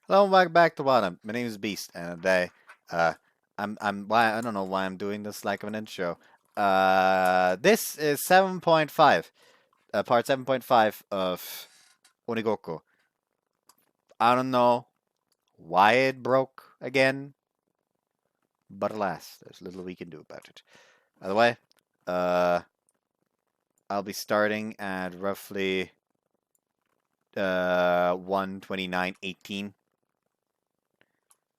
Hello, welcome back to Bottom. My name is Beast, and today, I don't know why I'm doing this like an intro. This is 7.5, part 7.5 of Onigokko. I don't know why it broke again, but alas, there's little we can do about it. By the way, I'll be starting at roughly 1:29:18.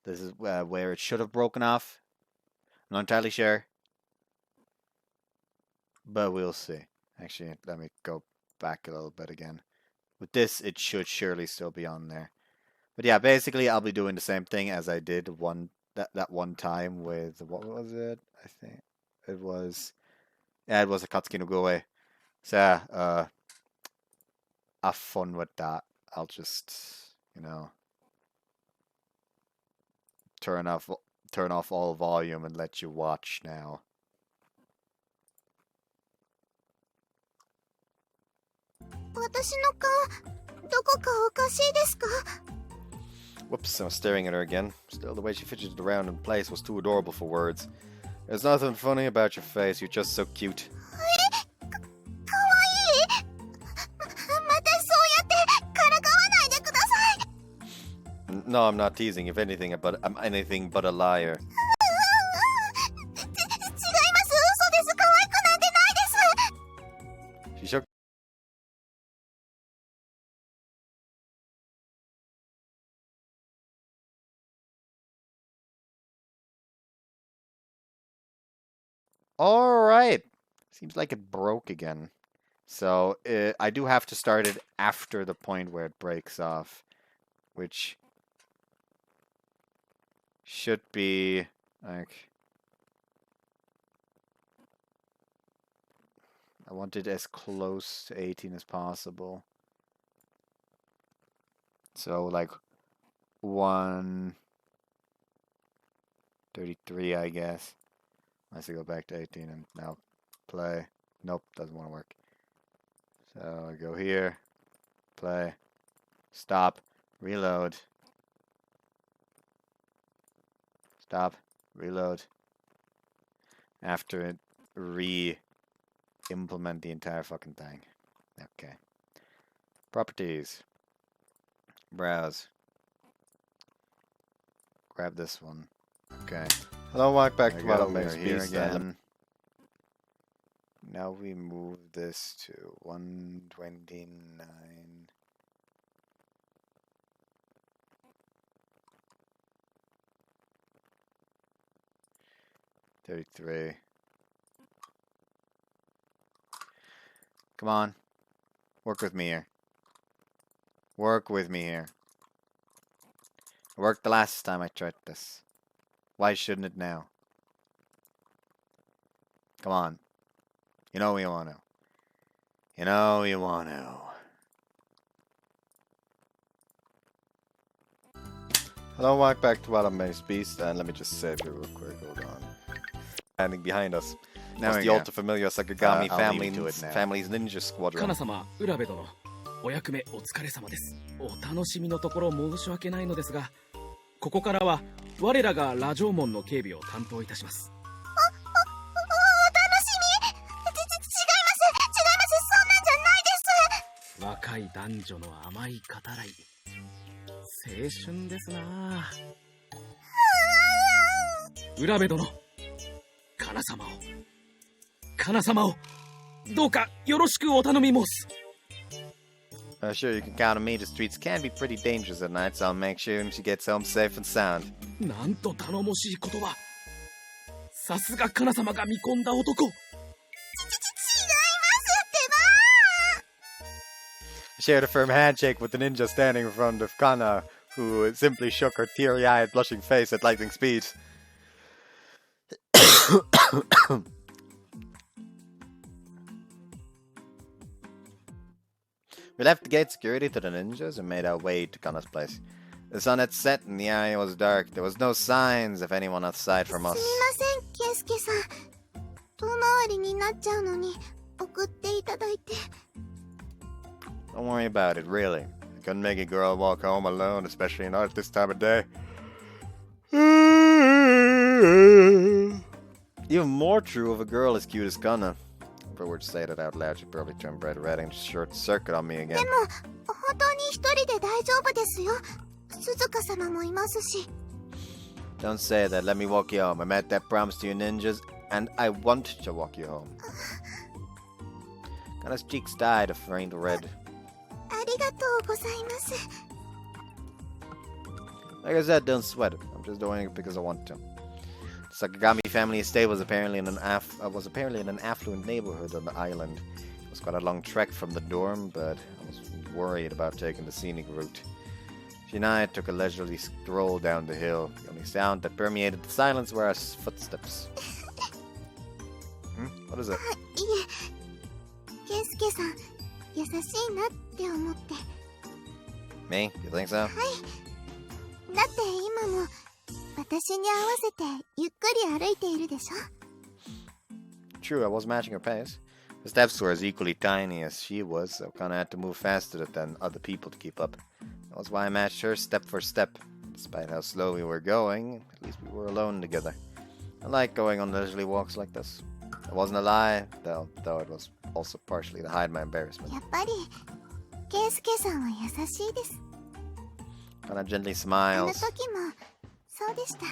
This is where it should have broken off. I'm not entirely sure, but we'll see. Actually, let me go back a little bit again. With this, it should surely still be on there. But yeah, basically, I'll be doing the same thing as I did that one time with, what was it? I think it was, yeah, it was Akatsuki no Goe. So yeah, have fun with that. I'll just, turn off all volume and let you watch now. Whoops, I'm staring at her again. Still, the way she fidgeted around in place was too adorable for words. There's nothing funny about your face, you're just so cute. No, I'm not teasing. If anything, I'm anything but a liar. She shook. Alright. Seems like it broke again. So, I do have to start it after the point where it breaks off. Which should be, like... I want it as close to 18 as possible. So, like, 1:33, I guess. Unless I go back to 18 and now play. Nope, doesn't want to work. So, I go here, play, stop, reload. Stop, reload. After it implement the entire fucking thing. Okay. Properties. Browse. Grab this one. Okay. Hello, welcome back to Bottom. We are here again. Now we move this to 129. 33. Come on. Work with me here. Work with me here. It worked the last time I tried this. Why shouldn't it now? Come on. You know you want to. You know you want to. Hello, welcome back to Wild Beast, and let me just save you real quick. Hold on. Standing behind us. Now the ultra familiar Sakagami family's ninja squadron. Kana-sama, Urabe殿、お役目お疲れ様です。お楽しみのところ申し訳ないのですが、ここからは我らがラジオ門の警備を担当いたします。お楽しみ？違います。そんなんじゃないです。若い男女の甘い語らい。青春ですな。浦部殿、カナ様をどうかよろしくお頼み申す。Sure, you can count on me. The streets can be pretty dangerous at night, so I'll make sure she gets home safe and sound. なんと頼もしい言葉。さすがカナ様が見込んだ男。違いますってば。She had a firm handshake with the ninja standing in front of Kana, who simply shook her teary-eyed, blushing face at lightning speed. We left the gate security to the ninjas and made our way to Kana's place. The sun had set and the area was dark. There was no signs of anyone outside from us. Don't worry about it, really. couldn't make a girl walk home alone, especially not at this time of day. Even more true of a girl as cute as Kana. If I were to say that out loud, she'd probably turn bright red and short circuit on me again. でも本当に一人で大丈夫ですよ。鈴鹿様もいますし。 Don't say that. Let me walk you home. I made that promise to you ninjas, and I want to walk you home. Kana's cheeks dyed a faint red. ありがとうございます。 Like I said, don't sweat it. I'm just doing it because I want to. The Sakagami family estate was apparently in an affluent neighborhood on the island. It was quite a long trek from the dorm, but I was worried about taking the scenic route. She and I took a leisurely stroll down the hill. The only sound that permeated the silence were our footsteps. What is it? いえ、ケイスケさん優しいなって思って。 Me? You think so? だって今も私に合わせてゆっくり歩いているでしょ。 True, I was matching her pace. The steps were as equally tiny as she was, so Kana had to move faster than other people to keep up. That was why I matched her step for step. Despite how slow we were going, at least we were alone together. I like going on leisurely walks like this. It wasn't a lie, though it was also partially to hide my embarrassment. やっぱりケイスケさんは優しいです。 Kana gently あの smiles. 時もそうでした。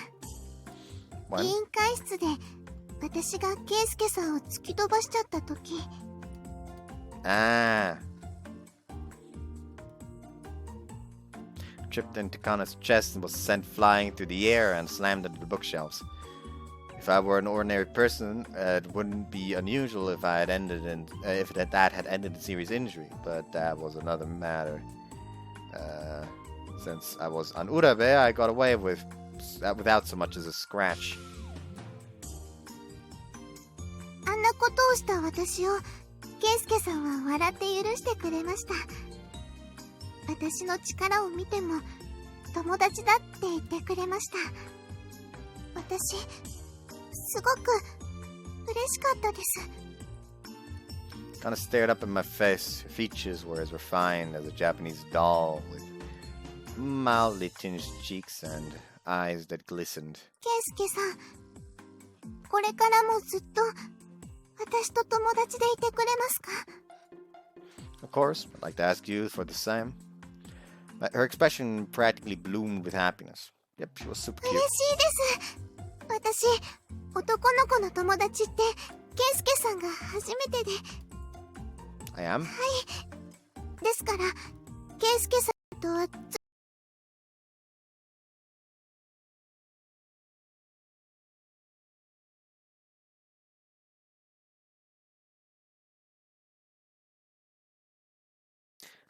When? 委員会室で私がケイスケさんを突き飛ばしちゃった時。 Ah. Tripped into Kana's chest and was sent flying through the air and slammed into the bookshelves. If I were an ordinary person, it wouldn't be unusual if I had ended in that had ended in serious injury, but that was another matter. Since I was on Urabe, I got away with without so much as a scratch. あんなことをした私をケイスケさんは笑って許してくれました。私の力を見ても友達だって言ってくれました。私すごく嬉しかったです。 Kind of stared up in my face. Her features were as refined as a Japanese doll, with mildly tinged cheeks and eyes that glistened. ケイスケさん、これからもずっと私と友達でいてくれますか？ Of course, I'd like to ask you for the same. But her expression practically bloomed with happiness. Yep, she was super 嬉 cute. しいです。私、男の子の友達ってケイスケさんが初めてで。 I am? ですから、ケイスケさんとは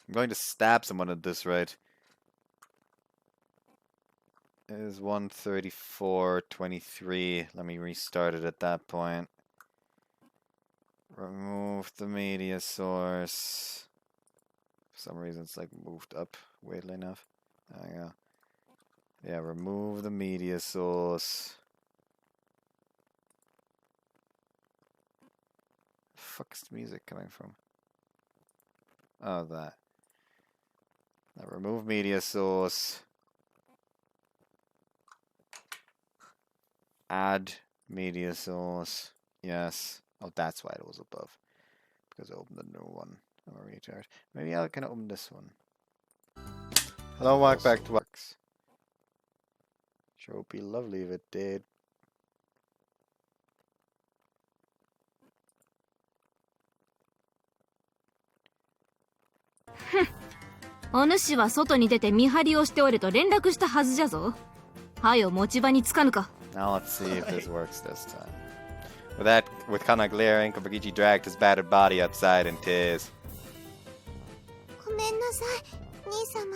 I'm going to stab someone at this rate. It is 1:34:23. Let me restart it at that point. Remove the media source. For some reason it's like moved up, weirdly enough. There we go. Yeah, remove the media source. The fuck is the music coming from? Oh, that. Now remove media source. Add media source. Yes. Oh, that's why it was above. Because I opened the new one. I'm a retard. Maybe I can open this one. Hello, welcome back to Works. Sure would be lovely if it did. Hm. お主は外に出て見張りをしておれと連絡したはずじゃぞ。はよ持ち場につかぬか。 Now let's see if this works this time. With Kana glaring, Kobagichi dragged his battered body outside in tears. ごめんなさい、兄様。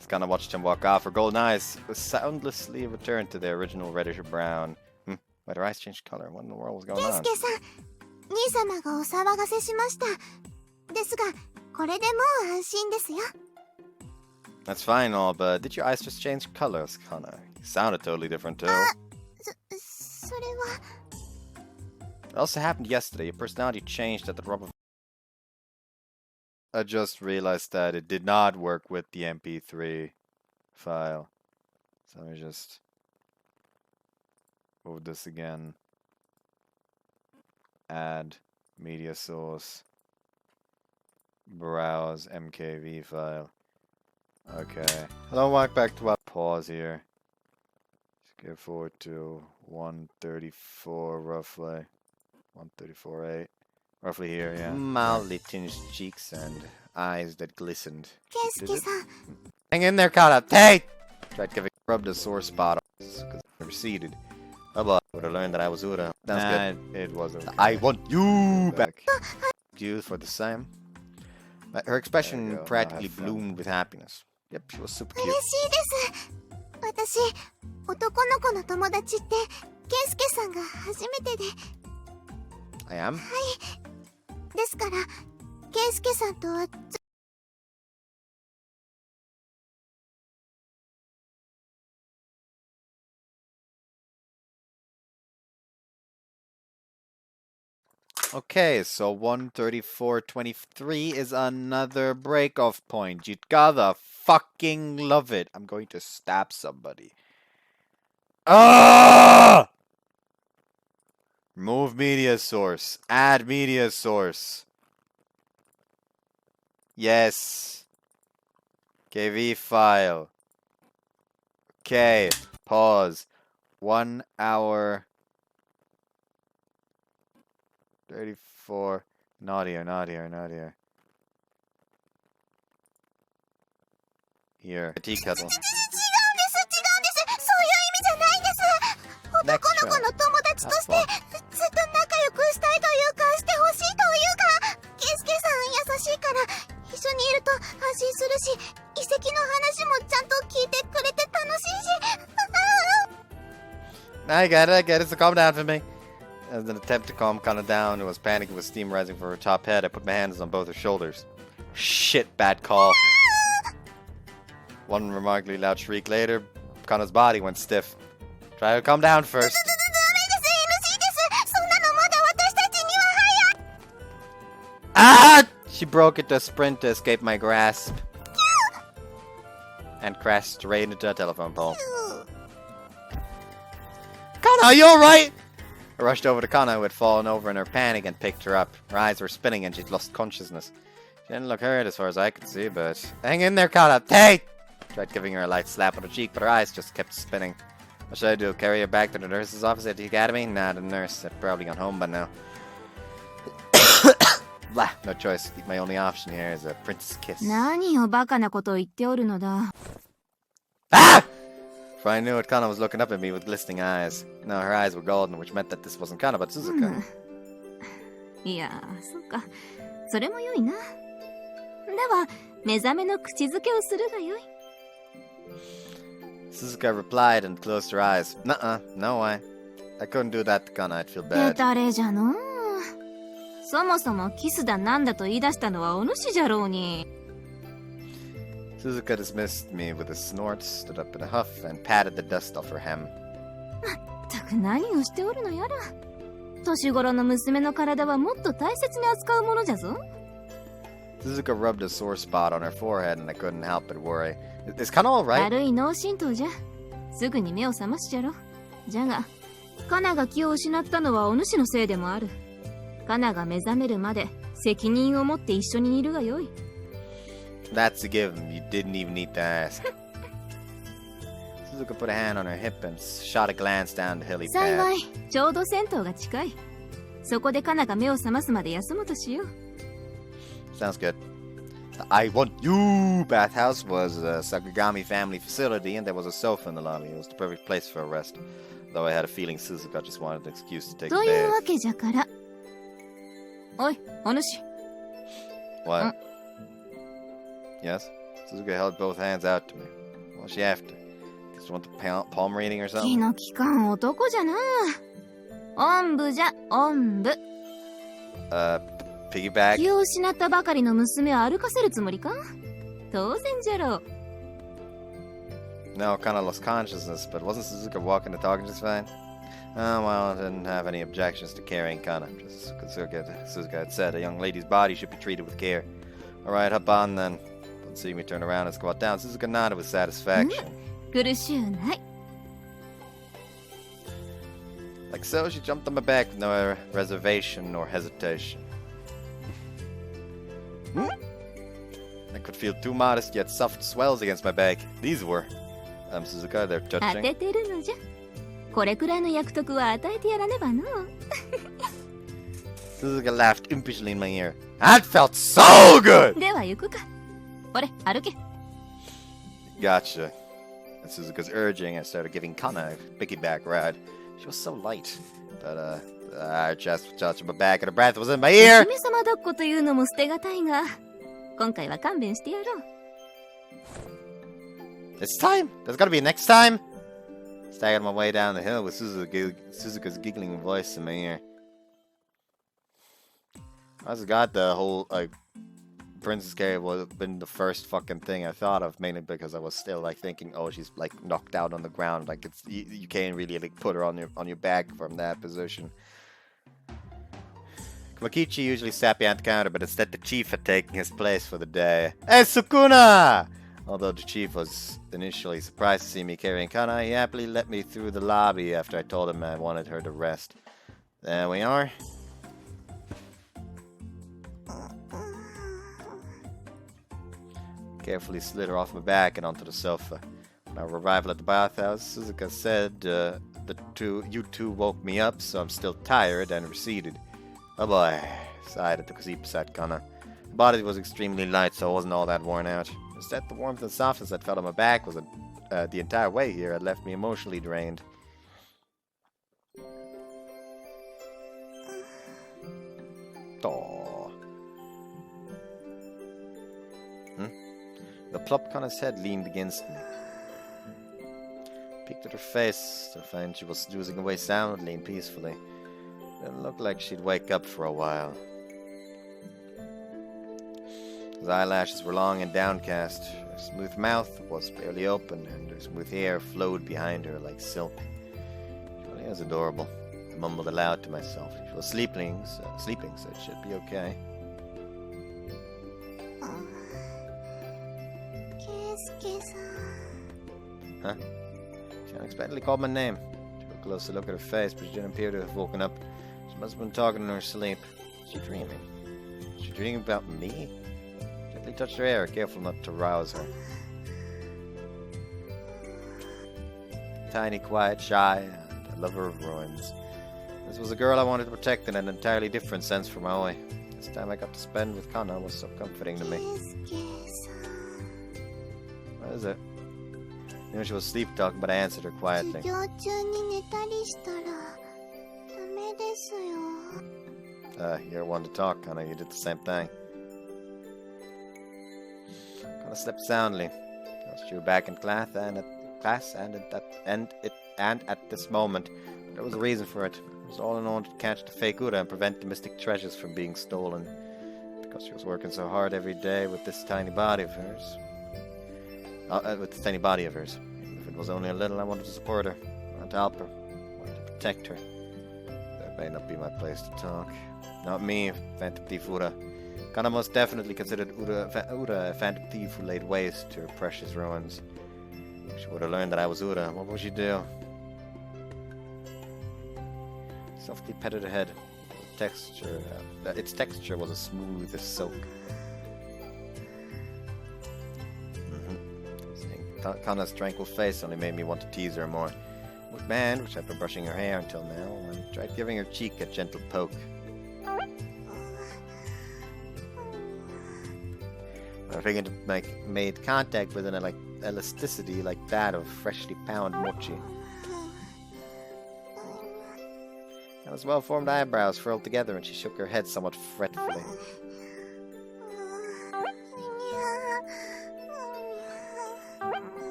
As Kana watched him walk off, her golden eyes soundlessly returned to their original reddish brown. Why her eyes changed color? What in the world was going ケイ on? スケさん、兄様がお騒がせしました。ですが、これでもう安心ですよ。 That's fine, all, but did your eyes just change colors, Kana? You sounded totally different too. それは。 It also happened yesterday. Your personality changed at the drop of I just realized that it did not work with the MP3 file. So let me just move this again. Add media source. Browse MKV file. Okay. I'll walk back to our pause here. Let's get forward to 134 roughly. 134.8. Roughly here, yeah. Mildly tinged cheeks and eyes that glistened. ケイスケさん、 Hang in there, Kana! Hey! Tried giving rubbed a sore spot because I receded. Oh boy, would have learned that I was Ura. That's good. It wasn't. I want you back. You for the same. Her expression practically bloomed with happiness. Yep, she was super 嬉 cute. しいです。私、男の子の友達って、ケイスケさんが初めてで。 I am? ですから、ケイスケさんとはOkay, so 134.23 is another break-off point. You gotta fucking love it. I'm going to stab somebody. Ah! Remove media source. Add media source. Yes. KV file. Okay. Pause. 1 hour. 34. Not here, not here, not here. Here. Tea kettle. 違うんです。そういう意味じゃないんです。男の子の友達としてずっと仲良くしたいというかしてほしいというか、ケイスケさん優しいから一緒にいると安心するし、遺跡の話もちゃんと聞いてくれて楽しいし。I get it, so calm down for me. As an attempt to calm Kana down, who was panicking with steam rising from her top head, I put my hands on both her shoulders. Shit, bad call. One remarkably loud shriek later, Kana's body went stiff. Try to calm down first. ダメです。NG です。そんなのまだ私たちには早い。 Ah! She broke into a sprint to escape my grasp. And crashed straight into a telephone pole. Kana, are you alright? I rushed over to Kana, who had fallen over in her panic, and picked her up. Her eyes were spinning and she'd lost consciousness. She didn't look hurt as far as I could see, but... Hang in there, Kana! Hey! Tried giving her a light slap on the cheek, but her eyes just kept spinning. What should I do? Carry her back to the nurse's office at the academy? Nah, the nurse had probably gone home by now. Blah, no choice. My only option here is a princess kiss. 何をバカなことを言っておるのだ。 Ah! For I knew it, Kana was looking up at me with glistening eyes. Now her eyes were golden, which meant that this wasn't Kana, but Suzuka. いや、そうか。それも良いな。では、目覚めの口づけをするがよい。 Suzuka replied and closed her eyes. Nuh-uh, no way. I couldn't do that to Kana, I'd feel で、 bad. 誰じゃのう。そもそもキスだなんだと言い出したのはお主じゃろうに。 Suzuka dismissed me with a snort, stood up in a huff, and patted the dust off her hem. たく何をしておるのやら。年頃の娘の体はもっと大切に扱うものじゃぞ。 Suzuka rubbed a sore spot on her forehead, and I couldn't help but worry. Is Kana alright? 悪い脳震盪じゃ。すぐに目を覚ますじゃろ。じゃが、カナが気を失ったのはお主のせいでもある。カナが目覚めるまで責任を持って一緒にいるがよい。 That's a given. You didn't even need to ask. Suzuka put a hand on her hip and shot a glance down the hilly 幸 path. い、ちょうど銭湯が近い。そこでカナが目を覚ますまで休むとしよう。 Sounds good. The I Want You bathhouse was a Sakugami family facility, and there was a sofa in the lobby. It was the perfect place for a rest. Though I had a feeling Suzuka just wanted an excuse to take a というわ bath. けじゃから。おい、お主。 What? Yes? Suzuka held both hands out to me. What's she after? Just want the palm reading or 気 something? の利かん男じゃな。おんぶじゃ、おんぶ。 Piggyback? 気を失ったばかりの娘を歩かせるつもりか？当然じゃろう。 No, Kana lost consciousness, but wasn't Suzuka walking and talking just fine? Oh, well, I didn't have any objections to carrying Kana. Just because Suzuka had said a young lady's body should be treated with care. Alright, hop on then. Don't see me turn around and squat down. Suzuka nodded with satisfaction. 苦しゅうない。 Like so, she jumped on my back with no reservation nor hesitation. I could feel two modest yet soft swells against my back. These were. Suzuka, they're 当 touching. ててるのじゃ。これくらいの役得は与えてやらねばの。 Suzuka laughed impishly in my ear. That felt so good! では行くか。ほれ、歩け。 Gotcha. At Suzuka's urging, I started giving Kana a piggyback ride. She was so light. But, her chest was touching my back and her breath was in my ear. 姫様抱っこというのも捨てがたいが、今回は勘弁してやろう。 It's time! There's gotta be a next time! Staggered my way down the hill with Suzuka's giggling voice in my ear. I just got the whole, like, Princess Carrie would have been the first fucking thing I thought of, mainly because I was still, like, thinking, oh, she's, like, knocked out on the ground. Like, it's you can't really, like, put her on your back from that position. Komakichi usually sat behind the counter, but instead the chief had taken his place for the day. Hey, Sukuna! Although the chief was initially surprised to see me carrying Kana, he happily let me through the lobby after I told him I wanted her to rest. There we are. Carefully slid her off my back and onto the sofa. On our arrival at the bathhouse, Suzuka said, you two woke me up, so I'm still tired, and receded. Oh boy, sighed and took a seat beside Kana. The body was extremely light, so I wasn't all that worn out. Instead, the warmth and softness that felt on my back was the entire way here had left me emotionally drained. Aww. The plump Kana's head leaned against me. Peeked at her face to find she was snoozing away soundly and peacefully. Didn't look like she'd wake up for a while. His eyelashes were long and downcast. Her smooth mouth was barely open, and her smooth hair flowed behind her like silk. She really is adorable. I mumbled aloud to myself. She was sleeping, so it should be okay. Huh? She unexpectedly called my name. Took a closer look at her face, but she didn't appear to have woken up. She must have been talking in her sleep. Was she dreaming? Was she dreaming about me? Gently touched her hair, careful not to rouse her. Tiny, quiet, shy, and a lover of ruins. This was a girl I wanted to protect in an entirely different sense from Aoi. This time I got to spend with Kana was so comforting to me. What is it? I knew she was sleep talking, but I answered her quietly. You're one to talk, Kana. You did the same thing. Kana slept soundly. I was due back in class, and at this moment, there was a reason for it. It was all in order to catch the fake Ura and prevent the mystic treasures from being stolen. Because she was working so hard every day with this tiny body of hers. Even if it was only a little, I wanted to support her. I wanted to help her. I wanted to protect her. That may not be my place to talk. Not me, phantom thief Ura. Kana most definitely considered Ura a phantom thief who laid waste to her precious ruins. If she would have learned that I was Ura, what would she do? Softly petted her head. Its texture was as smooth as silk. Kana's tranquil face only made me want to tease her more. With my hand, which had been brushing her hair until now, I tried giving her cheek a gentle poke. My finger made contact with an elasticity like that of freshly pounded mochi. Kana's well-formed eyebrows furled together, and she shook her head somewhat fretfully.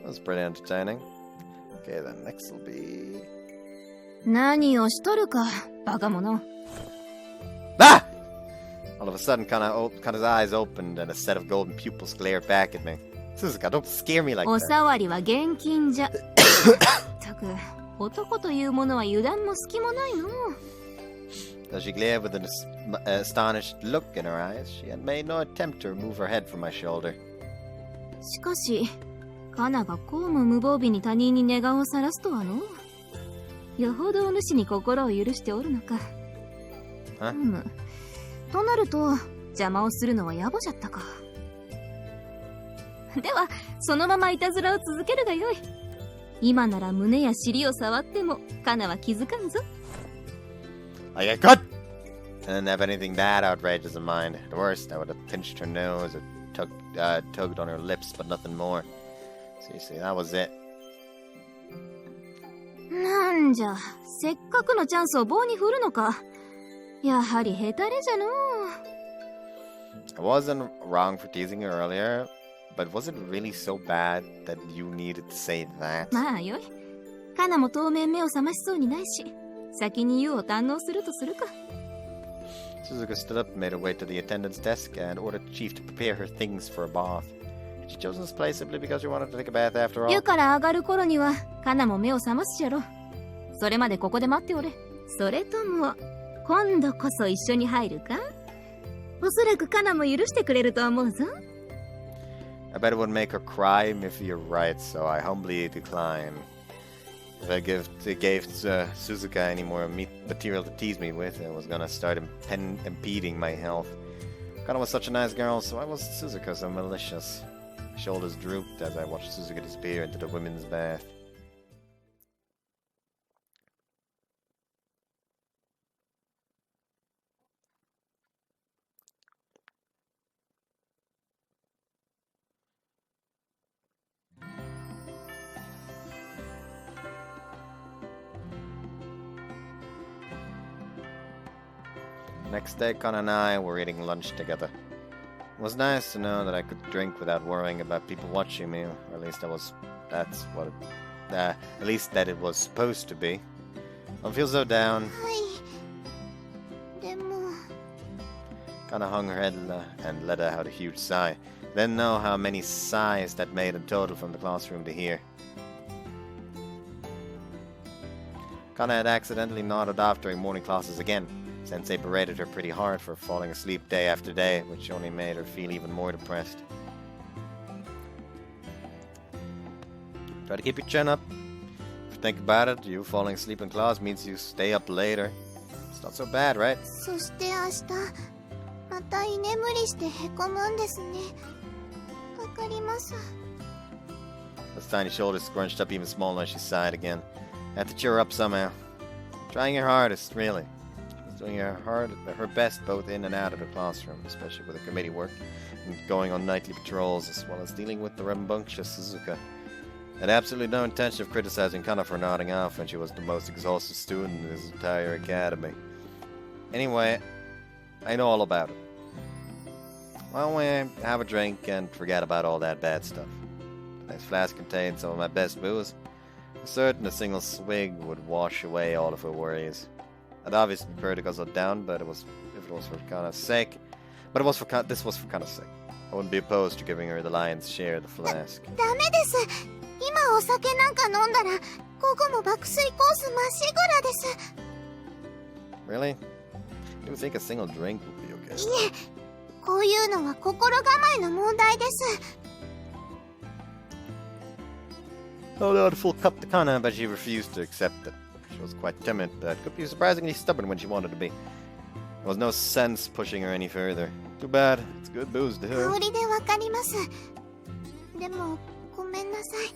That was pretty entertaining. Okay, then next will be... 何をしとるか、バカ者。 Ah! All of a sudden, Kana's eyes opened and a set of golden pupils glared back at me. Suzuka, don't scare me like お that. さわりは厳禁じゃ。ったく、男というものは油断も隙もないの。Though she glared with an astonished look in her eyes, she had made no attempt to remove her head from my shoulder. しかし、カナがこうも無防備に他人に寝顔を晒すとはの。よほどお主に心を許しておるのか。となると、邪魔をするのは野暮じゃったか。では、そのままいたずらを続けるがよい。今なら胸や尻を触っても、カナは気づかんぞ。I got cut! I didn't have anything that outrageous in mind. At worst, I would have pinched her nose or tugged on her lips, but nothing more. So you see, that was it. なんじゃ、せっかくのチャンスを棒に振るのか。やはりヘタレじゃのう。I wasn't wrong for teasing her earlier, but was it really so bad that you needed to say that? まあよい。カナも当面目を覚ましそうにないし、先に湯を堪能するとするか。Suzuka stood up and made her way to the attendant's desk and ordered the chief to prepare her things for a bath. She chose this place simply because she wanted to take a bath after all. 湯から上がる頃には、カナも目を覚ますじゃろ。それまでここで待っておれ。それとも、今度こそ一緒に入るか？おそらくカナも許してくれると思うぞ。I bet it would make her cry if you're right, so I humbly decline. If I gave Suzuka any more material to tease me with, it was gonna start impeding my health. Kana was such a nice girl, so I was Suzuka so malicious. My shoulders drooped as I watched Suzuka disappear into the women's bath. Next day, Kana and I were eating lunch together. It was nice to know that I could drink without worrying about people watching me, or at least that it was supposed to be. I don't feel so down. はい。でも。 Kana hung her head and let out a huge sigh. Didn't know how many sighs that made in total from the classroom to hear. Kana had accidentally nodded off during morning classes again. Sensei berated her pretty hard for falling asleep day after day, which only made her feel even more depressed. Try to keep your chin up. If you think about it, you falling asleep in class means you stay up later. It's not so bad, right? そして明日、また居眠りしてへこむんですね。わかります。Those tiny shoulders scrunched up even smaller as she sighed again. I had to cheer her up somehow. Trying her hardest, really. Doing her best both in and out of the classroom, especially with the committee work, and going on nightly patrols, as well as dealing with the rambunctious Suzuka. I had absolutely no intention of criticizing Kana for nodding off when she was the most exhausted student in his entire academy. Anyway, I know all about it. Why don't we have a drink and forget about all that bad stuff? The nice flask contained some of my best booze. I'm certain a single swig would wash away all of her worries. I'd obviously prefer to guzzle it down, but if it was for Kana's sake. This was for Kana's sake. I wouldn't be opposed to giving her the lion's share of the flask. ダメです。今お酒なんか飲んだら、午後も爆睡コースまっしぐらです。Really? Do you think a single drink would be okay? いえ、こういうのは心構えの問題です。I allowed a full cup to Kana, but she refused to accept it. She was quite timid, but could be surprisingly stubborn when she wanted to be. There was no sense pushing her any further. Too bad. It's good booze to her. 香りでわかります。でも、ごめんなさい。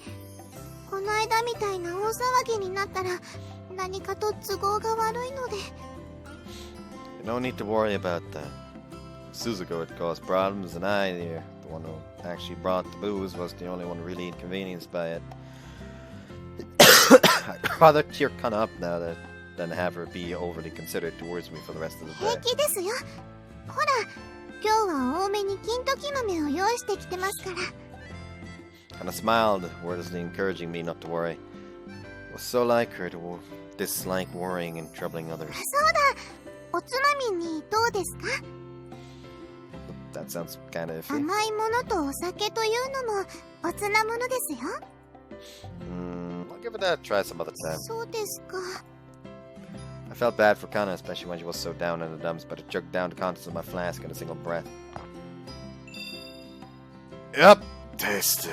この間みたいな大騒ぎになったら、何かと都合が悪いので。No need to worry about that. Suzuka would cause problems, and I, the one who actually brought the booze, was the only one really inconvenienced by it. I'd rather cheer Kana up now than have her be overly considerate towards me for the rest of the 平 day. 気ですよ。ほら、今日は多めに金時豆を用意してきてますから。Kana smiled, wordlessly encouraging me not to worry. It was so like her to dislike worrying and troubling others. そうだ、おつまみにどうですか？ That sounds kinda iffy. 甘いものとお酒というのもおつなものですよ。I'll give it a try some other time. そうですか。I felt bad for Kana, especially when she was so down in the dumps, but I chugged down the contents of my flask in a single breath. Yup, tasty.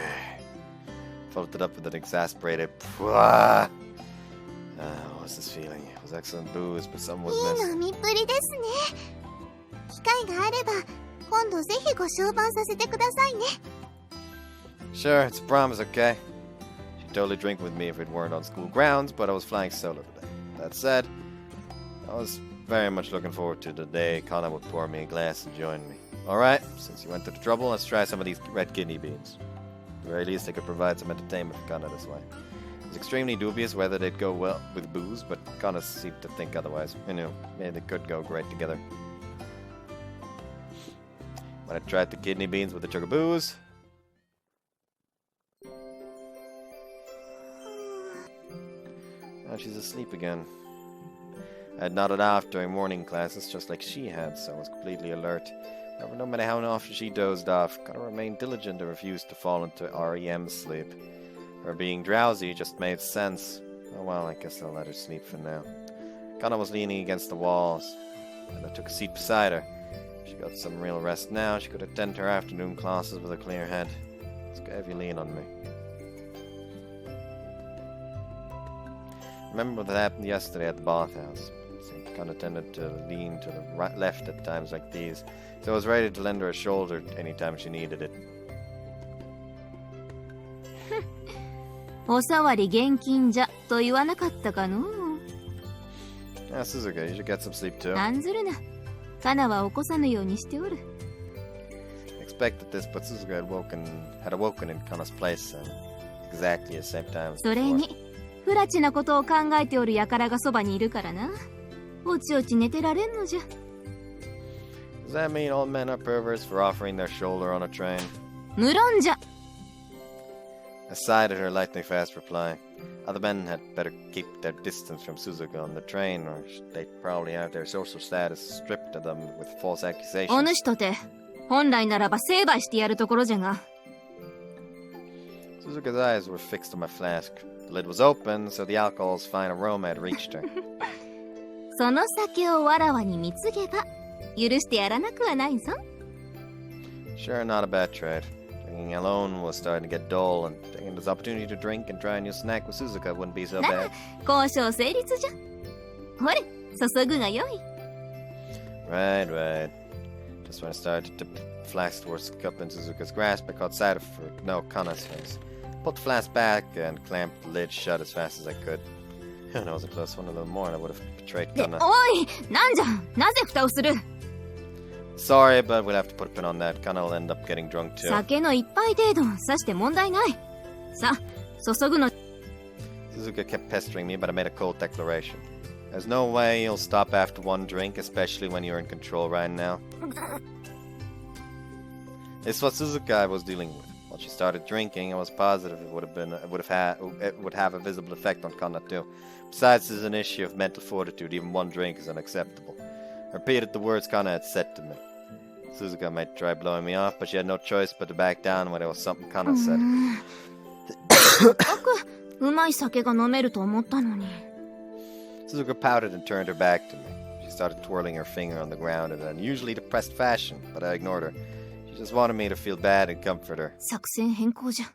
Followed it up with an exasperated what was this feeling? It was excellent booze, but something was いい missing. 飲みっぷりですね。機会があれば今度ぜひご相伴させてくださいね。 Sure, it's a promise, okay? She'd totally drink with me if it weren't on school grounds, but I was flying solo today. That said, I was very much looking forward to the day Kana would pour me a glass and join me. Alright, since you went to the trouble, let's try some of these red kidney beans. At the very least, they could provide some entertainment for Kana this way. It was extremely dubious whether they'd go well with booze, but Kana seemed to think otherwise. You know, maybe they could go great together. When I tried the kidney beans with a jug of booze... Now she's asleep again. I had nodded off during morning classes just like she had, so I was completely alert. However, no matter how often she dozed off, Kana remained diligent and refused to fall into REM sleep. Her being drowsy just made sense. Oh well, I guess I'll let her sleep for now. Kana was leaning against the walls, and I took a seat beside her. If she got some real rest now, she could attend her afternoon classes with a clear head. It's good to have you lean on me. Remember what happened yesterday at the bathhouse? I kind of tended to lean to the left at times like these, so I was ready to lend her a shoulder anytime she needed it. おさわり現金じゃと言わなかったかの Yeah, Suzuka, you should get some sleep too. 案ずるな。カナは起こさぬようにしておる。I expected this, but Suzuka had awoken in Kana's place at exactly the same time as それ before. に、不埒なことを考えておる輩がそばにいるからな。おちおち寝てられんのじゃ。Does that mean all men are perverts for offering their shoulder on a train? 無論じゃ。 I sighed at her lightning fast reply. Other men had better keep their distance from Suzuka on the train, or they'd probably have their social status stripped of them with false お accusations. 主とて、本来ならば成敗してやるところじゃが。Suzuka's eyes were fixed on my flask. The lid was open, so the alcohol's fine aroma had reached her. その酒をわらわに貢げば、許してやらなくはないぞ。 Sure, not a bad trade. Drinking alone was starting to get dull, and taking this opportunity to drink and try a new snack with Suzuka wouldn't be so bad. 交渉成立じゃ。ほれ、注ぐがよい。 Right. Just when I started to tip the flask towards the cup in Suzuka's grasp, I caught sight of Kana's face. Pulled the flask back and clamped the lid shut as fast as I could. Who knows, a close one a little more and I would have betrayed で、 Kana. おい、なんじゃ、なぜ蓋をする Sorry, but we'll have to put a pin on that. Kana will end up getting drunk too. 酒の一杯程度、さして問題ない。さ、注ぐの。 Suzuka kept pestering me, but I made a cold declaration. There's no way you'll stop after one drink, especially when you're in control right now. It's what Suzuka I was dealing with. Once she started drinking, I was positive it would have a visible effect on Kana too. Besides, this is an issue of mental fortitude. Even one drink is unacceptable. I repeated the words Kana had said to me. Suzuka might try blowing me off, but she had no choice but to back down when it was something Kana said. うまい酒が飲めると思ったのに。 Suzuka pouted and turned her back to me. She started twirling her finger on the ground in an unusually depressed fashion, but I ignored her. She just wanted me to feel bad and comfort her. 作戦変更じゃ。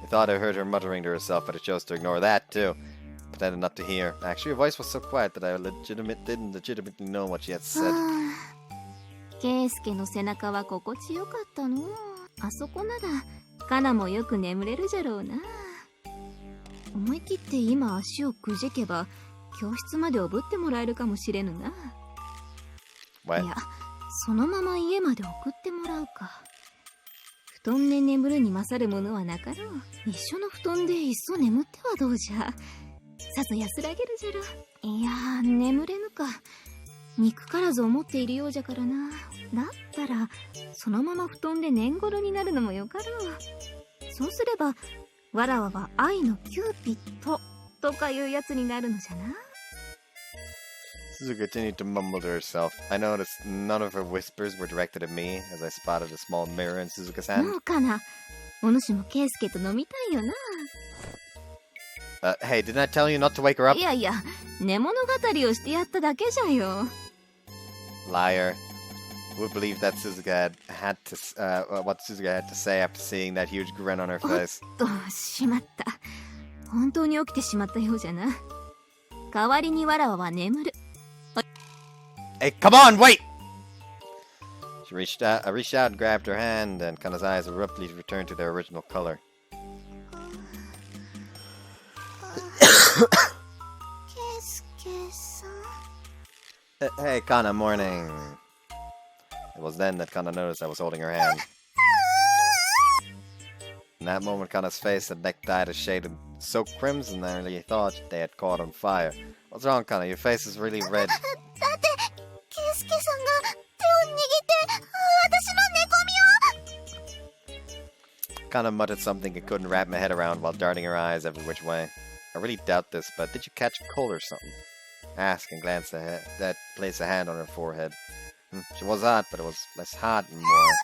I thought I heard her muttering to herself, but I chose to ignore that too. Pretended not to hear. Actually, her voice was so quiet that I didn't legitimately know what she had said. ケイスケの背中は心地よかったの。あそこなら、カナもよく眠れるじゃろうな。思い切って今足をくじけば、教室までおぶってもらえるかもしれぬな。 What? いや、そのまま家まで送ってもらうか。布団で眠るに勝るものはなかろう。一緒の布団でいっそ眠ってはどうじゃ。さぞ安らげるじゃろ。いやー、眠れぬか。憎からず思っているようじゃからな。だったら、そのまま布団で寝んごろになるのもよかろう。そうすれば、わらわは愛のキューピッドとかいうやつになるのじゃな。 Suzuka continued to mumble to herself. I noticed none of her whispers were directed at me as I spotted a small mirror in Suzuka's hand. もうかな。お主もケイスケと飲みたいよな。Hey, didn't I tell you not to wake her up? いやいや、寝物語をしてやっただけじゃよ。 Liar. Who would believe that Suzuka had to what Suzuka had to say after seeing that huge grin on her face? と、しまった。本当に起きてしまったようじゃな。代わりにわらわは眠る。 Hey, come on, wait! She reached out and grabbed her hand, and Kana's eyes abruptly returned to their original color. ケイスケさん。 Hey, Kana, morning. It was then that Kana noticed I was holding her hand. In that moment, Kana's face and neck dyed a shade of so crimson that I really thought they had caught on fire. What's wrong, Kana? Your face is really red. だってケイスケさんが手を握って私の寝込みを。 Kana muttered something I couldn't wrap my head around while darting her eyes every which way. I really doubt this, but did you catch a cold or something? Asked and glanced ahead, that placed a hand on her forehead. She was hot, but it was less hot and more...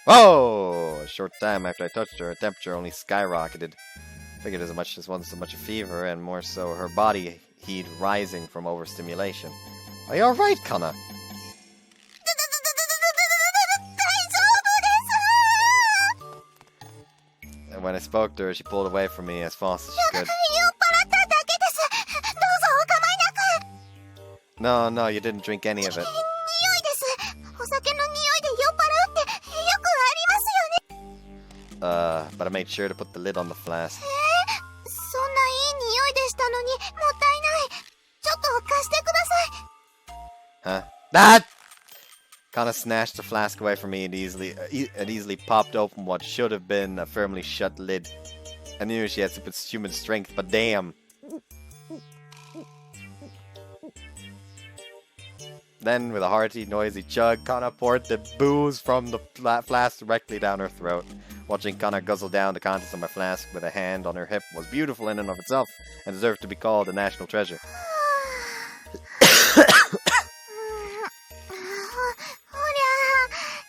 Whoa! A short time after I touched her temperature only skyrocketed. Figured as much as wasn't so much a fever, and more so her body heat rising from overstimulation. Are you alright, Kana? 大丈夫です。 And when I spoke to her, she pulled away from me as fast as she could. 酔っ払っただけです。どうぞお構いなく。 No, you didn't drink any of it. 匂いです。お酒の匂いで酔っ払うってよくありますよね。 But I made sure to put the lid on the flask. そんないい匂いでしたのにもったいない。ちょっと貸してください。 Huh? That! Kana snatched the flask away from me and easily popped open what should have been a firmly shut lid. I knew she had superhuman strength, but damn! Then, with a hearty, noisy chug, Kana poured the booze from the flask directly down her throat. Watching Kana guzzle down the contents of my flask with a hand on her hip was beautiful in and of itself, and deserved to be called a national treasure. ほりゃ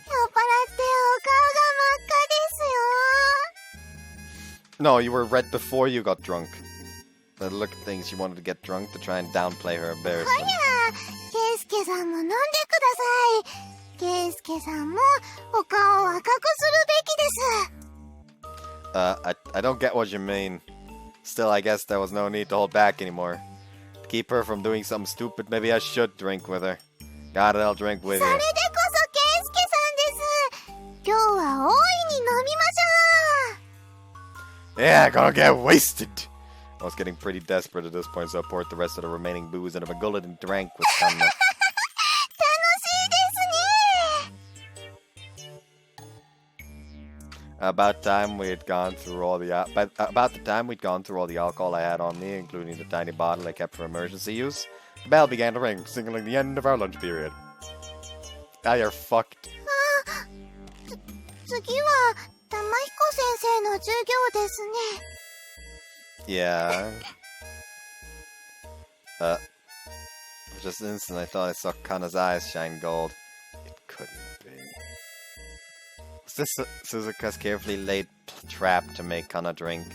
酔っ払ってお顔が真っ赤ですよ。 No, you were red before you got drunk. By the look of things, she wanted to get drunk to try and downplay her ほり embarrassment. ゃケイスケさんも飲んでください。ケイスケさんもお顔を赤くするべきです。 I don't get what you mean. Still, I guess there was no need to hold back anymore. To keep her from doing something stupid, maybe I should drink with her. Got it, I'll drink with それ you. でこそケイスケさんです。今日は大いに飲みましょう。 Yeah, gonna get wasted! I was getting pretty desperate at this point, so I poured the rest of the remaining booze into a gullet and drank with Kana. 楽しいですね。 About the time we'd gone through all the alcohol I had on me, including the tiny bottle I kept for emergency use, the bell began to ring, signaling the end of our lunch period. Now you're fucked. 次は玉彦先生の授業ですね。 Yeah. For just an instant, I thought I saw Kana's eyes shine gold. It couldn't be. Was this Suzuka's carefully laid trap to make Kana drink?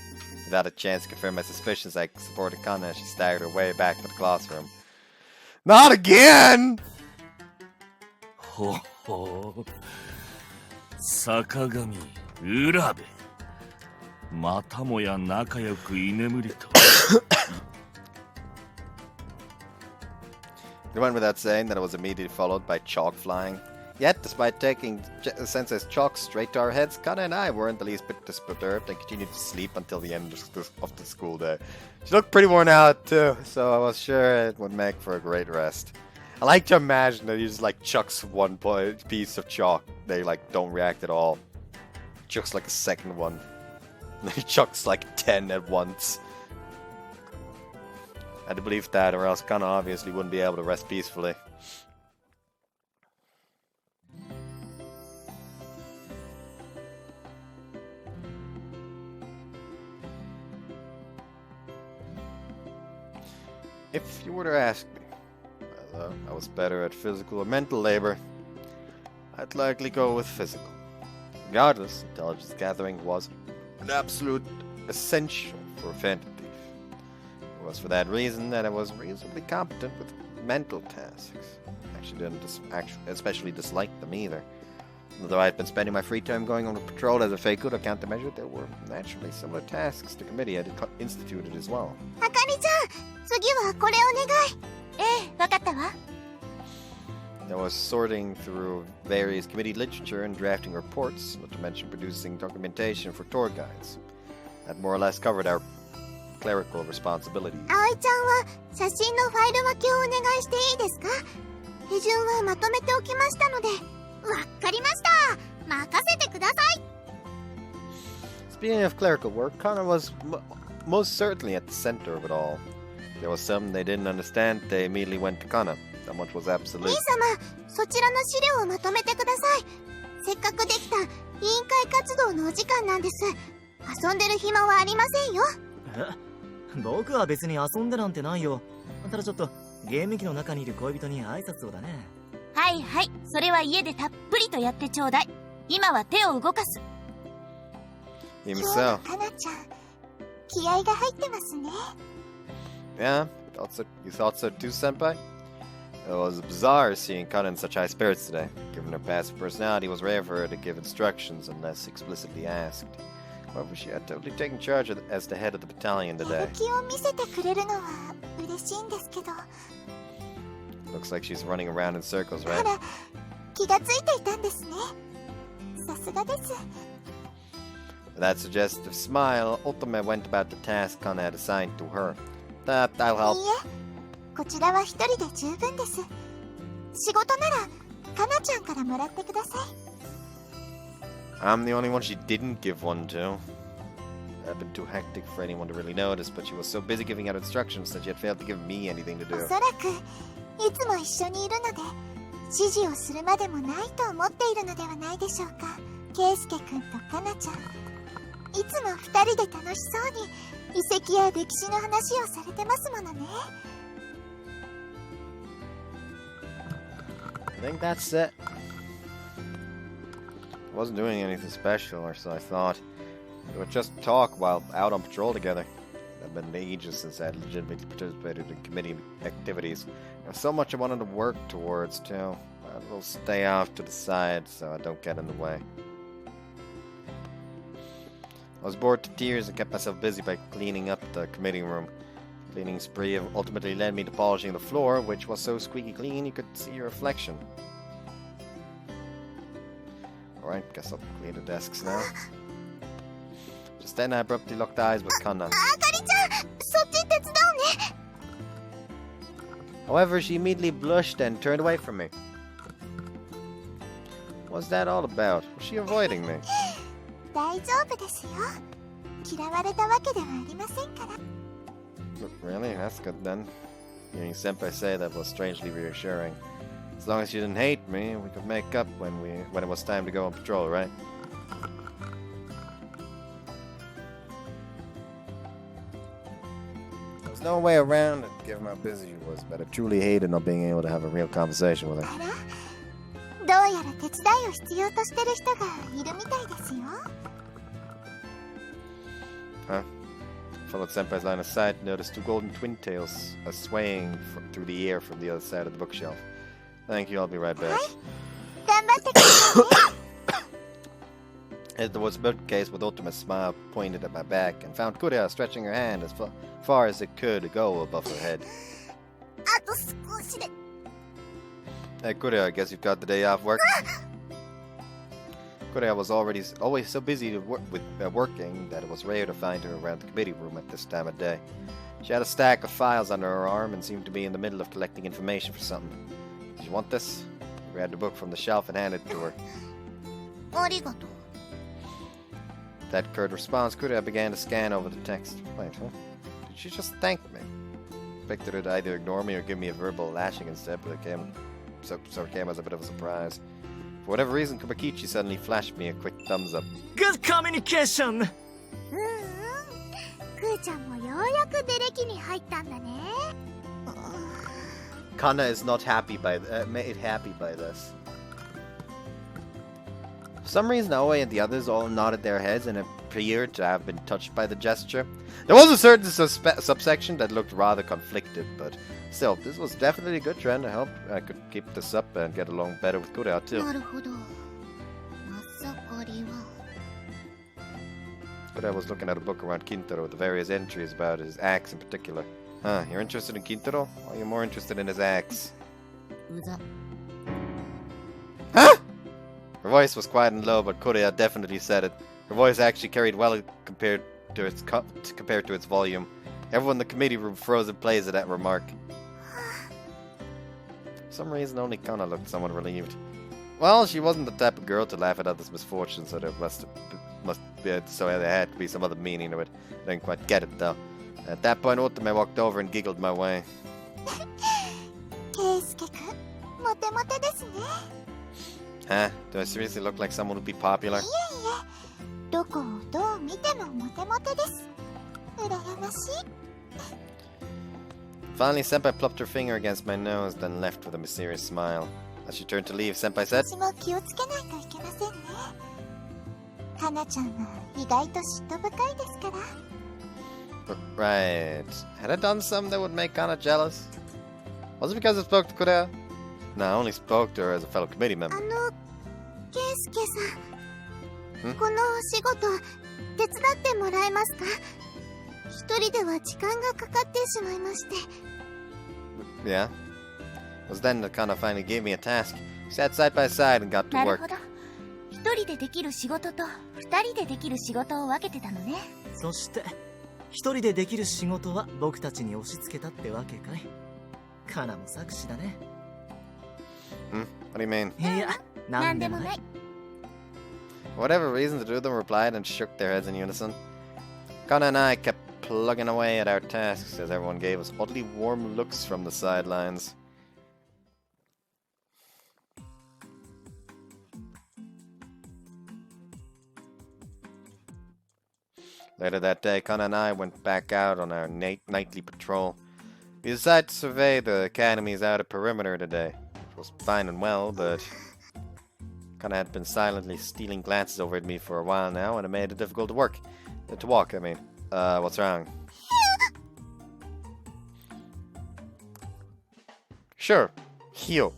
Without a chance to confirm my suspicions, I supported Kana as she staggered her way back to the classroom. Not again! ほほう坂上浦部またもや仲良く居眠りと It went without saying that it was immediately followed by chalk flying. Yet, despite taking Sensei's chalk straight to our heads, Kana and I weren't the least bit disturbed and continued to sleep until the end of the school day. She looked pretty worn out too, so I was sure it would make for a great rest. I like to imagine that he just like chucks one piece of chalk. They like don't react at all. Chucks like a second one. And then he chucks like 10 at once. I had to believe that, or else Kana obviously wouldn't be able to rest peacefully. If you were to ask me whether I was better at physical or mental labor, I'd likely go with physical. Regardless, intelligence gathering was an absolute essential for a phantom thief. was for that reason that I was reasonably competent with mental tasks. Actually didn't especially dislike them either. Although I had been spending my free time going on a patrol as a Feikuda countermeasure, there were naturally similar tasks the committee had instituted as well. あかりちゃん、次はこれお願い。ええ、わかったわ。I was sorting through various committee literature and drafting reports, not to mention producing documentation for tour guides. That more or less covered our clerical responsibilities. 葵ちゃんは写真のファイル分けをお願いしていいですか？手順はまとめておきましたので。わかりました。任せてください。Speaking of clerical work, Kana was most certainly at the center of it all. There was something they didn't understand, they immediately went to Kana. That much was absolute. 兄様、そちらの資料をまとめてください。せっかくできた委員会活動のお時間なんです。遊んでる暇はありませんよ。え？僕は別に遊んでなんてないよ。ただちょっとゲーム機の中にいる恋人に挨拶をだね。はいはい、それは家でたっぷりとやってちょうだい。今は手を動かす。Himself. かなちゃん、気合が入ってますね。Yeah, you thought so too, Senpai? It was bizarre seeing Kana in such high spirits today. Given her passive personality, it was rare for her to give instructions unless explicitly asked. However, she had totally taken charge as the head of the battalion や today. る気を見せてくれるのは嬉しいんですけど。Looks like she's running around in circles, あ right? ら、気がついていたんですね。さすがです。With that suggestive smile, Otome went about the task Kana had assigned to her. I'll help. いいえ、こちらは一人で十分です。仕事なら、かなちゃんからもらってください。I'm the only one she didn't give one to. It had been too hectic for anyone to really notice, but she was so busy giving out instructions that she had failed to give me anything to お do. そらく、いつも一緒にいるので、指示をするまでもないと思っているのではないでしょうか。ケイスケくんとかなちゃん。いつも二人で楽しそうに遺跡や歴史の話をされてますものね。I think that's it. I wasn't doing anything special, or so I thought. We would just talk while out on patrol together. It had been ages since I had legitimately participated in committee activities. There was so much I wanted to work towards, too. I will stay off to the side so I don't get in the way. I was bored to tears and kept myself busy by cleaning up the committee room. The cleaning spree ultimately led me to polishing the floor, which was so squeaky clean you could see your reflection. Alright, guess I'll clean the desks now. Just then I abruptly locked eyes with Kana. あかりちゃん、そっち手伝うね。However, she immediately blushed and turned away from me. What was that all about? Was she avoiding me? 大丈夫ですよ。嫌われたわけではありませんから。Really? That's good then. Hearing Senpai say that was strangely reassuring. As long as she didn't hate me, we could make up when it was time to go on patrol, right? There's no way around it, given how busy she was, but I truly hated not being able to have a real conversation with her. あら、どうやら手伝いを必要としてる人がいるみたいですよ。Huh? Followed Senpai's line of sight, noticed two golden twin tails swaying through the air from the other side of the bookshelf. Thank you, I'll be right back. 頑張ってくださいね。As there was a bookcase with ultimate smile pointed at my back, and found Kuria stretching her hand as far as it could go above her head. あと少しで。Hey Kuria, I guess you've got the day off work? Kuria was always so busy with working that it was rare to find her around the committee room at this time of day. She had a stack of files under her arm and seemed to be in the middle of collecting information for something. Did you want this? I grabbed a book from the shelf and handed it to her. ありがとう。 That curt response, Kuria began to scan over the text. Wait, huh? Did she just thank me? I expected her to either ignore me or give me a verbal lashing instead, but it came as a bit of a surprise. For whatever reason, Kumakichi suddenly flashed me a quick thumbs up. Good communication! くーちゃんもようやくデレキに入ったんだね。Kana is not happy made happy by this. For some reason, Aoi and the others all nodded their heads, and it appeared to have been touched by the gesture. There was a certain subsection that looked rather conflicted, but still, this was definitely a good trend. I hope I could keep this up and get along better with Kurea too. なるほど。まさかりは。 Kurea was looking at a book around Kintaro with the various entries about his axe in particular. Huh, you're interested in Kintaro? Or are you more interested in his axe? うざ。 Huh? Her voice was quiet and low, but Kurea definitely said it. Her voice actually carried well compared to its volume. Everyone in the committee room froze in place at that remark. For some reason, only Kana looked somewhat relieved. Well, she wasn't the type of girl to laugh at others' misfortune, so there there had to be some other meaning to it. I didn't quite get it though. At that point, Otome walked over and giggled my way. ケイスケくん、モテモテですね。 Huh? Do I seriously look like someone who'd be popular? いえいえ、どこをどう見てもモテモテです。羨ましい。 Finally, Senpai plopped her finger against my nose, then left with a mysterious smile. As she turned to leave, Senpai said, 私も気をつけないといけませんね。かなちゃんは意外と嫉妬深いですから。 Right. Had I done something that would make Kana jealous? Was it because I spoke to Kurea? No, I only spoke to her as a fellow committee member. ケイスケさん、んこのお仕事手伝ってもらえますか？一人では時間がかかってしまいまして。 Yeah? It was then that Kana finally gave me a task. We sat side by side and got to なる work. ほど。一人でできる仕事と二人でできる仕事を分けてたのね。そして一人でできる仕事は僕たちに押し付けたってわけかい。カナも作詞だね。What do you mean? いや、ななんんでもない。でもない。 For whatever reason, the two of them replied and shook their heads in unison. Kana and I kept plugging away at our tasks as everyone gave us oddly warm looks from the sidelines. Later that day, Kana and I went back out on our nightly patrol. We decided to survey the academy's outer perimeter today. It was fine and well, but Kana had been silently stealing glances over at me for a while now, and it made it difficult to walk, I mean. What's wrong? Sure, heal.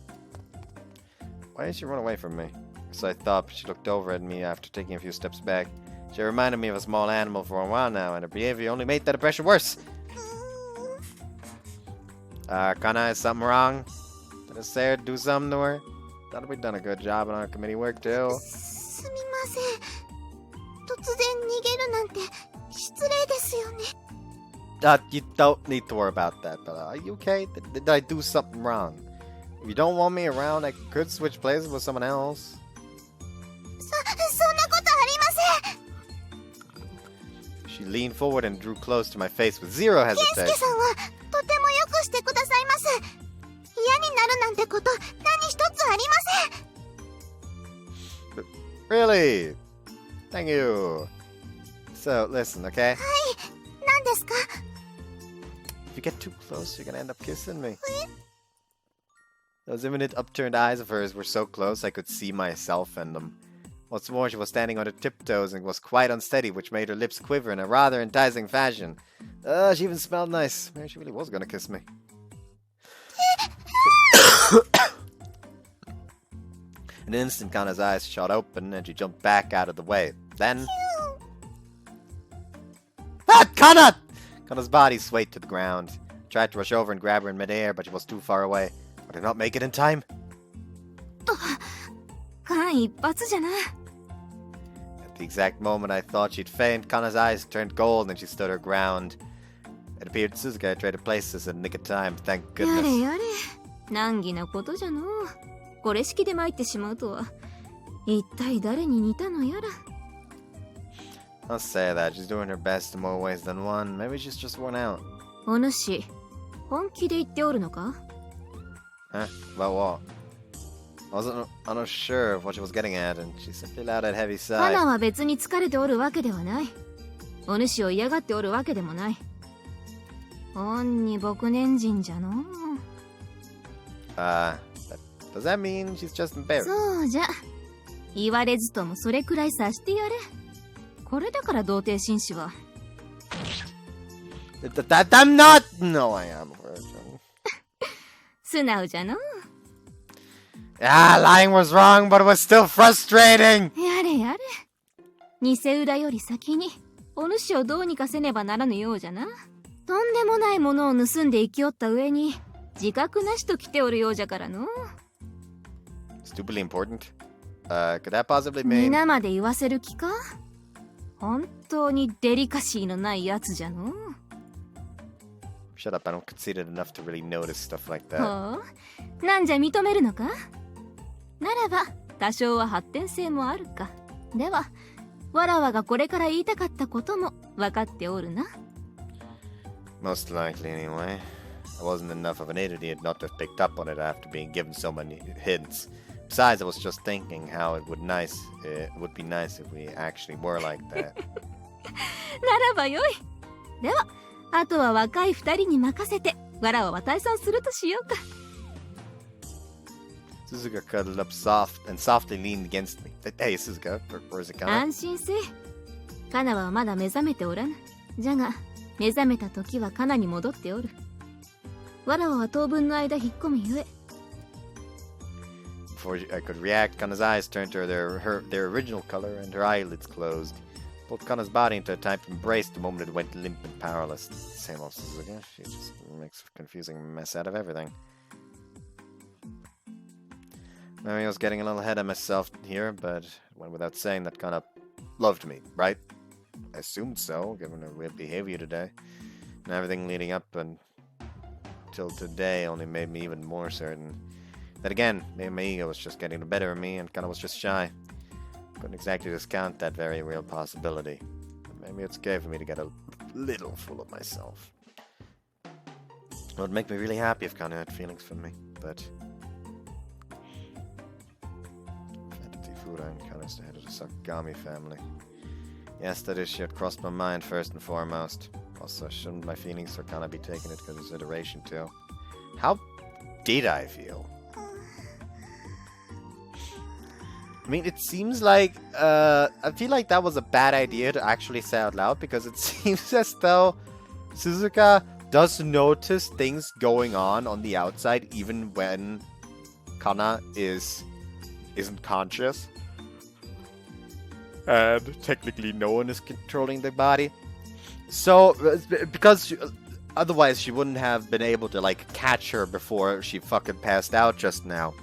Why did she run away from me? So I thought, but she looked over at me after taking a few steps back. She reminded me of a small animal for a while now, and her behavior only made that impression worse. Kana, is something wrong? Did I say her to do something to her? Thought we'd done a good job on our committee work too. すみません。突然逃げるなんて失礼ですよね。You don't need to worry about that, but are you okay? Did I do something wrong? If you don't want me around, I could switch places with someone else. そんなことありません。 She leaned forward and drew close to my face with zero ケイスケ hesitation. さんはとてもよくしてくださいます。嫌になるなんてこと何一つありません。 Really? Thank you. So, listen, okay? 何ですか？ If you get too close, you're gonna end up kissing me. Those imminent upturned eyes of hers were so close I could see myself in them. What's more, she was standing on her tiptoes and was quite unsteady, which made her lips quiver in a rather enticing fashion. She even smelled nice. Maybe she really was gonna kiss me. In an instant, Kana's eyes shot open and she jumped back out of the way. Then... Ah, Kana! Kana's body swayed to the ground. I tried to rush over and grab her in midair, but she was too far away. I did not make it in time. 間一髪じゃな。 At the exact moment I thought she'd faint, Kana's eyes turned gold and she stood her ground. It appeared Suzuki had tried to place us in a nick of time, thank やれ goodness. やれ。難儀なことじゃのう。これ式で参ってしまうとは。一体誰に似たのやら。 I'll say that. She's doing her best in more ways than one. Maybe she's just worn out. お主、本気で言っておるのか？ Huh? About what? I'm not sure of what she was getting at, and she simply allowed that heavy カ sigh. ナは別に疲れておるわけではない。お主を嫌がっておるわけでもない。ほんに牧年人じゃのう。Does that mean she's just embarrassed? そうじゃ。言われずともそれくらいさしてやれ。これだから童貞紳士は。I'm not! No, I am a virgin. 素直じゃの。Ah, lying was wrong, but it was still frustrating! やれやれ。偽裏より先に、お主をどうにかせねばならぬようじゃな。とんでもないものを盗んで生きおった上に、自覚なしと来ておるようじゃからの。Stupidly important? Could that possibly mean... 皆まで言わせる気か？本当にデリカシーのないやつじゃの。Shut up, I don't conceited enough to really notice stuff like that. ほう、なんじゃ認めるのか？ならば、多少は発展性もあるか。では、わらわがこれから言いたかったことも分かっておるな。Most likely, anyway. I wasn't enough of an idiot not to have picked up on it after being given so many hints. Besides, I was just thinking how it would be nice if we actually were like that. ならばよい。では、あとは若い二人に任せて、わらわは退散するとしようか。Suzuka cuddled up and softly leaned against me. Hey, Suzuka, where's it going? 安心せ。カナはまだ目覚めておらぬ。じゃが、目覚めた時はカナに戻っておる。わらわは当分の間引っ込むゆえ。Before I could react, Kana's eyes turned to their original color and her eyelids closed. Pulled Kana's body into a tight embrace the moment it went limp and powerless. Same old Suzuka. She just makes a confusing mess out of everything. Maybe I was getting a little ahead of myself here, but it went without saying that Kana loved me, right? I assumed so, given her weird behavior today. And everything leading up until today only made me even more certain. That again, maybe my ego was just getting the better of me and Kana was just shy. Couldn't exactly discount that very real possibility. But maybe it's okay for me to get a little full of myself. It would make me really happy if Kana had feelings for me, but... Fantasy Fuda and Kana's the head of the Sakagami family. Yes, that issue had crossed my mind first and foremost. Also, shouldn't my feelings for Kana be taken into consideration too? How did I feel? I mean, it seems like, I feel like that was a bad idea to actually say out loud, because it seems as though Suzuka does notice things going on the outside, even when Kana isn't conscious. And technically no one is controlling the body. So, because otherwise she wouldn't have been able to, like, catch her before she fucking passed out just now.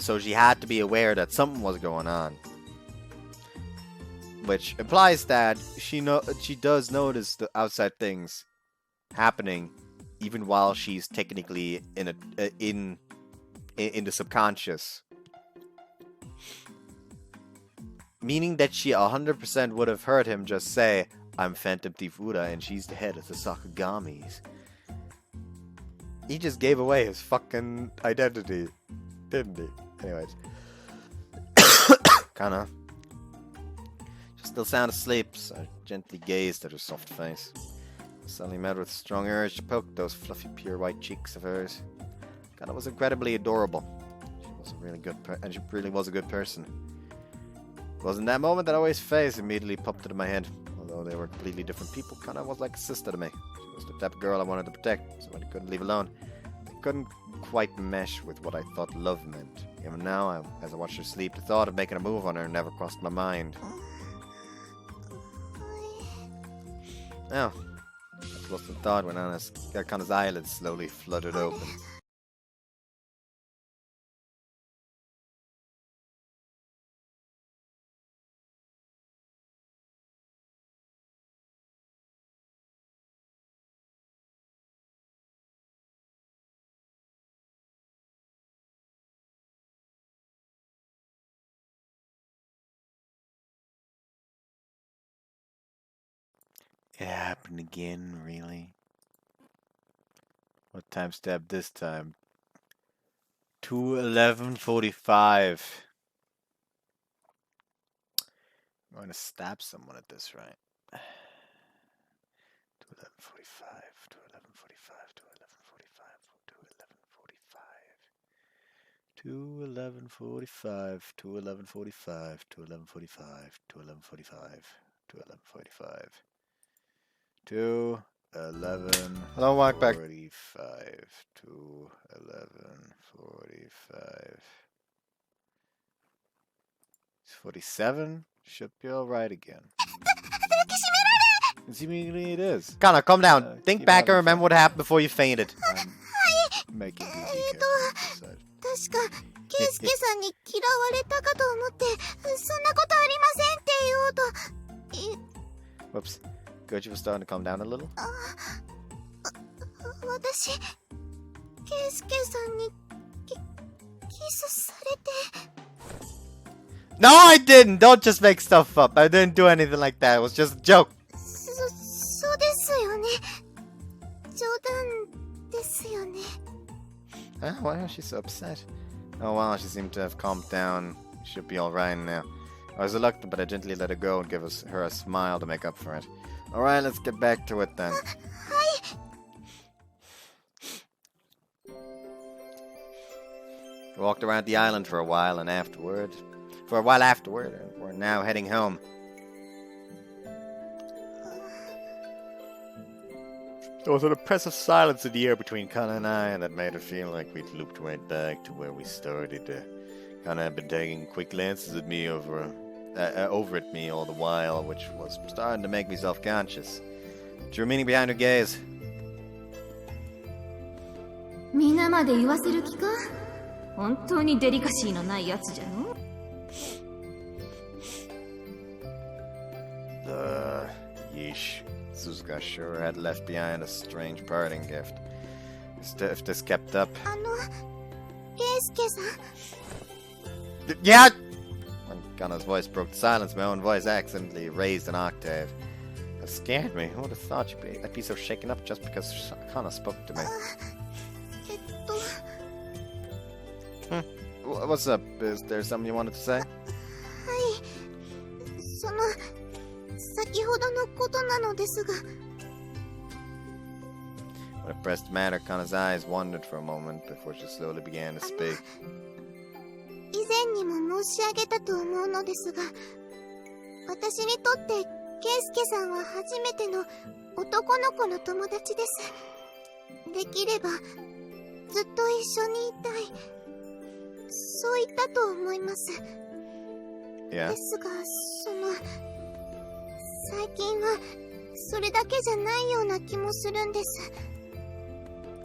So she had to be aware that something was going on, which implies that she does notice the outside things happening, even while she's technically in the subconscious. Meaning that she 100% would have heard him just say, "I'm Phantom Thief Uda and she's the head of the Sakagamis." He just gave away his fucking identity, didn't he? Anyways. Kana, she's still sound asleep, so I gently gazed at her soft face. I suddenly met with a strong urge to poke those fluffy, pure white cheeks of hers. Kana was incredibly adorable. She was a really good and she really was a good person. It was in that moment that Oi's face immediately popped into my head. Although they were completely different people, Kana was like a sister to me. She was the type of girl I wanted to protect, so I couldn't leave alone. I couldn't quite mesh with what I thought love meant. Even now, as I watched her sleep, the thought of making a move on her never crossed my mind. Oh, I lost the thought when Kana's eyelids slowly fluttered open. It happened again, really? What time stab this time? 2:11:45. I'm going to stab someone at this, right? 2:11:45, 2:11:45, 2:11:45, 2:11:45. To 11:45. To 11:45. To 11:45. To 11:45. To 11:45. To 11. Hello, walk back. 45 to 11:45. 47 should be all right again. Seemingly it is. Kana, calm down. Think back and remember what happened before you fainted. I'm making these details. 確か、ケイスケさんに嫌われたかと思って、そんなことありませんって言おうと。Whoops. Good, you were starting to calm down a little. 私、ケイスケさんにキスされて。No, I didn't! Don't just make stuff up. I didn't do anything like that. It was just a joke. そうですよね。冗談ですよね。Why was she so upset? Oh wow, she seemed to have calmed down. Should be alright now. I was reluctant, but I gently let her go and gave her a smile to make up for it. Alright, let's get back to it then. We walked around the island for a while afterward, and we're now heading home. There was an oppressive silence in the air between Kana and I, and that made it feel like we'd looped right back to where we started. Kana had been taking quick glances at me over at me all the while, which was starting to make me self-conscious. Drew meaning behind her gaze. 皆まで言わせる気か？本当にデリカシーのないやつじゃの？ Yeesh. Suzuka sure had left behind a strange parting gift. If this kept up... ケイスケさん。 Yeah! When Kana's voice broke the silence, my own voice accidentally raised an octave. That scared me. Who would have thought I'd be so shaken up just because Kana spoke to me? What's up? Is there something you wanted to say? はい。先ほどのことなのですが。 When it pressed matter, Kana's eyes wandered for a moment before she slowly began to speak. 以前にも申し上げたと思うのですが、私にとってケイスケさんは初めての男の子の友達です。できればずっと一緒にいたい。そう言ったと思います。Yeah. ですが、最近はそれだけじゃないような気もするんです。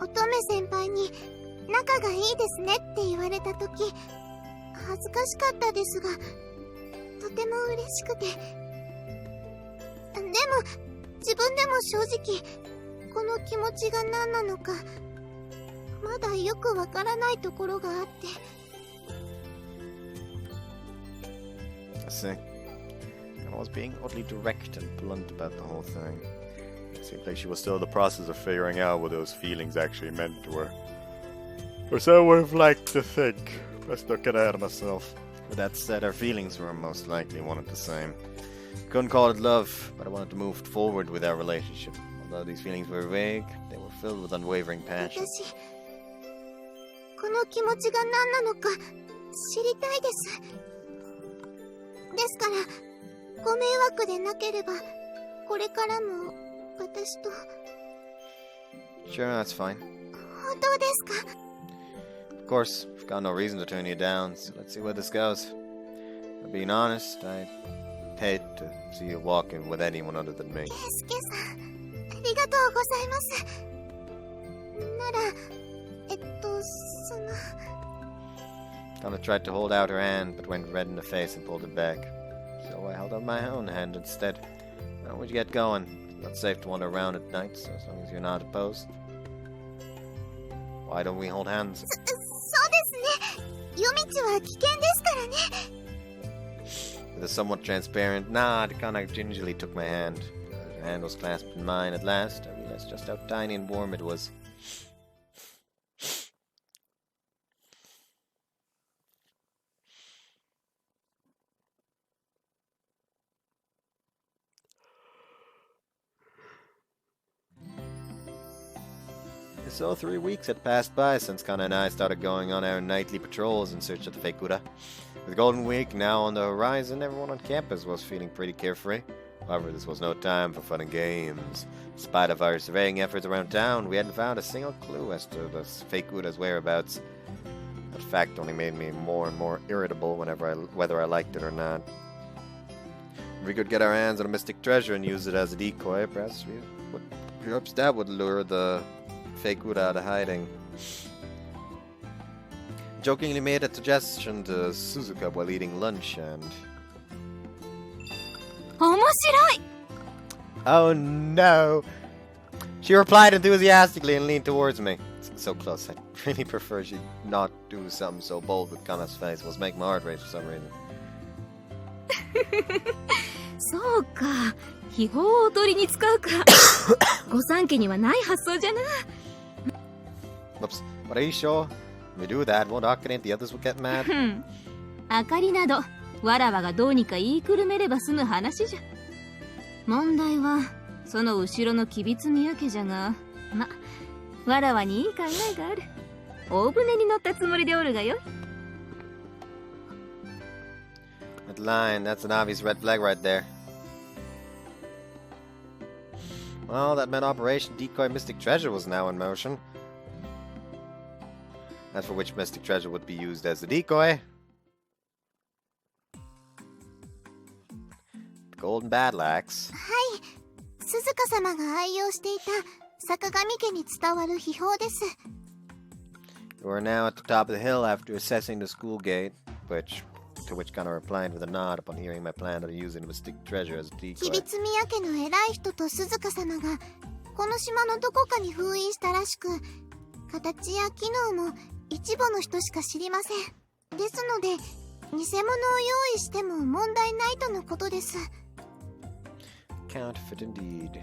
乙女先輩に仲がいいですねって言われたとき、恥ずかしかったですが、とても嬉しくて。でも、自分でも正直、この気持ちが何なのか、まだよくわからないところがあって。I see. I was being oddly direct and blunt about the whole thing. It seemed like she was still in the process of figuring out what those feelings actually meant to her. Or so I would have liked to think. Best not get ahead of myself. With that said, our feelings were most likely one and the same. Couldn't call it love, but I wanted to move forward with our relationship. Although these feelings were vague, they were filled with unwavering passion. 私、この気持ちが何なのか知りたいです。ですから、ご迷惑でなければ、これからも私と。Sure, that's fine. 本当ですか? Of course, I've got no reason to turn you down, so let's see where this goes. But being honest, I'd hate to see you walking with anyone other than me. ケイスケさん、ありがとうございます。なら、Kana tried to hold out her hand, but went red in the face and pulled it back. So I held out my own hand instead. Now we get going. It's not safe to wander around at night, so as long as you're not opposed. Why don't we hold hands? そうですね。夜道は危険ですからね。 With a somewhat transparent nod, Kana gingerly took my hand. Her hand was clasped in mine at last. I realized just how tiny and warm it was. So 3 weeks had passed by since Kana and I started going on our nightly patrols in search of the fake Ura. With Golden Week now on the horizon, everyone on campus was feeling pretty carefree. However, this was no time for fun and games. In spite of our surveying efforts around town, we hadn't found a single clue as to the fake Ura's whereabouts. That fact only made me more and more irritable whether I liked it or not. If we could get our hands on a mystic treasure and use it as a decoy, perhaps that would lure the fake Ura out of hiding. Jokingly made a suggestion to Suzuka while eating lunch and... 面白い Oh no! She replied enthusiastically and leaned towards me. So close, I really prefer she not do something so bold with Kana's face. It was making my heart race for some reason. そうか秘宝を取りに使うか御三家にはない発想じゃな Whoops. But are you sure? If we do that, won't Akane and the others will get mad? 明かりなどわらわがどうにか言いくるめれば済む話じゃ問題はその後ろの吉備津宮家じゃがわらわにいい考えがある大船に乗ったつもりでおるがよ That line, that's an obvious red flag right there. Well, that meant Operation Decoy Mystic Treasure was now in motion. As for which Mystic Treasure would be used as a decoy. The Golden Battle Axe. はい鈴鹿様が愛用していた坂上家に伝わる秘宝です We were now at the top of the hill after assessing the school gate, to which Kana replied with a nod upon hearing my plan of using the mystic treasure as a 吉 decoy. 備津宮家の偉い人と鈴鹿様がこの島のどこかに封印したらしく形や機能も一部の人しか知りませんですので偽物を用意しても問題ないとのことです Counterfeit indeed.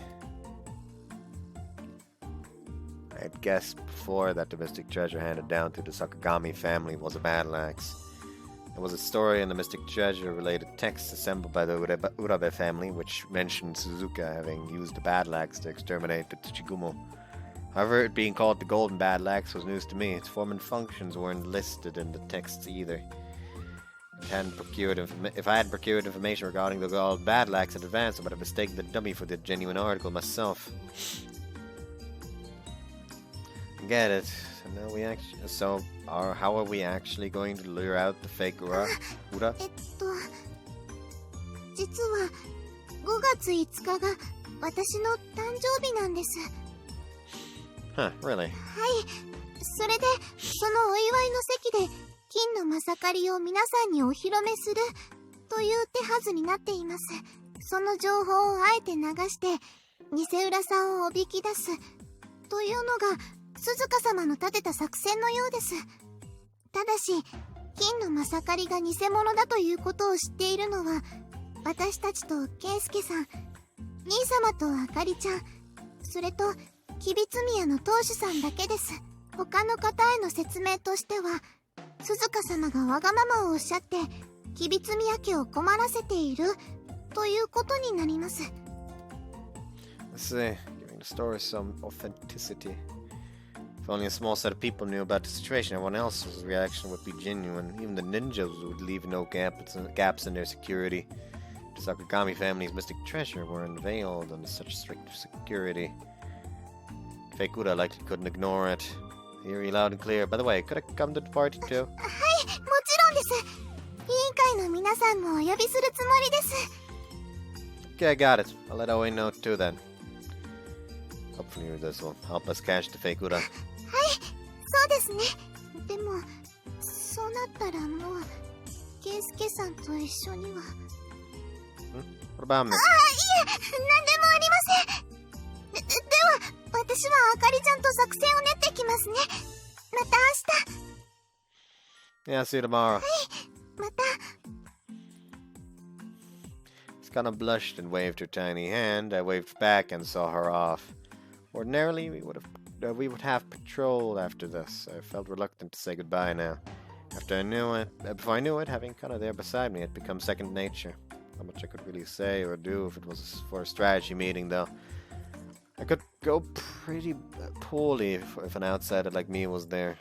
I had guessed before that the mystic treasure handed down to the Sakagami family was a battle axe. There was a story in the mystic treasure-related text assembled by the Urabe family which mentioned Suzuka having used the battle axe to exterminate the Tsuchigumo. However, it being called the Golden Battle Axe was news to me. Its form and functions weren't listed in the texts either. If I hadn't procured information regarding the Golden Battle Axe in advance, I would have mistaken the dummy for the genuine article myself. Get it. How are we actually going to lure out the fake Ura? 実は5月5日が私の誕生日なんです Huh, really? はいそれでそのお祝いの席で金のまさかりを皆さんにお披露目するという手はずになっていますその情報をあえて流して偽浦さんをおびき出すというのが鈴鹿様の立てた作戦のようですただし金のまさかりが偽物だということを知っているのは私たちと圭介さん兄様とあかりちゃんそれと吉備津宮の当主さんだけです他の方への説明としては鈴鹿様がわがままをおっしゃって吉備津宮家を困らせているということになります Let's see, giving the story some authenticity. If only a small set of people knew about the situation, everyone else's reaction would be genuine. Even the ninjas would leave no gaps in their security. The Sakagami family's mystic treasure were unveiled under such strict security. Fake Ura likely couldn't ignore it. Hear you loud and clear. By the way, could I come to the party too? はいもちろんです委員会の皆さんもお呼びするつもりです Okay, I got it. I'll let Oe know too then. Hopefully this will help us catch the fake Ura. はいそうですねでもそうなったらもう圭介さんと一緒には What about me? いえ何でもありませんでは私はあかりちゃんと作戦を練ってきますねまた明日 Yeah, see you tomorrow. また Kana blushed and waved her tiny hand. I waved back and saw her off. Ordinarily, we would have patrol after this. I felt reluctant to say goodbye now. Before I knew it, having Kana there beside me had become second nature. Not much I could really say or do if it was for a strategy meeting, though. I could go pretty poorly if an outsider like me was there.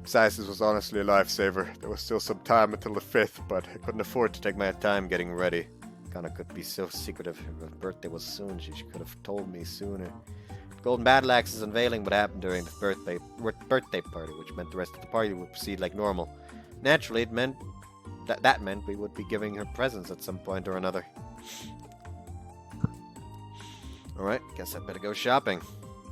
Besides, this was honestly a lifesaver. There was still some time until the 5th, but I couldn't afford to take my time getting ready. Kana could be so secretive. Her birthday was soon. She could have told me sooner. Golden Battle Axe's unveiling would happen during the birthday party, which meant the rest of the party would proceed like normal. Naturally, it meant that meant we would be giving her presents at some point or another. Alright, guess I better go shopping.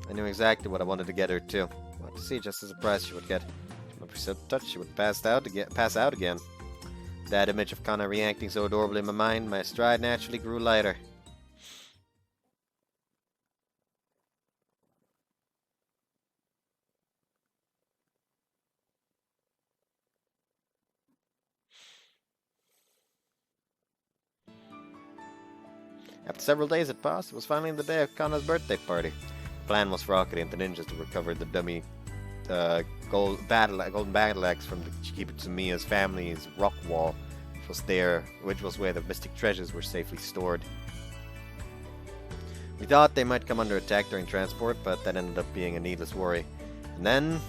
I knew exactly what I wanted to get her too. I wanted to see just as a price she would get. She might be so touched she would pass out again. That image of Kana reacting so adorably in my mind, my stride naturally grew lighter. After several days had passed, it was finally the day of Kana's birthday party. The plan was for Rocket and the ninjas to recover the dummy golden battle axe from the keeper Tsumiya's family's rock wall, which was where the mystic treasures were safely stored. We thought they might come under attack during transport, but that ended up being a needless worry. And then...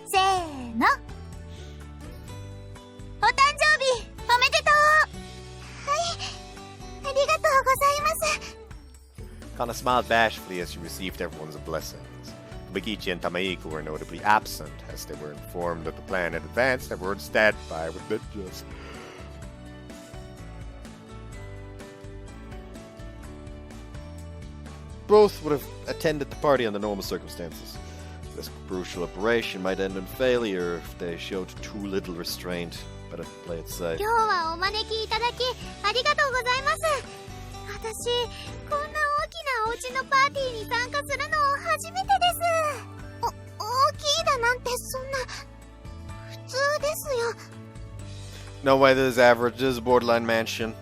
せーの。お誕生日おめでとう。ありがとうございます。 Kana smiled bashfully as she received everyone's blessings. Bikichi and Tamaiko were notably absent, as they were informed that the plan in advance and were on standby with ninjas. Both would have attended the party under normal circumstances. This crucial operation might end in failure if they showed too little restraint. Better play it safe. 今日はお招きいただきありがとうございます。私、こんな大きなお家のパーティーに参加するの初めてです。大きいだなんてそんな普通ですよ。No way this is average. This is a borderline mansion.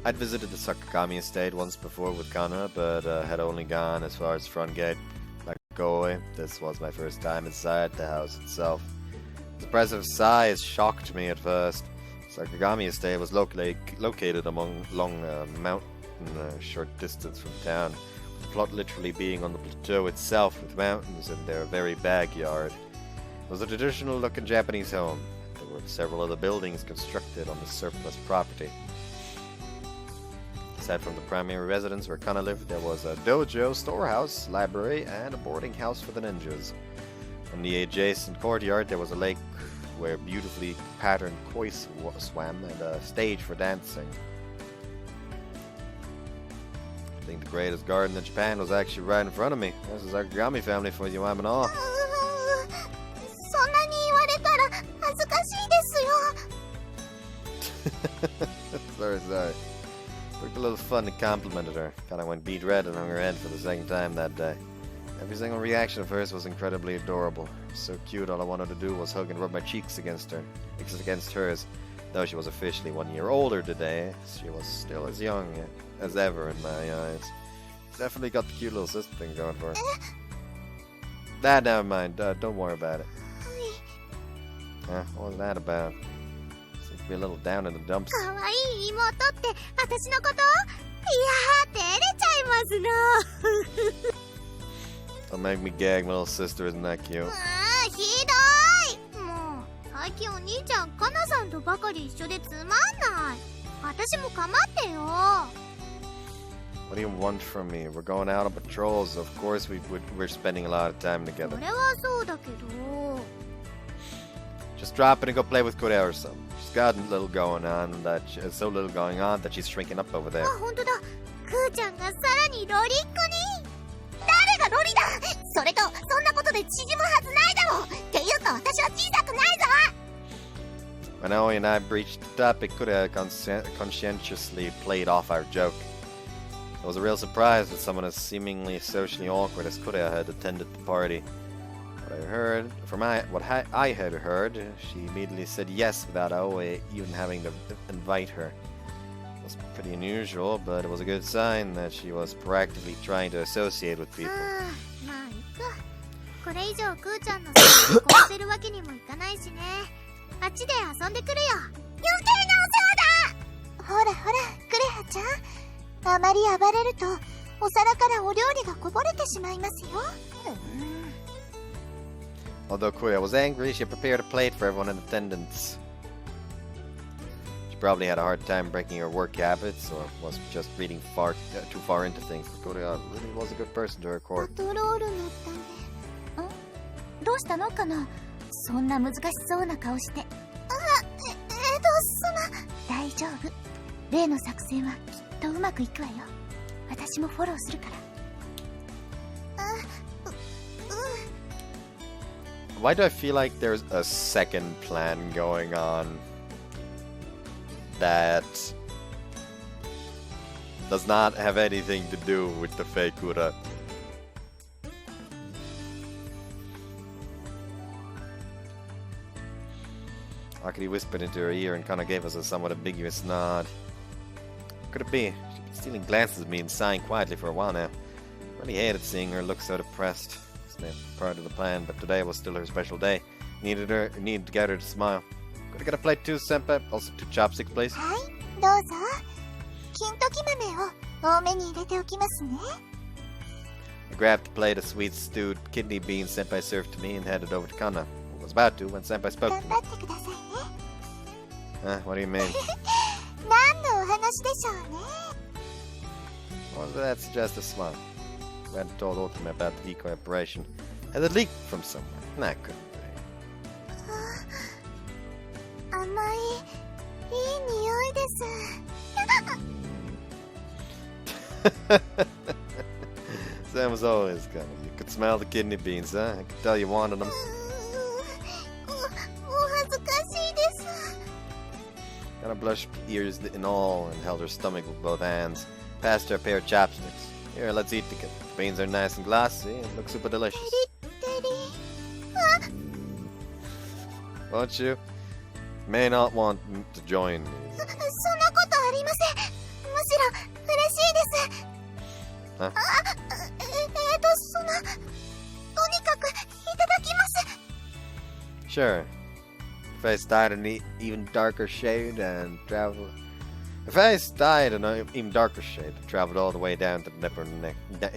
I'd visited the Sakagami estate once before with Kana, but had only gone as far as the front gate. Like Goe, this was my first time inside the house itself. The impressive size shocked me at first. Sakagami estate was located along a mountain short distance from town, the plot literally being on the plateau itself with mountains in their very backyard. It was a traditional looking Japanese home. There were several other buildings constructed on the surplus property. Aside from the primary residence where Kana lived, there was a dojo, storehouse, library, and a boarding house for the ninjas. In the adjacent courtyard, there was a lake where beautifully patterned koi swam and a stage for dancing. I think the greatest garden in Japan was actually right in front of me. This is our Sakagami family for you, I'm and all. そんなに言われたら恥ずかしいですよ。 Sorry. Looked a little fun and complimented her. Kinda went beet red and hung her head for the second time that day. Every single reaction of hers was incredibly adorable. So cute, all I wanted to do was hug and rub my cheeks against hers. Though she was officially 1 year older today, she was still as young as ever in my eyes. Definitely got the cute little sister thing going for her. Never mind. Don't worry about it. What was that about? Seems to be a little down in the dumps. 可愛い妹って私のこと？いやー、照れちゃいますの。 Don't make me gag, my little sister isn't that cute. ひどい。もう最近お兄ちゃんカナさんとばかり一緒でつまんない。私も構ってよ。 What do you want from me? We're going out on patrols. Of course we're spending a lot of time そ together. れはそうだけど。 Just drop it and go play with Kore or something. She's got so little going on that she's shrinking up over there. あ、本当だ。クーちゃんがさらにロリッコに。誰がロリだ。それとそんなことで縮むはずないだろう。っていうか私は小さくないぞ。 When Aoi and I breached the topic, Kore conscientiously played off our joke. It was a real surprise that someone as seemingly socially awkward as Kore had attended the party. What I had heard, she immediately said yes without Aoi even having to invite her. It was pretty unusual, but it was a good sign that she was proactively trying to associate with people. まあいっか。これ以上クーちゃんのそばにこうしてるわけにもいかないしね。あっちで遊んでくるよ。余計なお世話だ。ほらほら。ちゃん。あまり暴れると、お皿からお料理がこぼれてしまいますよ。Although Kuya was angry, she prepared a plate for everyone in attendance. She probably had a hard time breaking her work habits, or was just reading too far into things. But Kuya really was a good person to her パ court. トロールのため。どうしたのかな。そんな難しそうな顔して。大丈夫。例の作戦はきっとうまくいくわよ。私もフォローするから。Why do I feel like there's a second plan going on that does not have anything to do with the fake Ura? Akari whispered into her ear and Kana gave us a somewhat ambiguous nod. What could it be? She'd been stealing glances at me and sighing quietly for a while now. I really hated seeing her look so depressed. It's part of the plan, but today was still her special day. Needed to get her to smile. Could I get a plate too, senpai? Also 2 chopsticks, please. はい、どうぞ。金時豆を多めに入れておきますね。I grabbed the plate of sweet stewed kidney beans senpai served to me and headed over to Kana. I was about to when senpai spoke 頑 to 張 me. ってくださいね。 What do you mean? 何のお話でしょうね。 What was that suggestive smile? I hadn't told Ultima about the decoy operation. Had it leaked from somewhere? That couldn't be. 甘い、いい匂いです。Sam was always coming. You could smell the kidney beans, huh? I could tell you wanted them. お恥ずかしいです。 Kind of blushed ears and all and held her stomach with both hands. Passed her a pair of chopsticks. Here, let's eat together. The beans are nice and glossy and look super delicious. テリ。 Won't you? May not want to join me. そんなことありません。むしろ嬉しいです。はとにかくいただきます。 Sure. Her face dyed an even darker shade and traveled. Her face dyed an even darker shade and traveled all the way down to the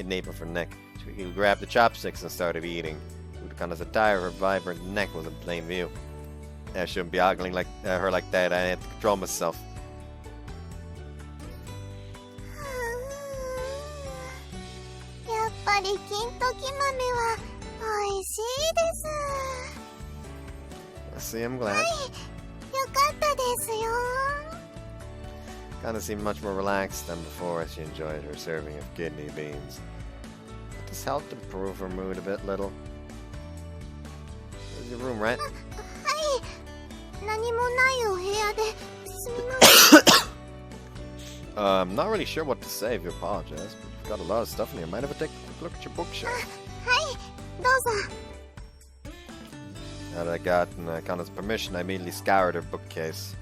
nape of her neck. She grabbed the chopsticks and started eating. Utaka's attire, her vibrant neck was in plain view. I shouldn't be ogling like her like that. I had to control myself. やっぱり金時豆は美味しいです。 I see, I'm glad. よかったですよ。 Kinda seemed much more relaxed than before as she enjoyed her serving of kidney beans. This helped improve her mood a bit, little. There's your room, right? はい。何もないお部屋ですみません。I'm not really sure what to say if you apologize, but you've got a lot of stuff in here. Mind if I take a quick look at your bookshelf? はい、どうぞ。 Now that I got Kana's permission, I immediately scoured her bookcase.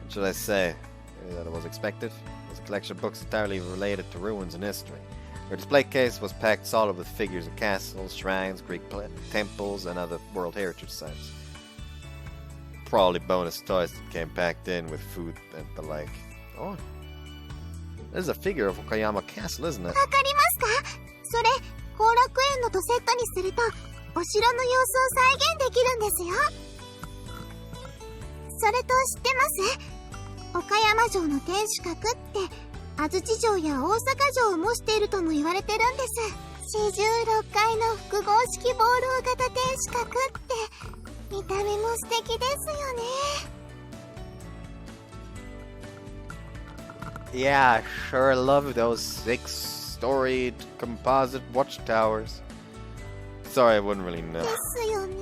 What should I say? Maybe that it was expected? It was a collection of books entirely related to ruins and history. Her display case was packed solid with figures of castles, shrines, Greek temples, and other World Heritage sites. Probably bonus toys that came packed in with food and the like. Oh, this is a figure of Okayama Castle, isn't it? わかりますか？それ、後楽園のとセットにすると、お城の様子を再現できるんですよ。それと知ってます？岡山城の天守閣って安土城や大阪城を模しているとも言われてるんです。46階の複合式ボール型天守閣って見た目も素敵ですよね。 Yeah, I sure love those 6-storied composite watchtowers. Sorry, I wouldn't really know. ですよね。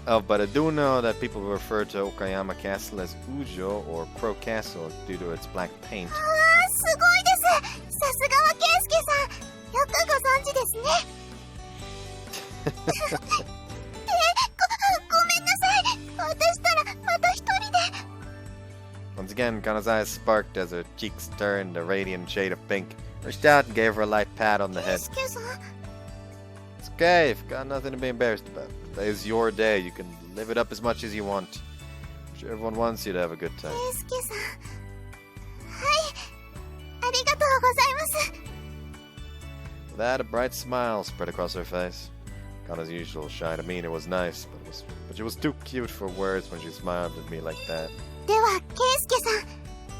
Oh, but I do know that people refer to Okayama Castle as Ujo or Crow Castle due to its black paint. あー、すごいです。さすがはケイスケさん。よくご存知ですね。ごめんなさい。私ったらまた一人で。 Once again, Kana's eyes sparked as her cheeks turned a radiant shade of pink. Reached out and gave her a light pat on the ケイ head. スケさん。 It's okay, you've got nothing to be embarrassed about. Today is your day, you can live it up as much as you want. I'm sure everyone wants you to have a good time. ケイスケさん。はい。うございます。 With that, a bright smile spread across her face. Kana's usual shy demeanor was nice, but she was too cute for words when she smiled at me like that. では、ケイスケさん、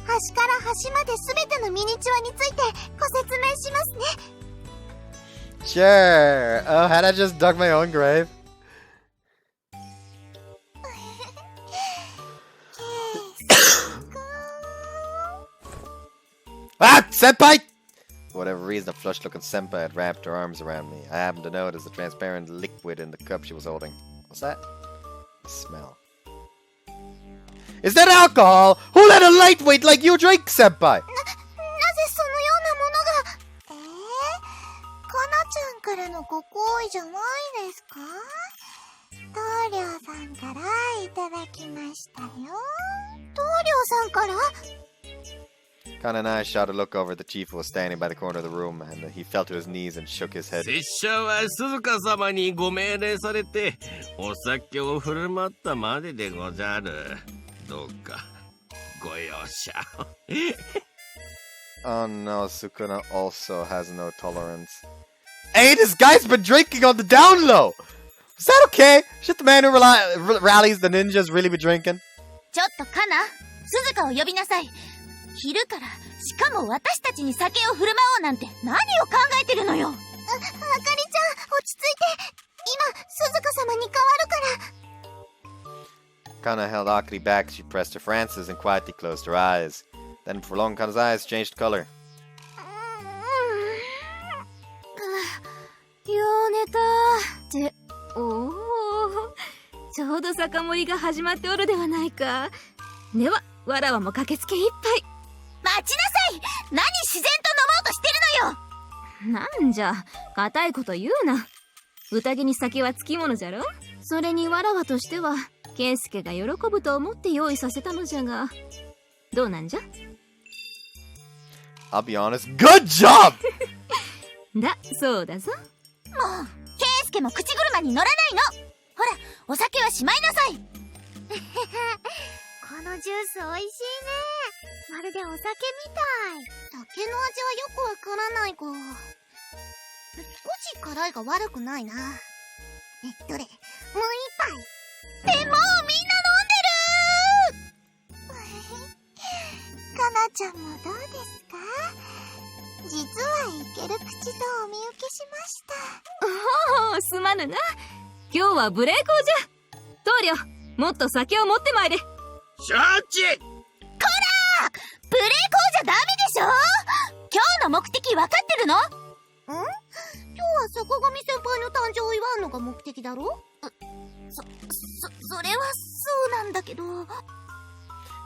端から端まで全てのミニチュアについてご説明しますね。Sure. Oh, had I just dug my own grave? Ah! Senpai! For whatever reason, a flush-looking senpai had wrapped her arms around me. I happened to notice the transparent liquid in the cup she was holding. What's that? The smell. Is that alcohol? Who let a lightweight like you drink, senpai? なぜそのようなものが。かなちゃんからのご好意じゃないですか？棟梁さんからいただきましたよ。棟梁さんから？ Kana and I shot a look over at the chief who was standing by the corner of the room, and he fell to his knees and shook his head. 拙者は鈴鹿様にご命令されてお酒を振る舞ったまででござる。どうかご容赦を。Oh no, Sukuna also has no tolerance. Hey, this guy's been drinking on the down low! Is that okay? Should the man who rallies the ninjas really be drinking? ちょっとカナ、鈴鹿を呼びなさい。昼から、しかも私たちに酒を振る舞おうなんて何を考えてるのよ。あかりちゃん、落ち着いて。今、鈴鹿様に変わるから。Kana held Akari back as she pressed her Francis and quietly closed her eyes. Then for long, Kana's eyes changed color. よう寝たっておお、ちょうど酒盛りが始まっておるではないか。ではわらわも駆けつけ一杯。待ちなさい。何自然と飲もうとしてるのよ。なんじゃ固いこと言うな。宴に酒はつきものじゃろ。それにわらわとしてはケンスケが喜ぶと思って用意させたのじゃが、どうなんじゃ。 I'll be honest, good job! だそうだぞ。もう、ケイスケも口車に乗らないの。ほら、お酒はしまいなさい。このジュース美味しいね。まるでお酒みたい。酒の味はよくわからないが、少し辛いが悪くないな。どれ、もう一杯。でもうみんな飲んでる。かなちゃんもどうですか？実はいける口とお見受けしました。おお、すまぬな。今日は無礼講じゃ。棟梁、もっと酒を持ってまいれ。承知。こら！ブレーコーじゃダメでしょ。今日の目的分かってるの？今日は坂上先輩の誕生を祝うのが目的だろ？それはそうなんだけど。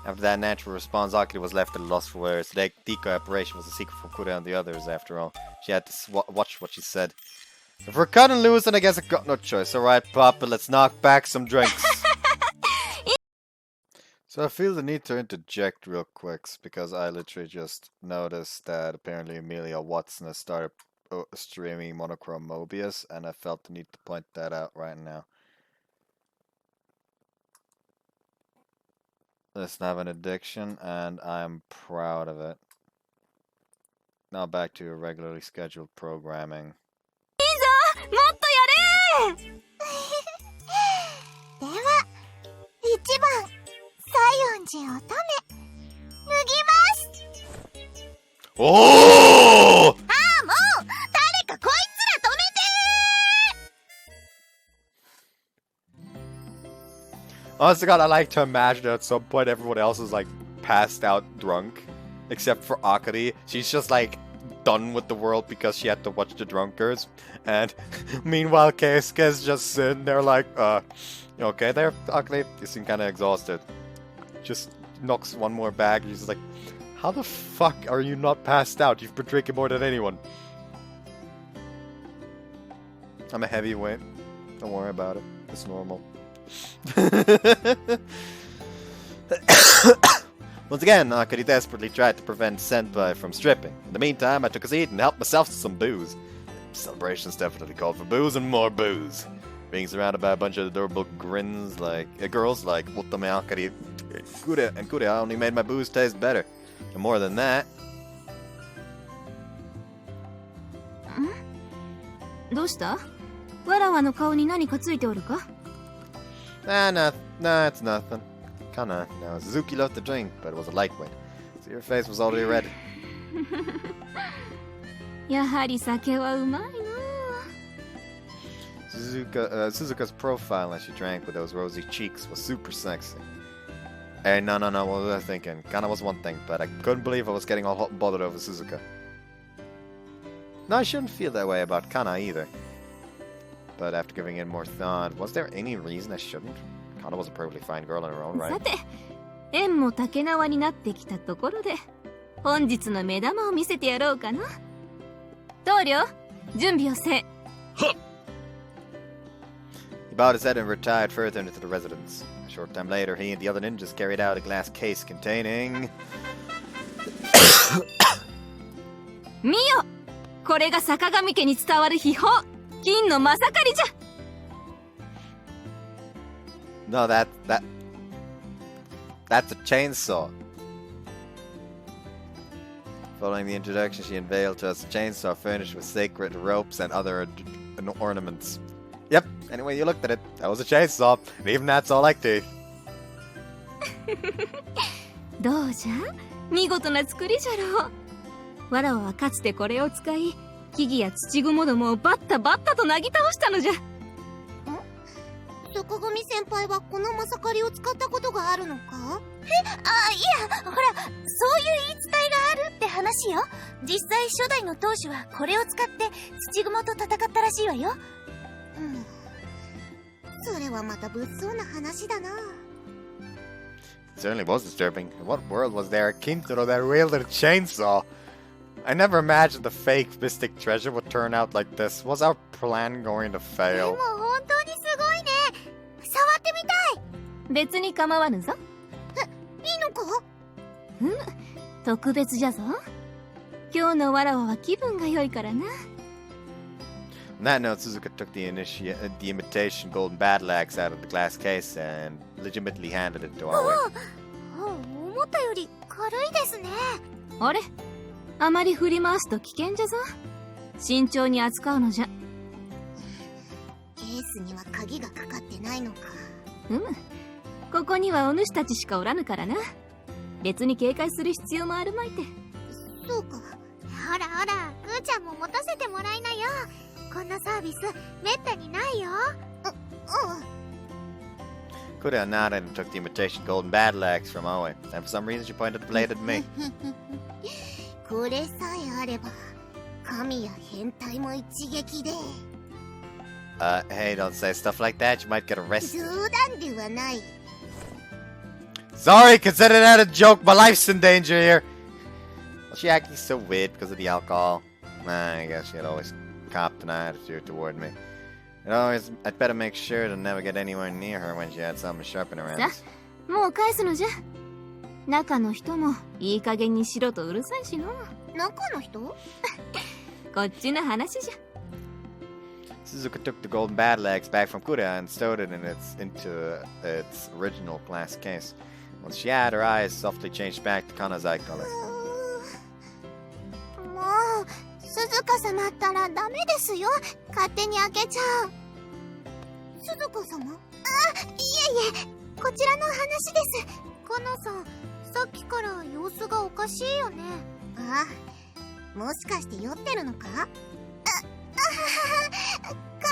After that natural response, Akari was left at a loss for words. The decoy operation was a secret from Kure and the others, after all. She had to watch what she said. If we're cut and loose, then I guess I got no choice. Alright, Papa, let's knock back some drinks. So I feel the need to interject real quick, because I literally just noticed that apparently Amelia Watson has started streaming Monochrome Mobius, and I felt the need to point that out right now. Let's have an addiction, and I'm proud of it. Now back to your regularly scheduled programming. もっとやれ。では、1番、西園寺乙女、脱ぎます。Oh! ああ、もう誰かこいつら止めて。 Honestly, God, I like to imagine at some point everyone else is like passed out drunk, except for Akari. She's just like done with the world because she had to watch the drunkards. And meanwhile, Keisuke's just sitting there like, you okay there, Akari? You seem kind of exhausted. Just knocks one more bag. And she's like, how the fuck are you not passed out? You've been drinking more than anyone. I'm a heavyweight. Don't worry about it. It's normal. Once again, Akari desperately tried to prevent Senpai from stripping. In the meantime, I took a seat and helped myself to some booze. Celebrations definitely called for booze and more booze. Being surrounded by a bunch of adorable grins like girls like Otome, Akari, Kure, and Kure only made my booze taste better. And more than that, どうした？わらわの顔に何かついておるか？ Nah, it's nothing. Kana, now Suzuki loved to drink, but it was a lightweight. So your face was already red. やはり酒はうまいの。Suzuka's profile as she drank with those rosy cheeks was super sexy. Hey, no, what was I thinking? Kana was one thing, but I couldn't believe I was getting all hot and bothered over Suzuka. No, I shouldn't feel that way about Kana either. But after giving it more thought, was there any reason I shouldn't? Kana was a perfectly fine girl in her own right. さて、縁も竹縄になってきたところで、本日の目玉を見せてやろうかな。棟梁、準備をせ。はっ。 He bowed his head and retired further into the residence. A short time later, he and the other ninjas carried out a glass case containing... 見よ、これが坂上家に伝わる秘宝、金のまさかりじゃ。 No, that's a chainsaw. Following the introduction, she unveiled to us a chainsaw furnished with sacred ropes and other ornaments. Yep, anyway you looked at it, that was a chainsaw. And even that's all like teeth. どうじゃ、見事な作りじゃろう。わらわはかつてこれを使い、木々や土雲どもをバッタバッタとなぎ倒したのじゃ。坂上先輩はこのまさかりを使ったことがあるのか？いや、ほら、そういう言い伝えがあるって話よ。実際初代の当主はこれを使って土雲と戦ったらしいわよ。それはまた物騒な話だな。 It certainly was disturbing. In what world was there a Kintaro that wielded a chainsaw? I never imagined the fake mystic treasure would turn out like this. Was our plan going to で fail? も本当にすごいね。触ってみたい。別に構わぬぞ。いいのか？特別じゃぞ。今日のわらわは気分が良いからな。 On that note, Suzuka took the imitation golden battle axe out of the glass case and legitimately handed it to Aoi. 思ったより軽いですね。あれ、あまり振り回すと危険じゃぞ。慎重に扱うのじゃ。ケースには鍵がかかってないのか。ここにはお主たちしかおらぬからな。別に警戒する必要もあるまいて。そうか。ほらほら、ぐーちゃんも持たせてもらいなよ。こんなサービスめったにないよ。Kurea nodded and took the imitation golden battle axe from Aoi, and for some reason she pointed the blade at me. これさえあれば、神や変態も一撃で。Hey, don't say stuff like that, you might get arrested. 冗談ではない。Sorry, consider that a joke, my life's in danger here. Was she acting so weird because of the alcohol? Nah, I guess she had always copped an attitude toward me. I'd better make sure to never get anywhere near her when she had something sharp in her hands. もう返すのじゃ。中の人もいい加減にしろとうるさいしの。中の人？こっちの話じゃ。 Suzuka took the golden battle axe back from Kurea and stowed it into its original glass case. Once she had, her eyes softly changed back to Kana's eye color. もう、鈴鹿様ったらダメですよ。勝手に開けちゃう。鈴鹿様？いえいえ、こちらの話です。カナさん、さっきから様子がおかしいよね。もしかして酔ってるのか？か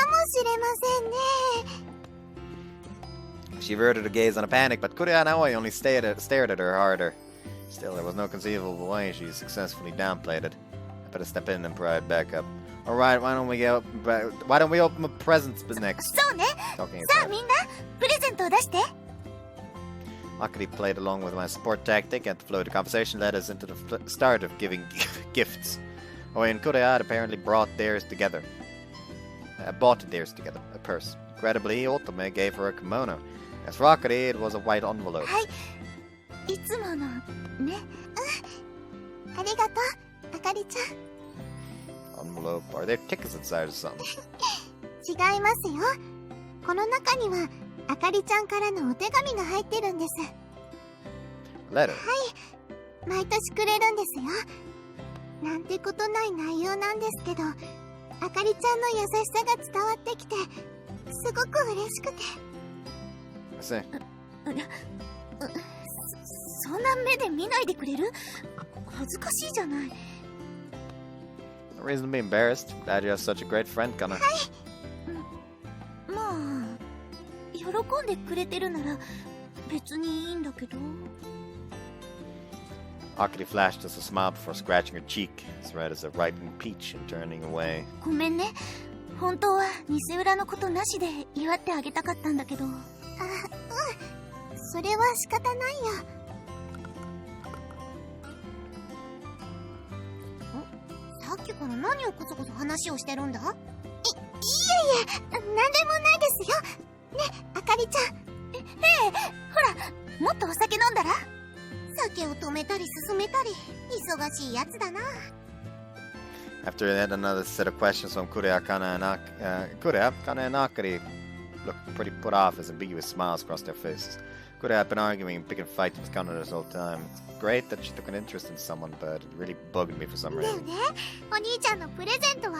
もしれませんね。 She averted her gaze on a panic, but Kurea and Aoi only stared at her harder. Still, there was no conceivable way she successfully downplayed it. I better step in and pry it back up. Alright, why don't we open the presents next? そうね。 Talking さあ about みんな、プレゼントを出して。 Akari played along with my support tactic, and the flow of the conversation led us into the start of giving gifts. Aoi and Kurea had apparently bought theirs together, a purse. Incredibly, Otome gave her a kimono. As for Akari, it was a white envelope. いつものね。ありがとう、あかりちゃん。 Envelope? Are there tickets inside or something? 違いますよ。この中にはあかりちゃんからのお手紙が入ってるんです。 Letter? 毎年くれるんですよ。なんてことない内容なんですけど、あかりちゃんの優しさが伝わってきて、すごく嬉しくて。I see. そんな目で見ないでくれる？恥ずかしいじゃない。No reason to be embarrassed. Glad you have such a great friend, Kana. まあ、喜んでくれてるなら別にいいんだけど。Akari flashed us a smile before scratching her cheek, as red as a ripened peach, and turning away. ごめんね。本当は偽裏のことなしで祝ってあげたかったんだけど。それは仕方ないよ。さっきから何をこそこそ話をしてるんだ？いえいえ、なんでもないですよ。ね、あかりちゃん。ほら、もっとお酒飲んだら？酒を止めたり進めたり、忙しいやつだな。After yet another set of questions from Kurea, Kana and Akari looked pretty put off as ambiguous smiles crossed their faces. Kurea had been arguing and picking fights with Kana this whole time. It's great that she took an interest in someone, but it really bugged me for some ねえ reason. ねえ、お兄ちゃんのプレゼントは？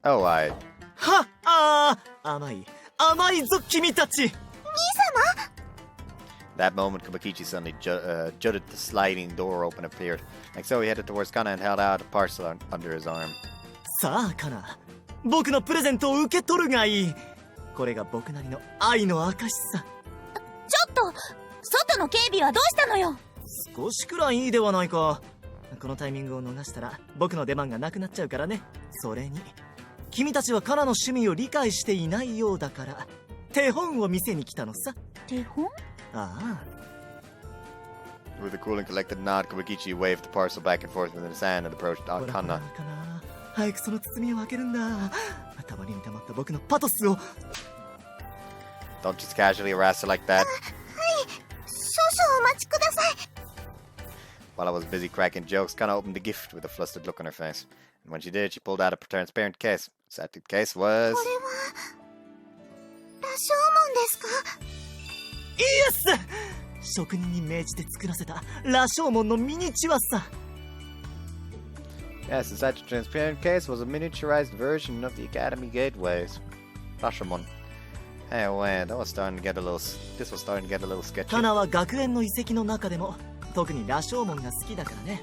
Oh, はあー、甘い甘いぞ君たち。 That moment, Kabakichi suddenly jutted the sliding door open and appeared. Like so, he headed towards Kana and held out a parcel under his arm. さあカナ、僕のプレゼントを受け取るがいい。これが僕なりの愛の証さ。ちょっと外の警備はどうしたのよ。少しくらいいいではないか。このタイミングを逃したら僕の出番がなくなっちゃうからね。それに君たちはカナの趣味を理解していないようだから手本を見せに来たのさ。手本？ああ。 With a cool and collected nod, Kabakichi waved the parcel back and forth within his hand and approached ほらほら Kana. カナ、早くその包みを開けるんだ。たまりにたまった僕のパトスを。 Don't just casually harass her like that. 少々お待ちください。 While I was busy cracking jokes, Kana opened the gift with a flustered look on her face. And when she did, she pulled out a transparent case. Inside the case was... これは羅生門ですか？イエス！職人に命じて作らせた羅生門のミニチュアさ。 Yes, inside the transparent case was a miniaturized version of the Academy Gateways. Rashomon. Hey, wait, that was starting to get a little... This was starting to get a little sketchy. カナは学園の遺跡の中でも特に羅生門が好きだからね。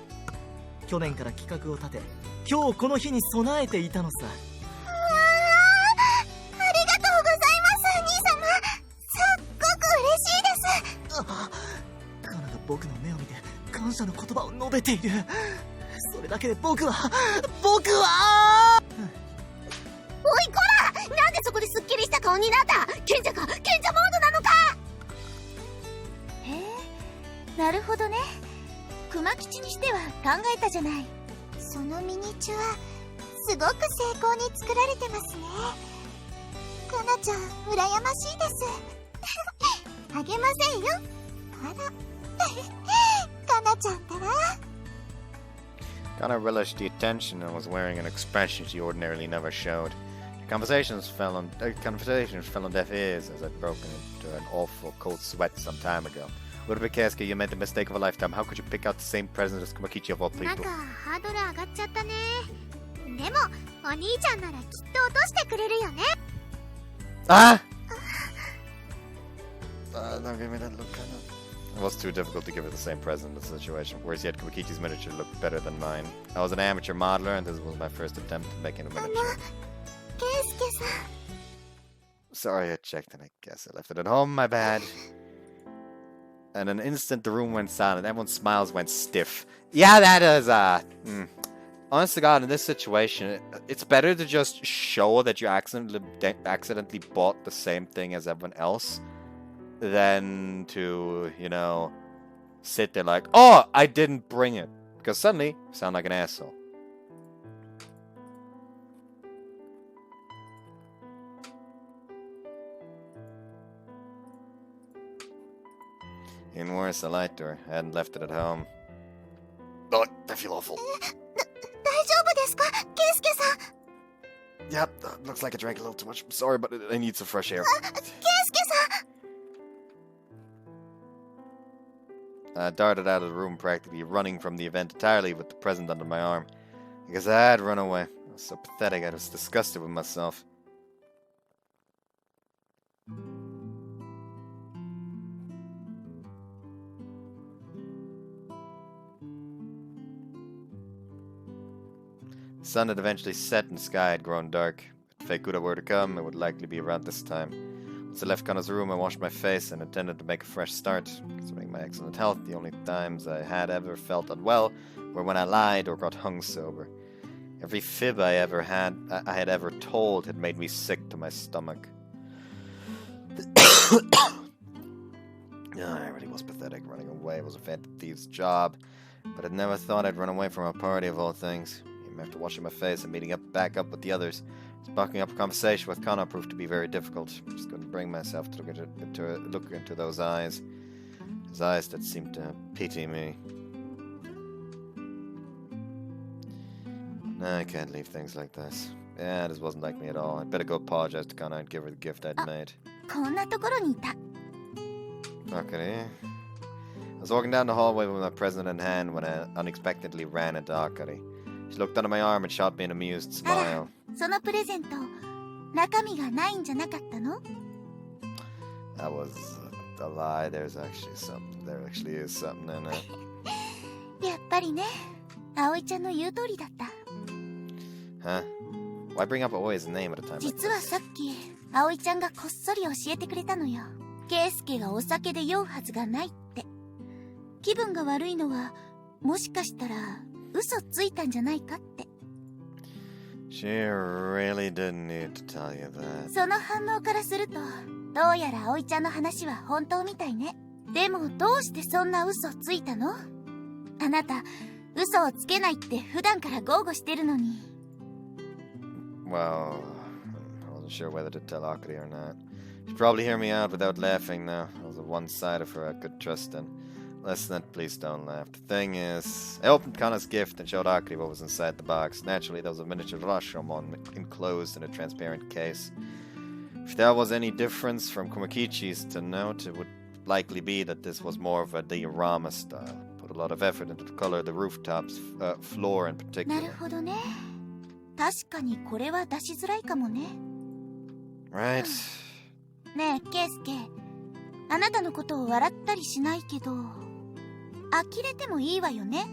去年から企画を立て、今日この日に備えていたのさ。ありがとうございます兄様。すっごく嬉しいです。あ、カナが僕の目を見て感謝の言葉を述べている。それだけで僕はおいこら、なんでそこですっきりした顔になった？賢者か？賢者モードなのか？へえ、なるほどね。熊吉にしては考えたじゃない。そのミニチュア、すごく精巧に作られてますね。かなちゃん、羨ましいです。あげませんよ。あら。かなちゃんったら。Kana relished the attention and was wearing an expression she ordinarily never showed. Conversations fell on deaf ears as I'd broken into an awful cold sweat some time ago. Urubikesuke, you made the mistake of a lifetime. How could you pick out the same present as Kumakichi of all なん people? かハードル上がっちゃったね。でもお兄ちゃんならきっと落としてくれるよね。Ah! Don't give me that look, Kana. It was too difficult to give her the same present in the situation. Whereas yet Kumakichi's miniature looked better than mine. I was an amateur modeler and this was my first attempt at making a miniature. ケイスケさん。 Sorry, I checked and I guess I left it at home, my bad. In an instant, the room went silent. Everyone's smiles went stiff. Yeah, that is, honest to God, in this situation, it's better to just show that you accidentally bought the same thing as everyone else than to, you know, sit there like, oh, I didn't bring it. Because suddenly, you sound like an asshole. Even worse, I lied to her. I hadn't left it at home. Oh, I feel awful. 大丈夫ですか、ケイスケさん。 Yep, looks like I drank a little too much. I'm sorry, but I need some fresh air. ケイスケさん。 I darted out of the room, practically running from the event entirely with the present under my arm. Because I had run away. I was So pathetic, I was disgusted with myself. The sun had eventually set and the sky had grown dark. If Fekuda were to come, it would likely be around this time. Once I left Kana's room, I washed my face and intended to make a fresh start. Considering my excellent health, the only times I had ever felt unwell were when I lied or got hung sober. Every fib I had ever told had made me sick to my stomach. Yeah, it really was pathetic. Running away was a phantom thief's job, but I'd never thought I'd run away from a party of all things. Even after washing my face and meeting back up with the others, sparking up a conversation with Kana proved to be very difficult. I just couldn't bring myself to look into those eyes. His eyes that seemed to pity me. No, I can't leave things like this. Yeah, this wasn't like me at all. I'd better go apologize to Kana and give her the gift I'd made. こんなところにいた。 Akari. I was walking down the hallway with my present in hand when I unexpectedly ran into Akari. She looked under my arm and shot me an amused smile. そのプレゼント、中身がないんじゃなかったの？ That was a lie. There actually is something in it. やっぱりね、葵ちゃんの言う通りだった。 Huh? Why bring up Aoi's name at a time like 実は this? さっき、葵ちゃんがこっそり教えてくれたのよ。圭介がお酒で酔うはずがないって。気分が悪いのは、もしかしたら嘘ついたんじゃないかって。 She really didn't need to tell you that. その反応からすると、どうやら葵ちゃんの話は本当みたいね。でもどうしてそんな嘘ついたの？あなた、嘘をつけないって普段から豪語してるのに。 Well, I wasn't sure whether to tell Akari or not. She'd probably hear me out without laughing now. I was the one side of her I could trust in. Listen, please don't laugh. The thing is, I opened Kana's gift and showed Akari what was inside the box. Naturally, there was a miniature Rashomon enclosed in a transparent case. If there was any difference from Kumakichi's to note, it would likely be that this was more of a diorama style. Put a lot of effort into the color of the rooftops, floor in な particular. るほどね。確かにこれは出しづらいかもね。 Right? ねえ、圭介。あなたのことを笑ったりしないけど、呆れてもいいわよね。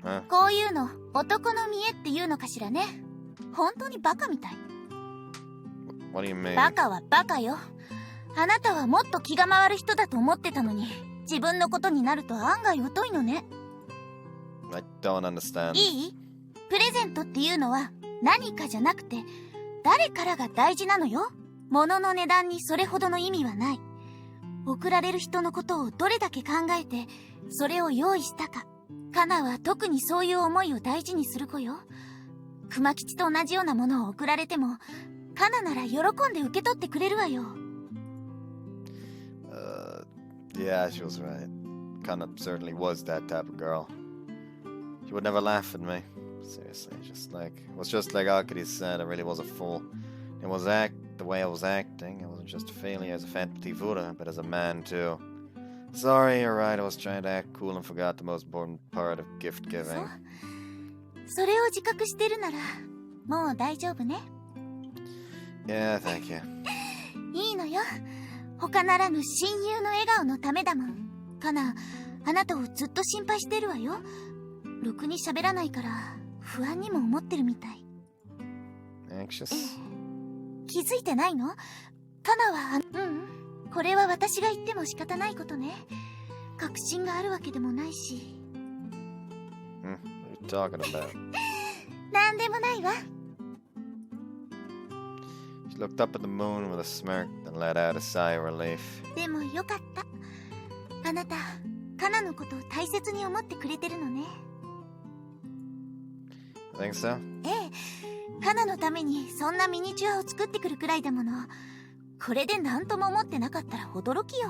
Huh? こういうの、男の見栄っていうのかしらね。本当にバカみたい。 What do you mean? バカはバカよ。あなたはもっと気が回る人だと思ってたのに、自分のことになると案外疎いのね。 I don't understand. いい？プレゼントっていうのは何かじゃなくて、誰からが大事なのよ。物の値段にそれほどの意味はない。送られる人のことをどれだけ考えて、それを用意したか。カナは特にそういう思いを大事にする子よ。熊吉と同じようなものを送られても、カナなら喜んで受け取ってくれるわよ。Yeah, she was right. Kana certainly was that type of girl. She would never laugh at me. Seriously, it was just like Akari said, I really was a fool. It was the way I was acting. I wasn't just a failure as a phantom Tivura, but as a man too. Sorry, you're right, I was trying to act cool and forgot the most important part of gift giving. それを自覚してるなら、もう大丈夫ね。 Yeah, thank you. いいのよ。他ならぬ親友の笑顔のためだもん。カナ、あなたをずっと心配してるわよ。ろくに喋らないから、不安にも思ってるみたい。 Anxious? 気づいてないの？カナは、これは私が言っても仕方ないことね。確信があるわけでもないし。What are you talking about? なんでもないわ。She looked up at the moon with a smirk and let out a sigh of relief. でもよかった。あなた、カナのことを大切に思ってくれてるのね。Think so? ええ、カナのためにそんなミニチュアを作ってくるくらいだもの。これで何とも思ってなかったら驚きよ。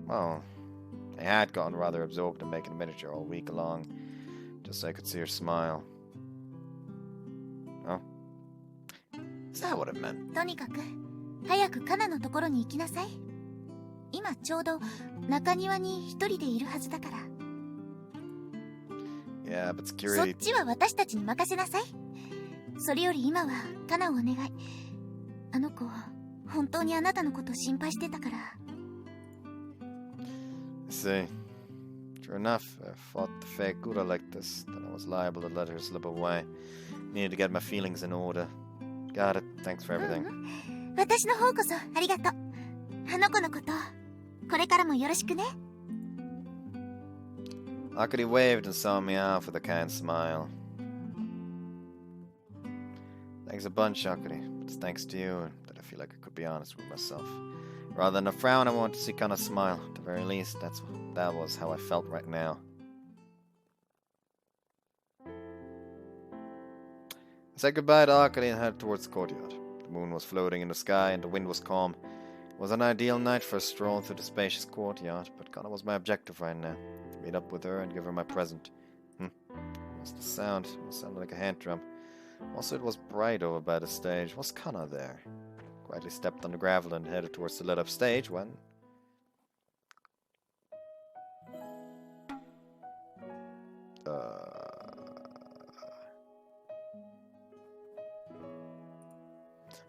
Well, I had gotten rather absorbed in making a miniature all week long, just so I could see her smile. Oh? Is that what it meant? とにかく、早くカナのところに行きなさい。今ちょうど中庭に一人でいるはずだから。Yeah, but そっ security... ちは私たちに任せなさい。それより今はカナをお願い。あの子本当にあなたのこと心配してたから。 See, true enough, I fought the fake Gura like this, then I was liable to let her slip away. Needed to get my feelings in order. Got it. Thanks for everything. 私の方こそありがとう。あの子のことこれからもよろしくね。 Akari waved and saw me off with a kind smile. Thanks a bunch, Akari. It's thanks to you that I feel like I could be honest with myself. Rather than a frown, I want to see Kana smile. At the very least, that was how I felt right now. I said goodbye to Akari and headed towards the courtyard. The moon was floating in the sky and the wind was calm. It was an ideal night for a stroll through the spacious courtyard, but Kana was my objective right now. To meet up with her and give her my present. What's the sound? It sounded like a hand drum. Also, it was bright over by the stage. Was Kana there? Quietly stepped on the gravel and headed towards the lit-up stage when...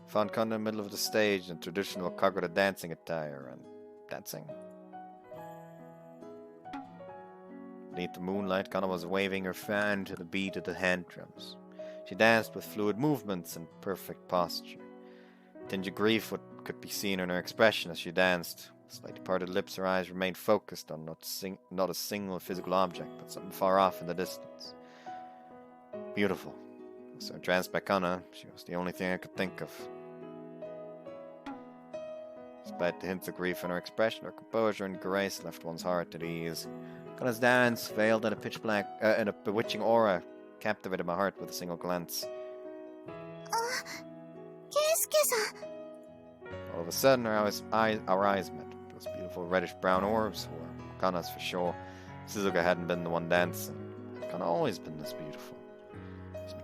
Found Kana in the middle of the stage in traditional Kagura dancing attire and dancing. Beneath the moonlight, Kana was waving her fan to the beat of the hand drums. She danced with fluid movements and perfect posture. A tinge of grief could be seen in her expression as she danced. Slightly parted lips, her eyes remained focused on not a single physical object, but something far off in the distance. Beautiful. So entranced by Kana, she was the only thing I could think of. Despite the hints of grief in her expression, her composure and grace left one's heart at ease. Kana's dance, veiled in a bewitching aura, captivated my heart with a single glance. Keisuke-san. All of a sudden, our eyes met. Those beautiful reddish-brown orbs were Kana's for sure. Suzuka hadn't been the one dancing. Kana always been this beautiful.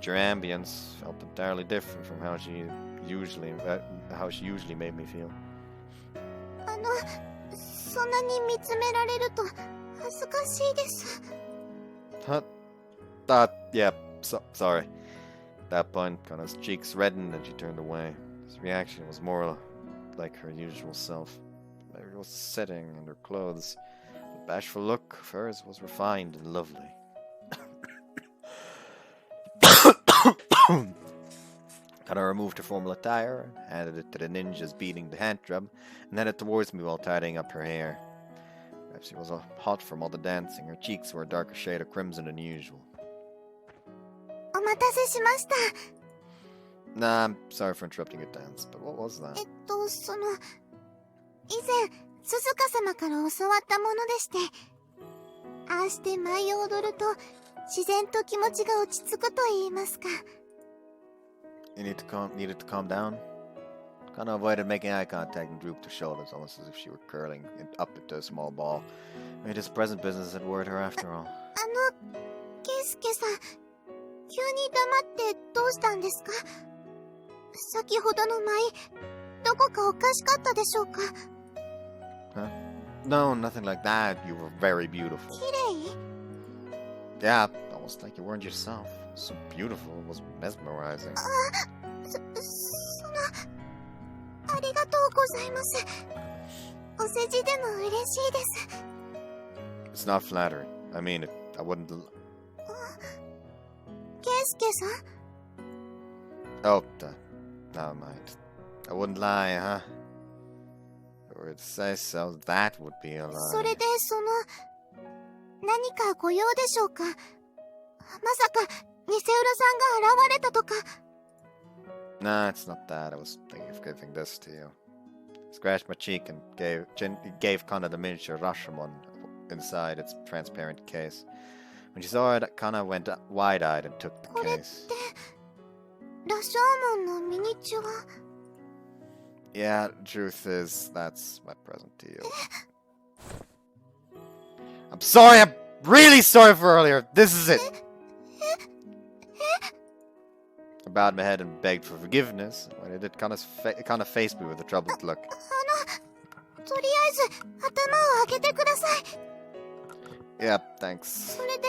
Her ambience felt entirely different from how she usually made me feel. そんなに見つめられると恥ずかしいです。 Huh? Yeah, sorry. At that point, Kana's cheeks reddened and she turned away. This reaction was more like her usual self. Maybe it was the setting and her clothes. The bashful look of hers was refined and lovely. Kana removed her formal attire, handed it to the ninjas beating the hand drum, and headed towards me while tidying up her hair. Perhaps she was hot from all the dancing. Her cheeks were a darker shade of crimson than usual. お待たせしました。 Nah, I'm sorry for interrupting your dance, but what was that? 以前、鈴鹿様から教わったものでして、ああして舞を踊ると、自然と気持ちが落ち着くと言いますか。 You needed to calm down? Kana avoided making eye contact and drooped her shoulders, almost as if she were curling up into a small ball. Maybe this present business had worried her after all. ケイスケさん、急に黙ってどうしたんですか？先ほどの舞、どこかおかしかったでしょうか？ Huh? No, nothing like that. You were very beautiful. 綺麗？ Yeah, almost like you weren't yourself. So beautiful, it was mesmerizing. ありがとうございます。お世辞でも嬉しいです。 It's not flattering. I mean it. I wouldn't... ケイスケさん？ Oh, never mind. I wouldn't lie, huh? If I were to say so, that would be a lie. それで何かご用でしょうか？まさかニセウラさんが現れたとか。 Nah, it's not that. I was thinking of giving this to you. Scratched my cheek and gave Kana the miniature Rashomon inside its transparent case. When she saw it, Kana went wide-eyed and took the これって case. ラショーモンのミニチュア。 Yeah, the truth is, that's my present to you. I'm sorry, I'm really sorry for earlier. This is it. I bowed my head and begged for forgiveness. When I did, Kana faced me with a troubled look. とりあえず頭を上げてください。 Yeah, thanks. それで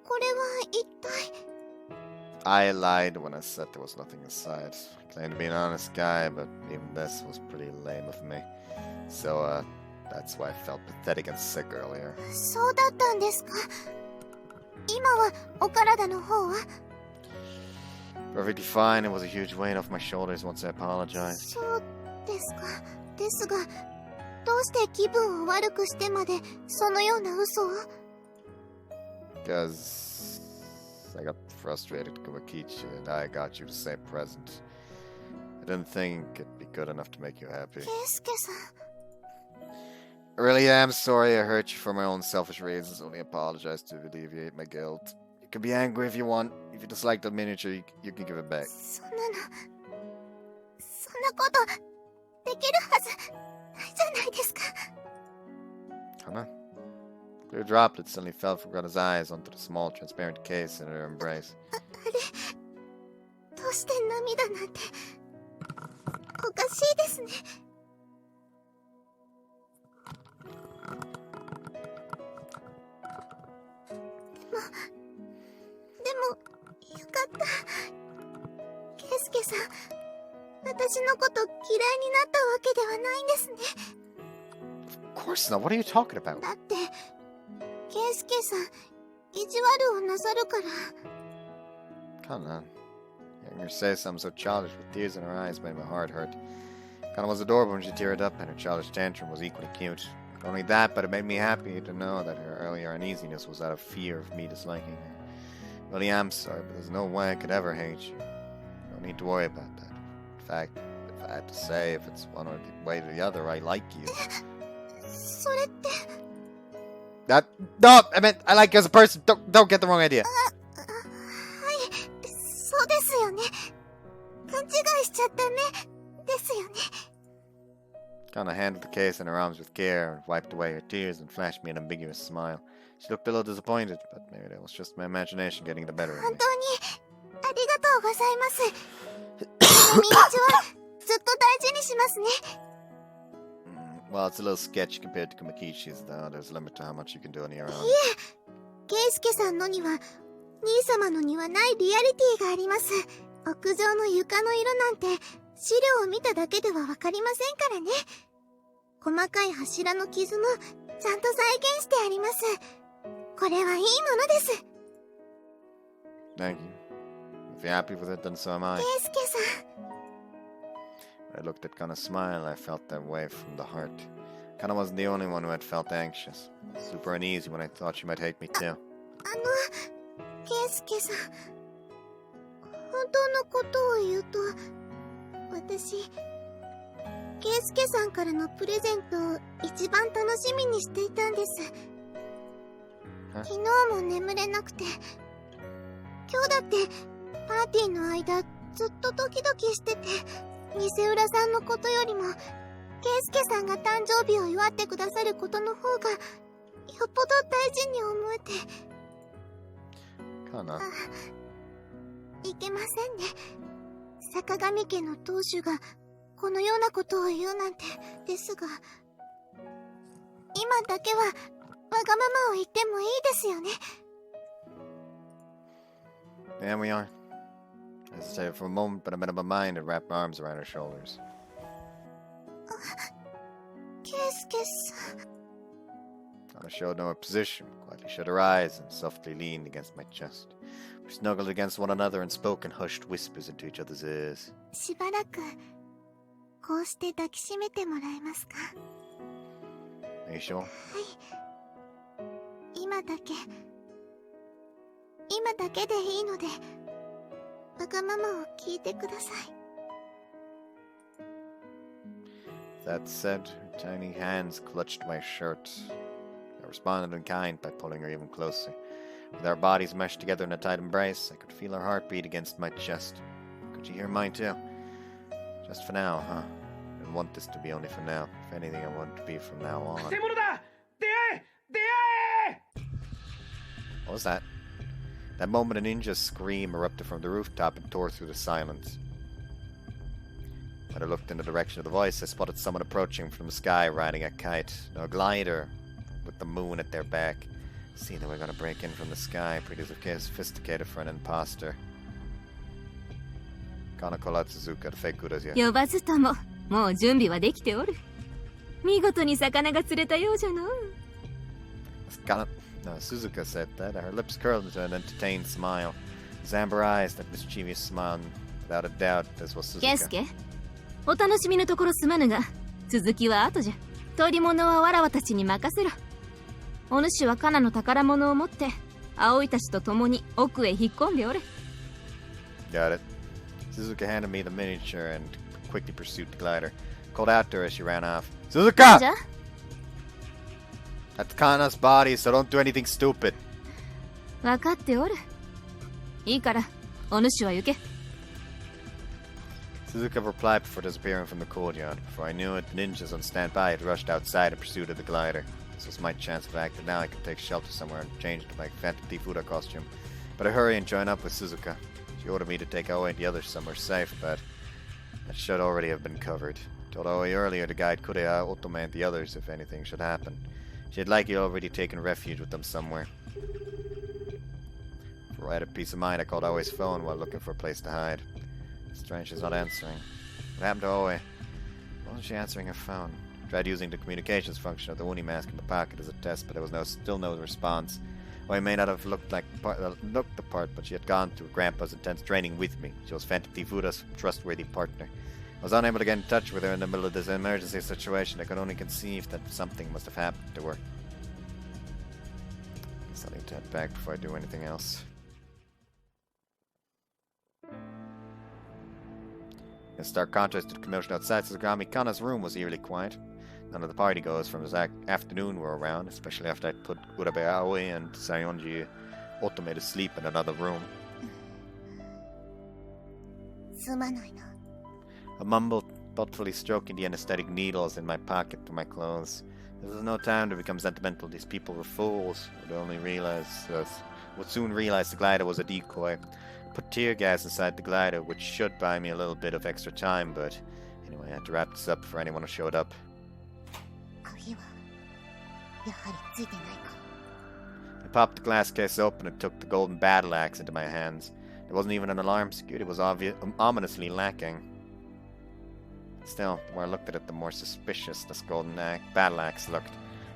これは一体。I lied when I said there was nothing inside. I claimed to be an honest guy, but even this was pretty lame of me. So, that's why I felt pathetic and sick earlier. そうだったんですか。今はお体の方は Perfectly fine. It was a huge weight off my shoulders once I apologized. そうですか。ですが、どうして気分を悪くしてまでそのような嘘を Because I got frustrated, Kumakichi, and I got you to say present. I didn't think it'd be good enough to make you happy. ケイスケさん。 I really am sorry I hurt you for my own selfish reasons. Only apologize to alleviate my guilt. You can be angry if you want. If you dislike the miniature, you can give it back. そんなことできるはずないじゃないですか。 Kana? Clear droplets suddenly fell from Kana's eyes onto the small transparent case in her embrace. どうして涙なんておかしいですね。でもよかった。ケイスケさん、私のこと嫌いになったわけではないんですね。Of course not. What are you talking about? だってケイスケさん意地悪をなさるから。 Kana, hearing her say something so childish with tears in her eyes made my heart hurt. Kana was adorable when she teared up, and her childish tantrum was equally cute. Not only that, but it made me happy to know that her earlier uneasiness was out of fear of me disliking her. I really am sorry, but there's no way I could ever hate you. No need to worry about that. In fact, if I had to say if it's one or the way or the other, I like you. それって No! I meant I like you as a person. Don't get the wrong idea. はいそうですよね。勘違いしちゃったねですよね。 Kana handled the case in her arms with care and wiped away her tears and flashed me an ambiguous smile. She looked a little disappointed, but maybe that was just my imagination getting the better of 本 me. 当にありがとうございます。このミニチュアずっと大事にしますね。 Well, it's a little sketchy compared to Kumakichi's, though. There's a limit to how much you can do on your own. ケイスケさんのには兄様のにはないリアリティがあります。屋上の床の色なんて資料を見ただけではわかりませんからね。細かい柱の傷もちゃんと再現してあります。これはいいものです。 Thank you. If you're happy with it, then so am I. ケイスケさん。 When I looked at Kana's smile, I felt that way from the heart. Kana wasn't the only one who had felt anxious. Super uneasy when I thought she might hate me too. ケイスケさん。本当のことを言うと、私、ケイスケさんからのプレゼントを一番楽しみにしていたんです。昨日も眠れなくて、今日だってパーティーの間ずっとドキドキしてて、店浦さんのことよりも、ケイスケさんが誕生日を祝ってくださることの方が、よっぽど大事に思えて。 Kana? いけませんね。坂上家の当主がこのようなことを言うなんてですが、今だけはわがままを言ってもいいですよね。 Yeah, we are. I hesitated for a moment, but I made up my mind and wrapped my arms around her shoulders. ケイスケさん。 Kana showed no opposition, quietly shut her eyes, and softly leaned against my chest. We snuggled against one another and spoke in hushed whispers into each other's ears. しばらくこうして抱きしめてもらえますか。 Are you sure? はい。今だけでいいので、わがままを聞いてください。 That said, her tiny hands clutched my shirt. I responded in kind by pulling her even closer. With our bodies meshed together in a tight embrace, I could feel her heartbeat against my chest. Could you hear mine too? Just for now, huh? I didn't want this to be only for now. If anything, I want it to be from now on. 偽物だ。出会え出会え。 What was that? That moment, a ninja's scream erupted from the rooftop and tore through the silence. When I looked in the direction of the voice, I spotted someone approaching from the sky riding a kite. No, a glider with the moon at their back. See, they were going to break in from the sky, pretty sophisticated for an imposter. Kana called out Suzuka to fake kudos here. 呼ばずとももう準備はできておる。見事に魚が釣れたようじゃの。Suzuka said that. Her lips curled into an entertained smile. His amber eyes, that mischievous smile, and without a doubt, this was ケ Suzuka. イスケ、お楽しみのところすまぬが、続きは後じゃ。取り物はわらわたちに任せろ。お主はカナの宝物を持って、葵たちと共に奥へ引っ込んでおれ。Got it. Suzuka handed me the miniature and quickly pursued the glider. Called out to her as she ran off. じ Suzuka! ゃ That's Kana's body, so don't do anything stupid. 分かっておる。いいから、お主は行け。Suzuka replied before disappearing from the courtyard. Before I knew it, the ninjas on standby had rushed outside in pursuit of the glider. This was my chance of acting. Now I could take shelter somewhere and change to my Phantom Fuda costume. But I hurry and join up with Suzuka. She ordered me to take Aoi and the others somewhere safe, but that should already have been covered. Told Aoi earlier to guide Kureha, Otome, and the others if anything should happen. She had likely already taken refuge with them somewhere. For added peace of mind, I called Aoi's phone while looking for a place to hide. Strange she's not answering. What happened to Aoi? Why wasn't she answering her phone? Tried using the communications function of the Oni mask in the pocket as a test, but there was still no response. Aoi may not have looked the part, but she had gone through Grandpa's intense training with me. She was Phantom Fuda's trustworthy partner. I was unable to get in touch with her in the middle of this emergency situation. I could only conceive that something must have happened to her. Guess I'll need to head back before I do anything else. In stark contrast to the commotion outside Suzugami, Kana's room was eerily quiet. None of the partygoers from this afternoon were around, especially after I'd put Urabe Aoi and Sayonji Otome to sleep in another room. すまないな。 I mumbled, thoughtfully stroking the anesthetic needles in my pocket to my clothes. There was no time to become sentimental. These people were fools. Would soon realize the glider was a decoy. Put tear gas inside the glider, which should buy me a little bit of extra time, but anyway, I had to wrap this up before anyone showed up. 鍵はやはりついてないか。 I popped the glass case open and took the golden battle axe into my hands. There wasn't even an alarm. Security was ominously lacking. Still, the more I looked at it, the more suspicious this golden battle axe looked.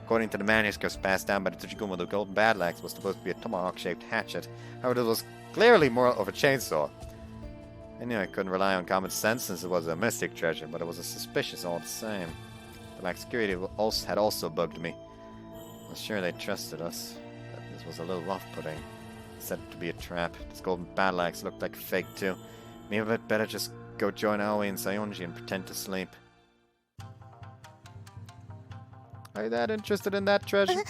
According to the manuscripts passed down by the Tsuchigumo, the golden battle axe was supposed to be a tomahawk-shaped hatchet. However, it was clearly more of a chainsaw. I knew I couldn't rely on common sense since it was a mystic treasure, but it was suspicious all the same. The lack of security had also bugged me. I was sure they trusted us, but this was a little off-putting. Set to be a trap. This golden battle axe looked like a fake too. Maybe I'd better just go join Aoi and Sayonji and pretend to sleep. Are you that interested in that treasure?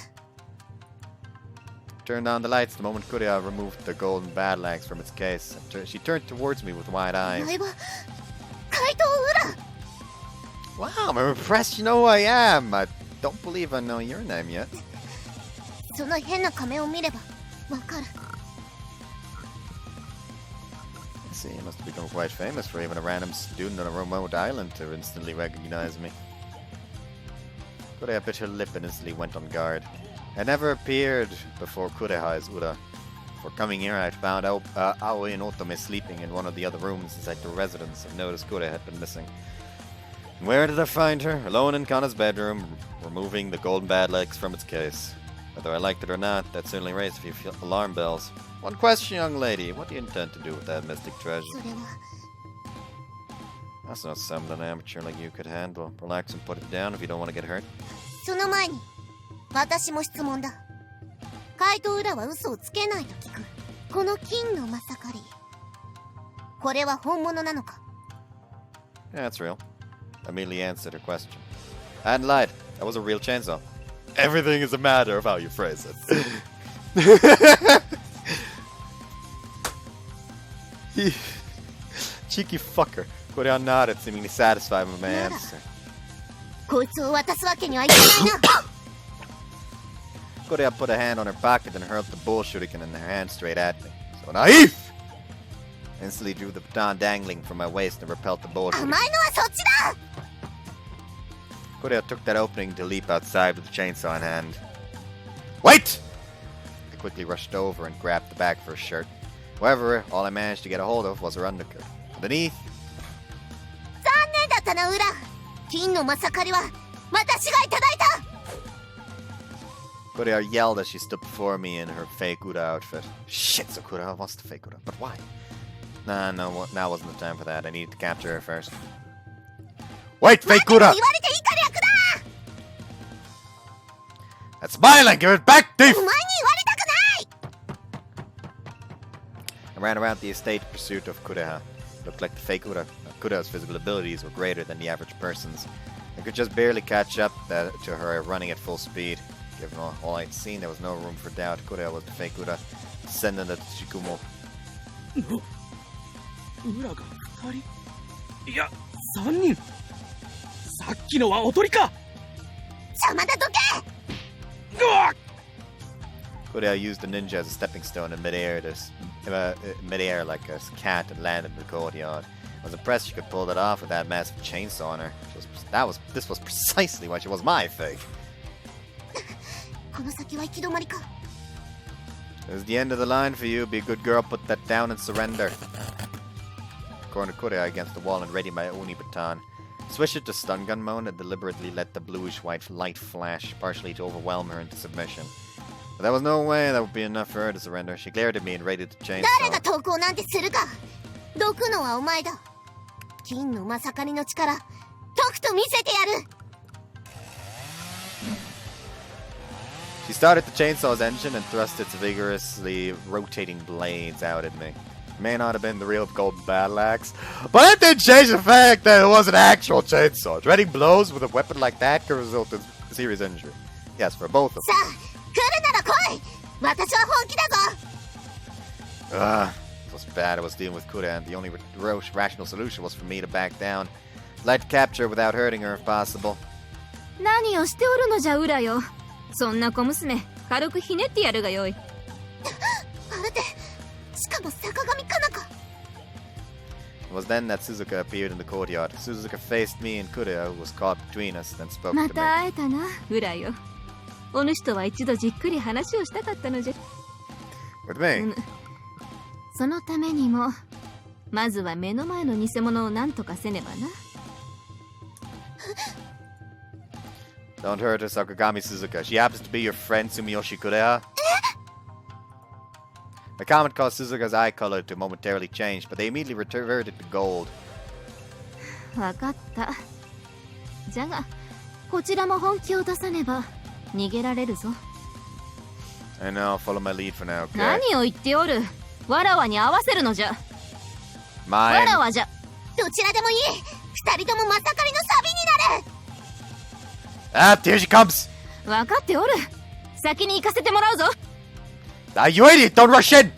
Turned on the lights the moment Kureha removed the golden battle axe from its case. She turned towards me with wide eyes. 前は怪盗ウラ。 Wow, I'm impressed you know who I am. I don't believe I know your name yet. その変な仮面を見ればわかる。 I see, you must have become quite famous for even a random student on a remote island to instantly recognize me. Kureha bit her lip and instantly went on guard. I never appeared before Kureha's Ura. Before coming here, I found Aoi and Otome sleeping in one of the other rooms inside the residence and noticed Kureha had been missing. And where did I find her? Alone in Kana's bedroom, removing the golden battle axe from its case. Whether I liked it or not, that certainly raised a few alarm bells. One question, young lady. What do you intend to do with that mystic treasure? それは That's not something an amateur like you could handle. Relax and put it down if you don't want to get hurt. その前に私も質問だ。怪盗ウラは嘘をつけないと聞く。この金のまさかり、これは本物なのか？ Yeah, that's real. I immediately answered her question. I hadn't lied. That was a real chainsaw. Everything is a matter of how you phrase it. Cheeky fucker. Kureha nodded, seemingly satisfied with my answer. こいつを渡すわけにはいかないな。 Kureha put a hand on her pocket and hurled the bull shuriken in her hand straight at me. So naive! I instantly drew the baton dangling from my waist and repelled the bull 甘い shuriken. のはそっちだ。 Kureha took that opening to leap outside with the chainsaw in hand. Wait! I quickly rushed over and grabbed the bag for her shirt. However, all I managed to get a hold of was her undercut. underneath. 残念だったな、ウラ。金のまさかりは私がいただいた。 Kurea yelled as she stood before me in her fake Ura outfit. Shit, so Kurea wants the fake Ura. But why? Nah, no, now wasn't the time for that. I needed to capture her first. Wait, fake Ura! 言われて以下略だ。 That's mine! Give it back, お前 thief! に言われたくない。 I ran around the estate in pursuit of Kureha. Looked like the fake Ura. Kureha's physical abilities were greater than the average person's. I could just barely catch up to her running at full speed. Given all I'd seen, there was no room for doubt. Kureha was the fake Ura, descendant of Shikumo. ウラが2人いや3人。さっきのはおとりか。邪魔だどけ。うわっ Kureha used the ninja as a stepping stone in midair, midair like a cat and landed in the courtyard. I was impressed she could pull that off with that massive chainsaw on her. This was precisely why she was my fake. この先は行き止まりか。 It was the end of the line for you. Be a good girl, put that down and surrender. Cornered Kureha against the wall and readied my Oni baton. Switched it to stun gun mode and deliberately let the bluish-white light flash, partially to overwhelm her into submission. But there was no way that would be enough for her to surrender. She glared at me and readied the 誰が chainsaw. 投降なんてするか。どくのはお前だ。金のまさかりの力、とくと見せてやる。 She started the chainsaw's engine and thrust its vigorously rotating blades out at me. It may not have been the real golden battle axe, but it did change the fact that it was an actual chainsaw. Dreading blows with a weapon like that could result in serious injury. Yes, for both of さあ、来るなら来い。私は本気だぞ。 It was bad I was dealing with Kureha, and the only rational solution was for me to back down. Let capture without hurting her if possible. 何をしておるのじゃウラよ。そんな小娘軽くひねってやるがよい。あれで、しかも坂上かなか。 It was then that Suzuka appeared in the courtyard. Suzuka faced me and Kureha, who was caught between us, then spoke ま to た me. 会えたなウラよ。お主とは一度じっくり話をしたかったのじゃ。 With me? そのためにもまずは目の前の偽物を何とかせねばな。 Don't hurt her, Sakagami Suzuka. She happens to be your friend, Sumiyoshi Kureha. The comment caused Suzuka's eye color to momentarily change, but they immediately reverted to gold. わかった。じゃがこちらも本気を出さねば逃げられるぞ。 I know, follow my lead for now, okay? 何を言っておる。わらわに合わせるのじゃ。わ Mine. らわじゃ。どちらでもいい。二人ともまさかりのサビになる。 Ah, here she comes! わかっておる。先に行かせてもらうぞ。 Ah, you idiot! Don't rush in!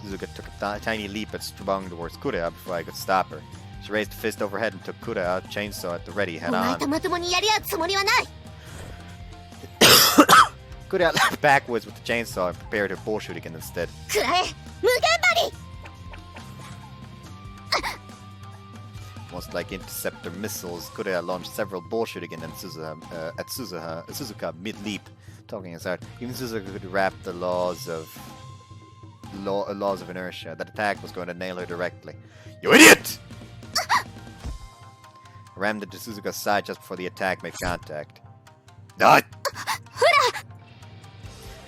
Suzuka took a tiny leap and sprung towards Kureha before I could stop her. She raised a fist overhead and took Kureha, chainsaw at the ready, お head 前 on. とまともにやり合うつもりはない。 Kureha leapt backwards with the chainsaw and prepared her bull shooting instead. くらえ、無限針。 Almost like interceptor missiles, Kureha launched several bull shooting at Suzuka mid-leap. Talking aside, even Suzuka could wrap the laws of inertia. That attack was going to nail her directly. You idiot! I rammed into Suzuka's side just before the attack made contact. Ah!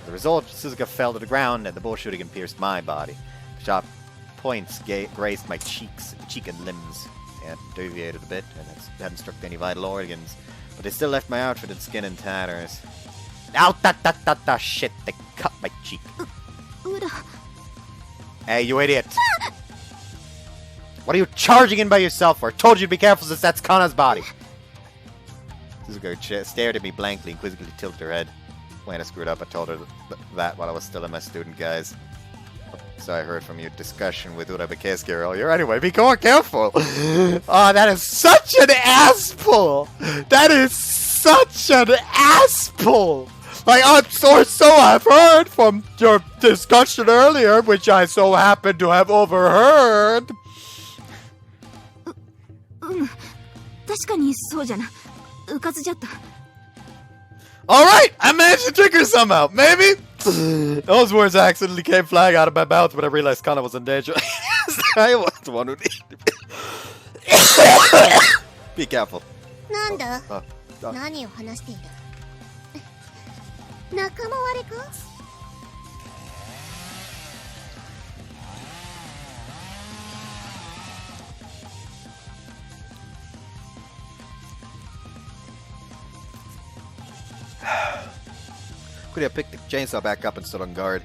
As a result, Suzuka fell to the ground and the bull shooting pierced my body. Sharp points grazed my cheek and limbs. It deviated a bit and it hadn't struck any vital organs, but they still left my outfit in skin and tatters. Ow! Shit! They cut my cheek. ウラ。 Hey, you idiot! What are you charging in by yourself for? I told you to be careful since that's Kana's body. Suzuka stared at me blankly and quizzically tilted her head. When I screwed up, I told her that while I was still in my student guise. So I heard from your discussion with Urabekesuke earlier. Anyway, be more careful. Oh, that is such an ass pull. That is such an ass pull. Like, so I've heard from your discussion earlier, which I so happen to have overheard. 確かにそうじゃな。うかつじゃった。 Alright, I managed to trick her somehow. Maybe? Those words accidentally came flying out of my mouth when I realized Kana was in danger. I was the one who needed Be careful. なんだ、ああ何を話している。仲間割れか。Could have picked the chainsaw back up and stood on guard.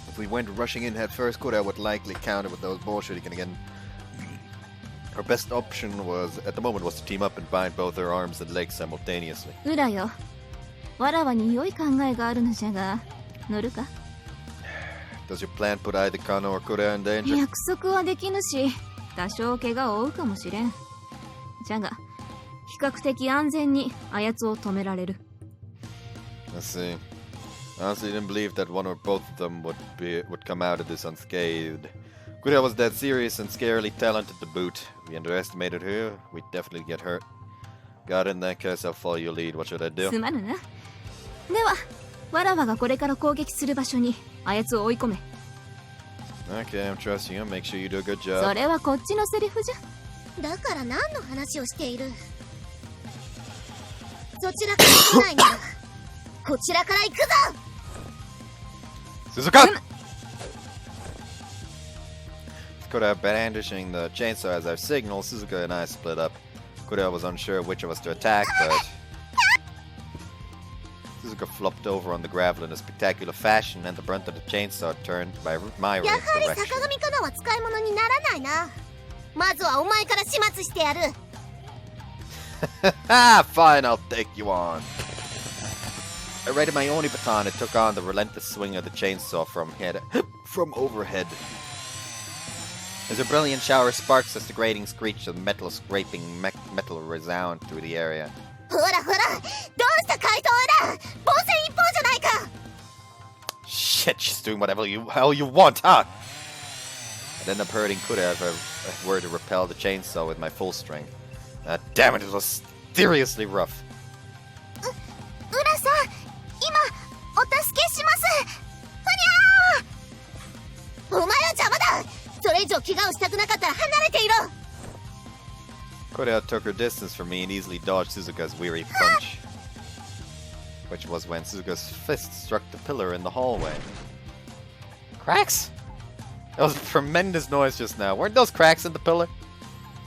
If we went rushing in head first, Korea would likely counter with those bullshitting again. Our best option was, at the moment, was to team up and bind both her arms and legs simultaneously. うらよ、わらわに良い考えがあるのじゃが、乗るか？ Does your plan put either Kana or Korea in danger? 約束はできぬし、多少怪我を負うかもしれん。じゃが、比較的安全にあやつを止められる。 Let's see. Honestly, didn't believe that one or both of them would come out of this unscathed. Korea was dead serious and scarily talented to boot. We underestimated her, we'd definitely get hurt. God, in that case, I'll follow your lead. What should I do? すまぬな。では、わらわがこれから攻撃する場所にあやつを追い込め。 Okay, I'm trusting you. Make sure you do a good そ job. れはこっちのセリフじゃ。だから何の話をしている。そちらから来ないならこちらから行くぞ。 Suzuka! Korea brandishing the chainsaw as our signal, Suzuka and I split up. Korea was unsure which of us to attack, but Suzuka flopped over on the gravel in a spectacular fashion, and the brunt of the chainsaw turned by my やは right り direction. 坂上かなは使い物にならないな。まずはお前から始末してやる。Ah, fine, I'll take you on. I raided my only baton and took on the relentless swing of the chainsaw from overhead. As a brilliant shower of sparks as the grating screech of metal scraping metal resound through the area. ほらほら、どうした怪盗だ。防戦一方じゃないか。 Shit, she's doing whatever you hell you want, huh? I'd end up hurting Kuda if I were to repel the chainsaw with my full strength. Damn it, it was seriously rough. 浦さん、今お助けします。ふにゃー。お前は邪魔だ。それ以上怪我をしたくなかったら離れていろ。 Koda took her distance from me and easily dodged Suzuka's weary punch, which was when Suzuka's fist struck the pillar in the hallway. Cracks? That was a tremendous noise just now. Weren't those cracks in the pillar?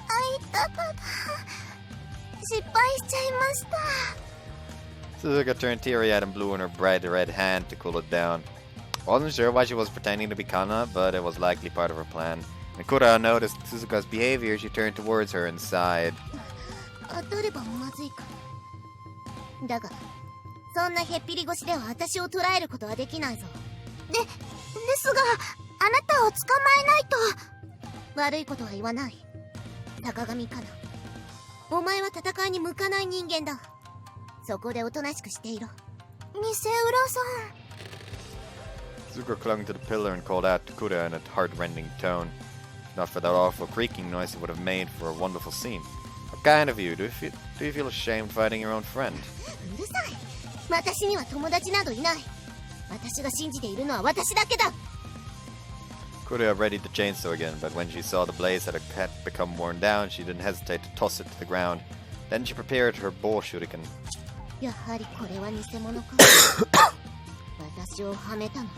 あ、痛かった。失敗しちゃいました。 Suzuka turned teary-eyed and blew in her bright red hand to cool it down. Wasn't sure why she was pretending to be Kana, but it was likely part of her plan. When Kura noticed Suzuka's behavior, she turned towards her and sighed. 当たればまずいか。だが、そんなへっぴり腰では私を捕らえることはできないぞ。ですが、あなたを捕まえないと。悪いことは言わない。坂上かな。お前は戦いに向かない人間だ。そこでおとなしくしていろ。偽浦さん。 Suzuka clung to the pillar and called out to Kura in a heart-rending tone. Not for that awful creaking noise it would have made for a wonderful scene. What kind of you? Do you feel ashamed fighting your own friend? うるさい。私には友達などいない。私が信じているのは私だけだ。 Kura readied the chainsaw again, but when she saw the blaze had become worn down, she didn't hesitate to toss it to the ground. Then she prepared her bow shuriken. やはりこれは偽物か。私をはめたの。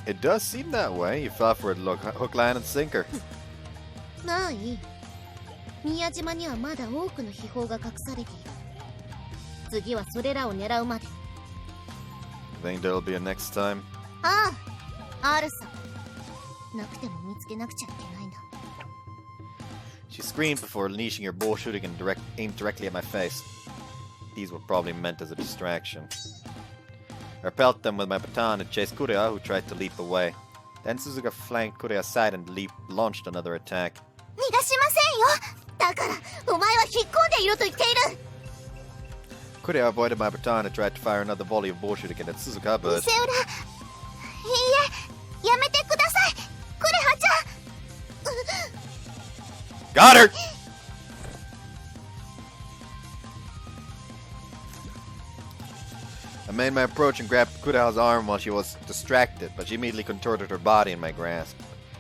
It does seem that way. You fell for it, hook, line, and sinker. まあいい。宮島にはまだ多くの秘宝が隠されている。次はそれらを狙うまで。 Think there'll be a next time? ああ、あるさ。なくても見つけなくちゃいけないんだ。 She screamed before unleashing her bow shooting and aimed directly at my face. These were probably meant as a distraction. I repelled them with my baton and chased Kurea, who tried to leap away. Then Suzuka flanked Kurea's side and launched another attack. 逃がしませんよ。だから、お前は引っ込んでいろと言っている。 Kurea avoided my baton and tried to fire another volley of bow shooting at Suzuka, 偽 but 裏。いいえ、やめてください。クレハちゃん。 got her! A made my approach and grabbed Kureha's arm while she was distracted, but she immediately contorted her body in my grasp.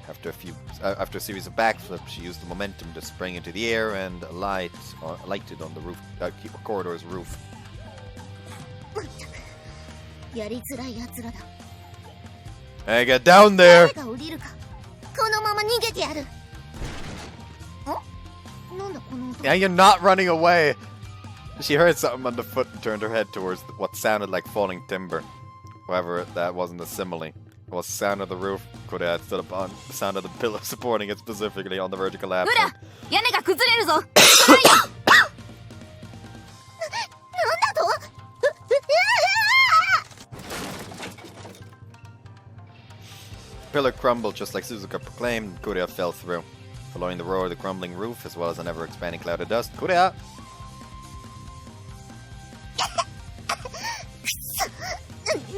After a series of backflips, she used the momentum to spring into the air and alighted on the roof, corridor's roof. やりづらい奴らだ。 Hey, get down there! 誰が降りるか。このまま逃げてやる。ん？なんだこの音。 Yeah, you're not running away! She heard something underfoot and turned her head towards what sounded like falling timber. However, that wasn't a simile. It was the sound of the roof Kureha stood upon, the sound of the pillar supporting it specifically on the vertical Ura! absence. 屋根が崩れるぞ。なんだとPillar crumbled just like Suzuka proclaimed, and Kureha fell through. Following the roar of the crumbling roof, as well as an ever-expanding cloud of dust, Kureha!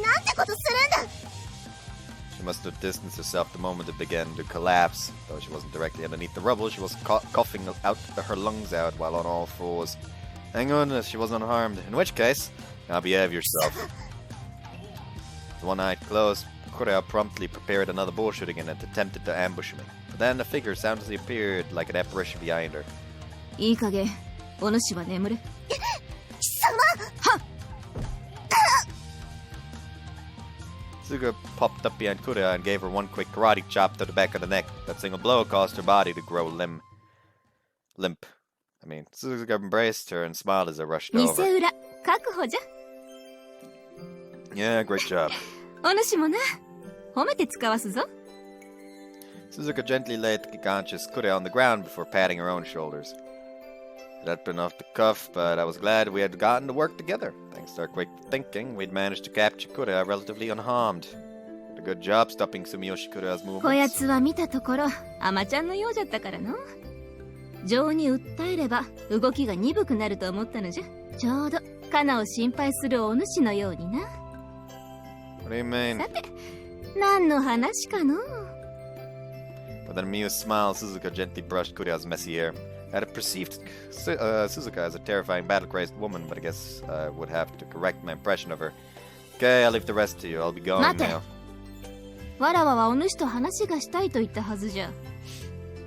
なんてことするんだ She must have distanced herself the moment it began to collapse. Though she wasn't directly underneath the rubble, she was coughing out her lungs out while on all fours. Thank goodness she wasn't unharmed, in which case, now behave yourself. With one eye closed, Kureha promptly prepared another bullshooting and attempted to ambush me. But then a figure soundlessly appeared like an apparition behind her. いい加減、お主は眠れ。貴様 Suzuka popped up behind Kureha and gave her one quick karate chop to the back of the neck. That single blow caused her body to grow limp. Suzuka embraced her and smiled as I rushed 偽 over. 裏、確保じゃ。 Yeah, great job. お主もな、褒めて使わすぞ。 Suzuka gently laid the conscious Kureha on the ground before patting her own shoulders. It had been off the cuff, but I was glad we had gotten to work together. Thanks to our quick thinking, we'd managed to capture Kureha relatively unharmed. Did a good job stopping Sumiyoshi Kureha's こや movements. つは見たところ、アマちゃんのようじゃったからの。情に訴えれば動きが鈍くなると思ったのじゃ。ちょうどカナを心配するお主のようにな。 What do you mean? さて、何の話かの。 With an amused smile, Suzuka gently brushed Kureha's messy hair. I had perceived Suzuka as a terrifying battle-crazed woman, but I guess I would have to correct my impression of her. Okay, I'll leave the rest to you. I'll be going 待て。 now. わらわはお主と話がしたいと言ったはずじゃ。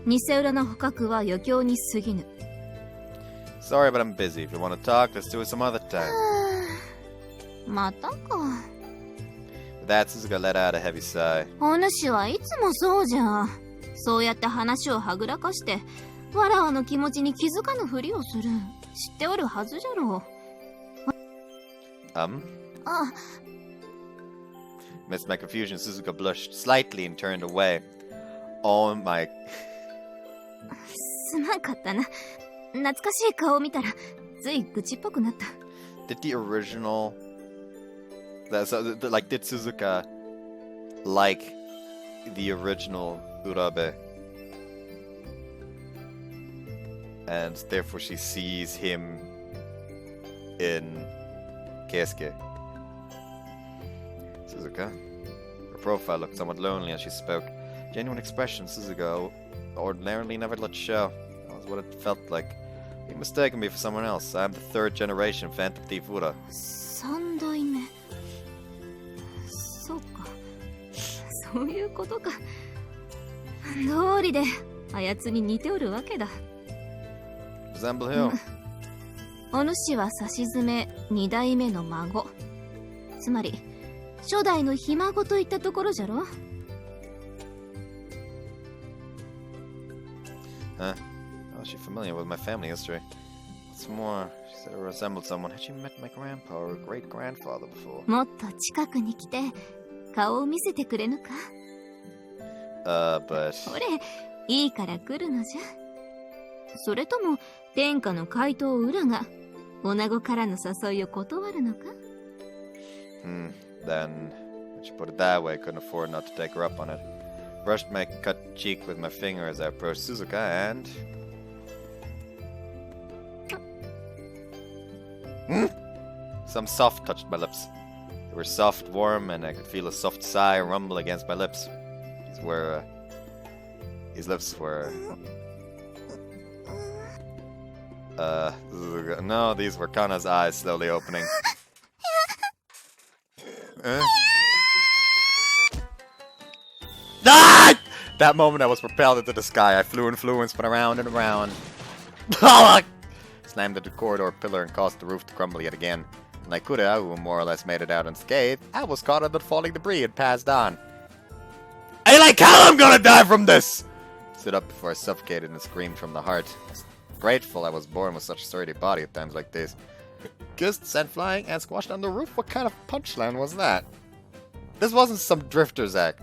偽裏の捕獲は余興に過ぎぬ。 Sorry, but I'm busy. If you want to talk, let's do it some other time. またか。 With that, Suzuka let out a heavy sigh. お主はいつもそうじゃ。そうやって話をはぐらかして、わらわの気持ちに気づかぬふりをする。知っておるはずじゃろう。あ、 Amidst my confusion, Suzuka blushed slightly and turned away. Oh my... すまんかったな。懐かしい顔を見たら、つい愚痴っぽくなった。Did the original... did Suzuka like the original Urabe? And therefore she sees him in Keisuke. Suzuka. Her profile looked somewhat lonely as she spoke. Genuine expression Suzuka ordinarily never let show. That was what it felt like. You mistaken me for someone else. I'm the third generation Phantom Thief Ura. 三代目。そうか。そういうことか。道理で、あやつに似ておるわけだ。Resemble who? お主はさしずめ二代目の孫。つまり、初代のひ孫といったところじゃろ。Huh? Oh, she's familiar with my family history. What's more, she said I resembled someone. Had she met my grandpa or great-grandfather before? もっと近くに来て、顔を見せてくれぬか。But... ほれ、いいから来るのじゃ。それとも、天下の怪盗裏が、女子からの誘いを断るのか。Then, when she put it that way, I couldn't afford not to take her up on it. Brushed my cut cheek with my finger as I approached Suzuka and... Some soft touched my lips. They were soft, warm, and I could feel a soft sigh rumble against my lips. His lips were... No, these were Kana's eyes slowly opening. Ah! That moment I was propelled into the sky. I flew and flew and spun around and around. Slammed into the corridor pillar and caused the roof to crumble yet again. Like Kurea, who more or less made it out unscathed, I was caught in the falling debris and passed on. I like how I'm gonna die from this! Stood up before I suffocated and screamed from the heart. I was grateful I was born with such a sturdy body at times like this. Kissed, sent flying, and squashed on the roof? What kind of punchline was that? This wasn't some drifter's act.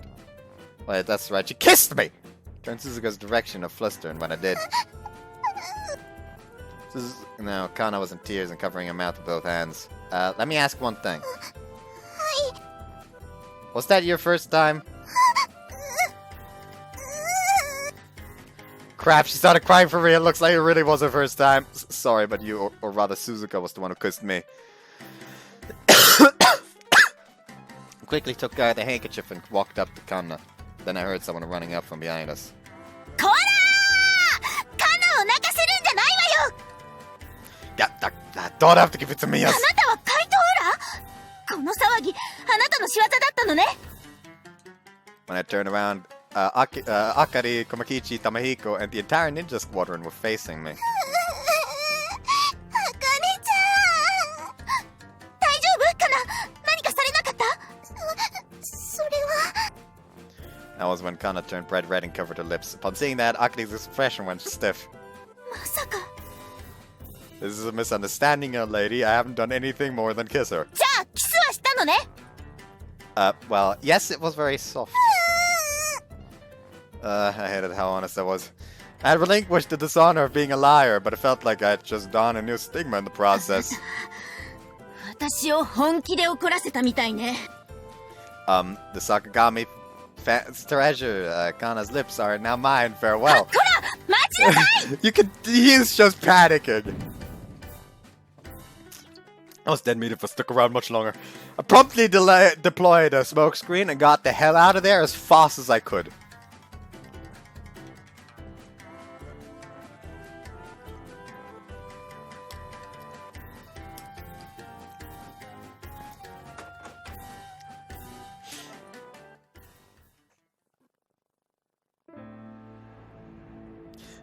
Wait, that's right, she kissed me! Turned Suzuka's direction of fluster, and when I did... Now, Kana was in tears and covering her mouth with both hands. Let me ask one thing. Was that your first time? Crap, she started crying for real. Looks like it really was her first time. Sorry, but you, or rather Suzuka, was the one who kissed me. Quickly took out the handkerchief and walked up to Kana. Then I heard someone running up from behind us. Kora! Kanaを泣かせるんじゃないわよ! Don't have to give it to me, あなたは怪盗オーラ？この騒ぎ、あなたの仕業だったのね。 When I turned around, Akari, Komakichi, Tamahiko, and the entire ninja squadron were facing me. あかねちゃん！大丈夫？カナ、何かされなかった？それは。 That was when Kana turned bright red and covered her lips. Upon seeing that, Akari's expression went stiff. まさか。 This is a misunderstanding, young lady. I haven't done anything more than kiss her. じゃあ、キスはしたのね。 Well, yes, it was very soft. I hated how honest I was. I had relinquished the dishonor of being a liar, but it felt like I had just donned a new stigma in the process. 私を本気で怒らせたみたいね。The Sakagami treasure, Kana's lips are now mine. Farewell. こら、待ちなさい！ You can. He's just panicking. I was dead meat if I stuck around much longer. I promptly deployed a smoke screen and got the hell out of there as fast as I could.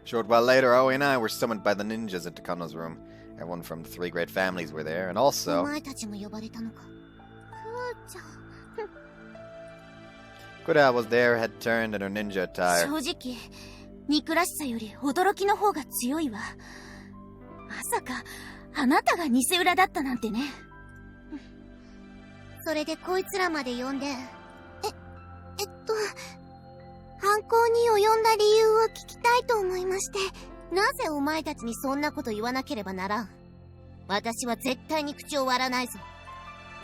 Short while later, Aoi and I were summoned by the ninjas into Kano's room. Everyone from the three great families were there, and お also 前たちも呼ばれたのか。ふーちゃん。 Kurea was there, had turned in her ninja attire. 正直、憎らしさより驚きの方が強いわ。まさか、あなたが偽裏だったなんてね。それでこいつらまで呼んで。犯行に及んだ理由を聞きたいと思いまして。なぜお前たちにそんなこと言わなければならん。私は絶対に口を割らないぞ。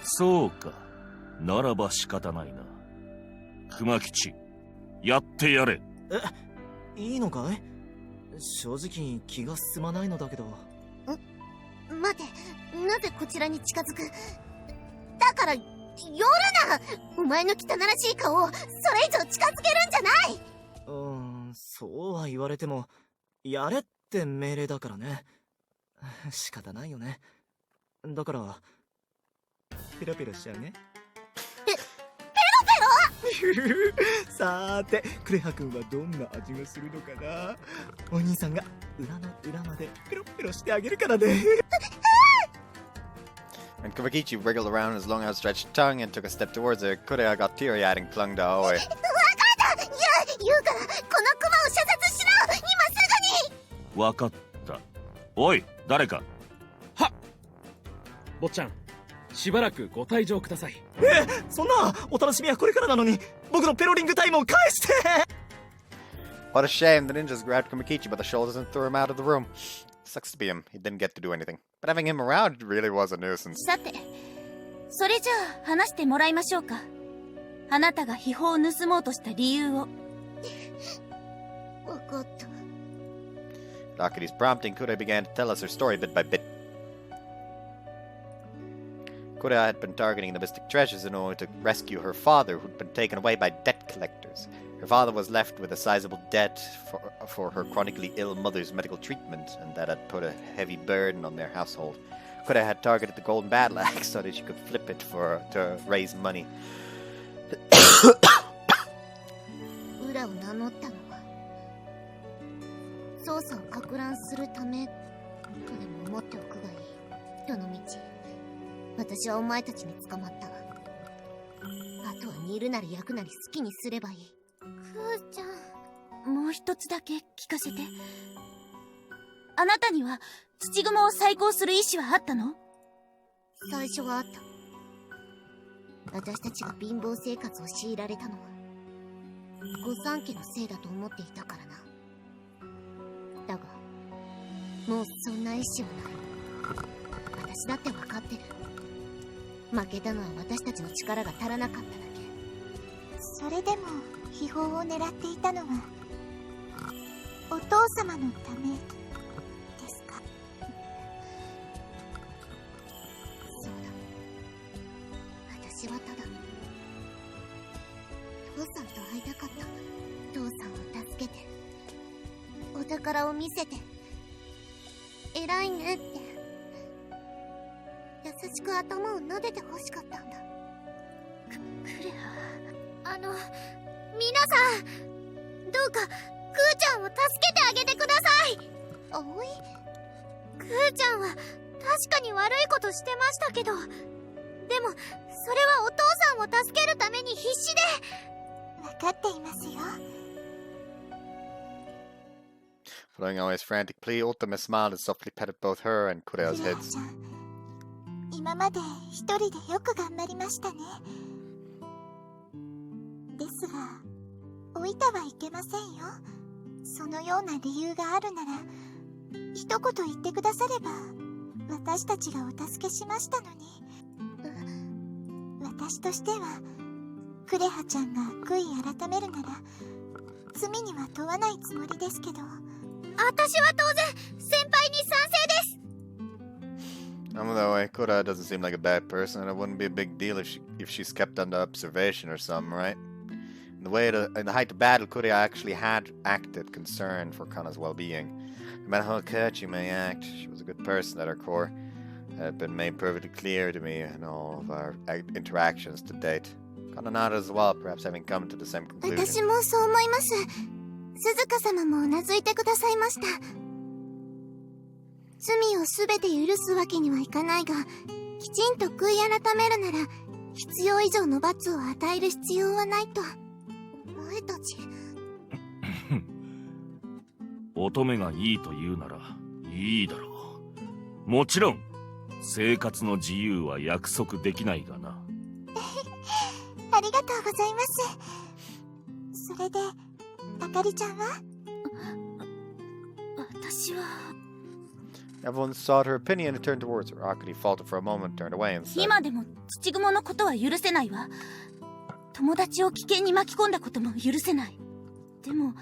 そうか。ならば仕方ないな。熊吉、やってやれ。いいのかい？正直気が進まないのだけど。待て、なぜこちらに近づく？だから、寄るな！お前の汚らしい顔をそれ以上近づけるんじゃない！そうは言われても、やれって命令だからね。仕方ないよね。だから、ペロペロしちゃうね。ペロペロさーて、クレハ君はどんな味がするのかな。お兄さんが裏の裏までペロペロしてあげるからね。When Kumakichi wriggled around his long outstretched tongue and took a step towards her, Kurea got teary-eyed and clung to Aoi. わかった！言うから、このクマを射殺しろ！今すぐに！わかった。おい、誰か。はっ！坊ちゃん、しばらくご退場ください。そんな、お楽しみはこれからなのに、僕のペロリングタイムを返して！ What a shame, the ninjas grabbed Kumakichi by the shoulders and threw him out of the room. Sucks to be him, he didn't get to do anything. But having him around really was a nuisance. さて、それじゃあ話してもらいましょうか。あなたが秘宝を盗もうとした理由を。わかった。Akari's prompting, Kurea began to tell us her story bit by bit. Kurea had been targeting the mystic treasures in order to rescue her father, who'd been taken away by debt collectors. Her father was left with a sizable debt for her chronically ill mother's medical treatment, and that had put a heavy burden on their household. Kuda had targeted the golden battle axe so that she could flip it to raise money. 裏を名乗ったのは捜査をか乱するためとでも思っておくがいい。どのみち私はお前たちに捕まった。あとは煮るなり焼くなり好きにすればいい。くーちゃん、もう一つだけ聞かせて。あなたには土蜘を再興する意思はあったの？最初はあった。私たちが貧乏生活を強いられたのは御三家のせいだと思っていたからな。だがもうそんな意思はない。私だって分かってる。負けたのは私たちの力が足らなかっただけ。それでも秘宝を狙っていたのはお父様のためですか？そうだ。私はただ父さんと会いたかった。父さんを助けてお宝を見せて偉いねって優しく頭を撫でて欲しかったんだ。クレア、皆さんどうかクーちゃんを助けてあげてください。おい、クーちゃんは確かに悪いことしてましたけど、でもそれはお父さんを助けるために必死で。分かっていますよ。 Following Aoi's frantic plea, Otome smiled and softly patted both her and Kurea's クレア heads. ちゃん、今まで一人でよく頑張りましたね。ですが置いてはいけませんよ。そのような理由があるなら一言言ってくだされば私たちがお助けしましたのに。私としてはクレハちゃんが悔い改めるなら罪には問わないつもりですけど。私は当然先輩に賛成です。That way, Kura doesn't seem like a bad person, and it wouldn't be a big deal if she's kept under observation or something, right? In the height of battle, Kura actually had acted concern for Kana's well-being. No matter how curt she may act, she was a good person at her core. It had been made perfectly clear to me in all of our interactions to date. Kana nodded as well, perhaps having come to the same conclusion. 私もそう思います。鈴鹿様もうなずいてくださいました。罪をすべて許すわけにはいかないが、きちんと悔い改めるなら必要以上の罰を与える必要はないと。お前たち乙女がいいと言うならいいだろう。もちろん生活の自由は約束できないがな。ありがとうございます。それであかりちゃんは？私は Everyone sought her opinion and turned towards her. Akari faltered for a moment, turned away and said, 今でも土蜘のことは許せないわ。友達を危険に巻き込んだことも許せない。でも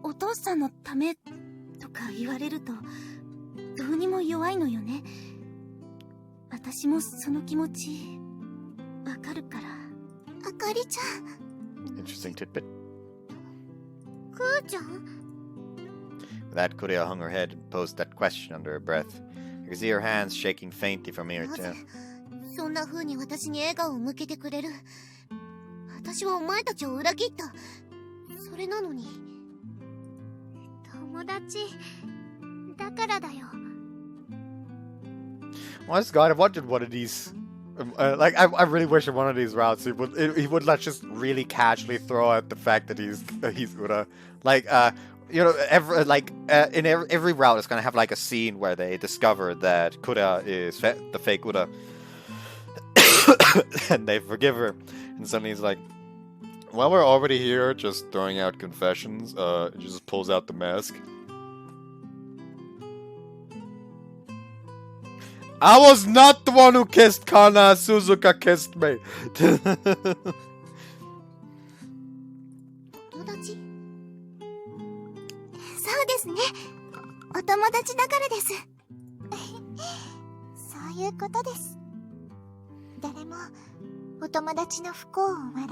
お父さんのためとか言われるとどうにも弱いのよね。私もその気持ちわかるから。あかりちゃん。 Interesting tidbit. くーちゃん？ With that, Kuria hung her head and posed that question under her breath. You could see her hands shaking faintly from ear な to ぜそんな風に私に笑顔を向けてくれる？私はお前たちを裏切った。それなのに。友達だからだよ。Honest to God, I wanted one of these. I really wish in one of these routes he would like just really casually throw out the fact that he's Ura. In every route it's gonna have like a scene where they discover that Kura is the fake Ura, and they forgive her, and suddenly he's like, "Well, we're already here, just throwing out confessions." He just pulls out the mask. I was not the one who kissed Kana. Suzuka kissed me. 友達？そうですね。お友達だからです。そういうことです。誰もお友達の不幸を笑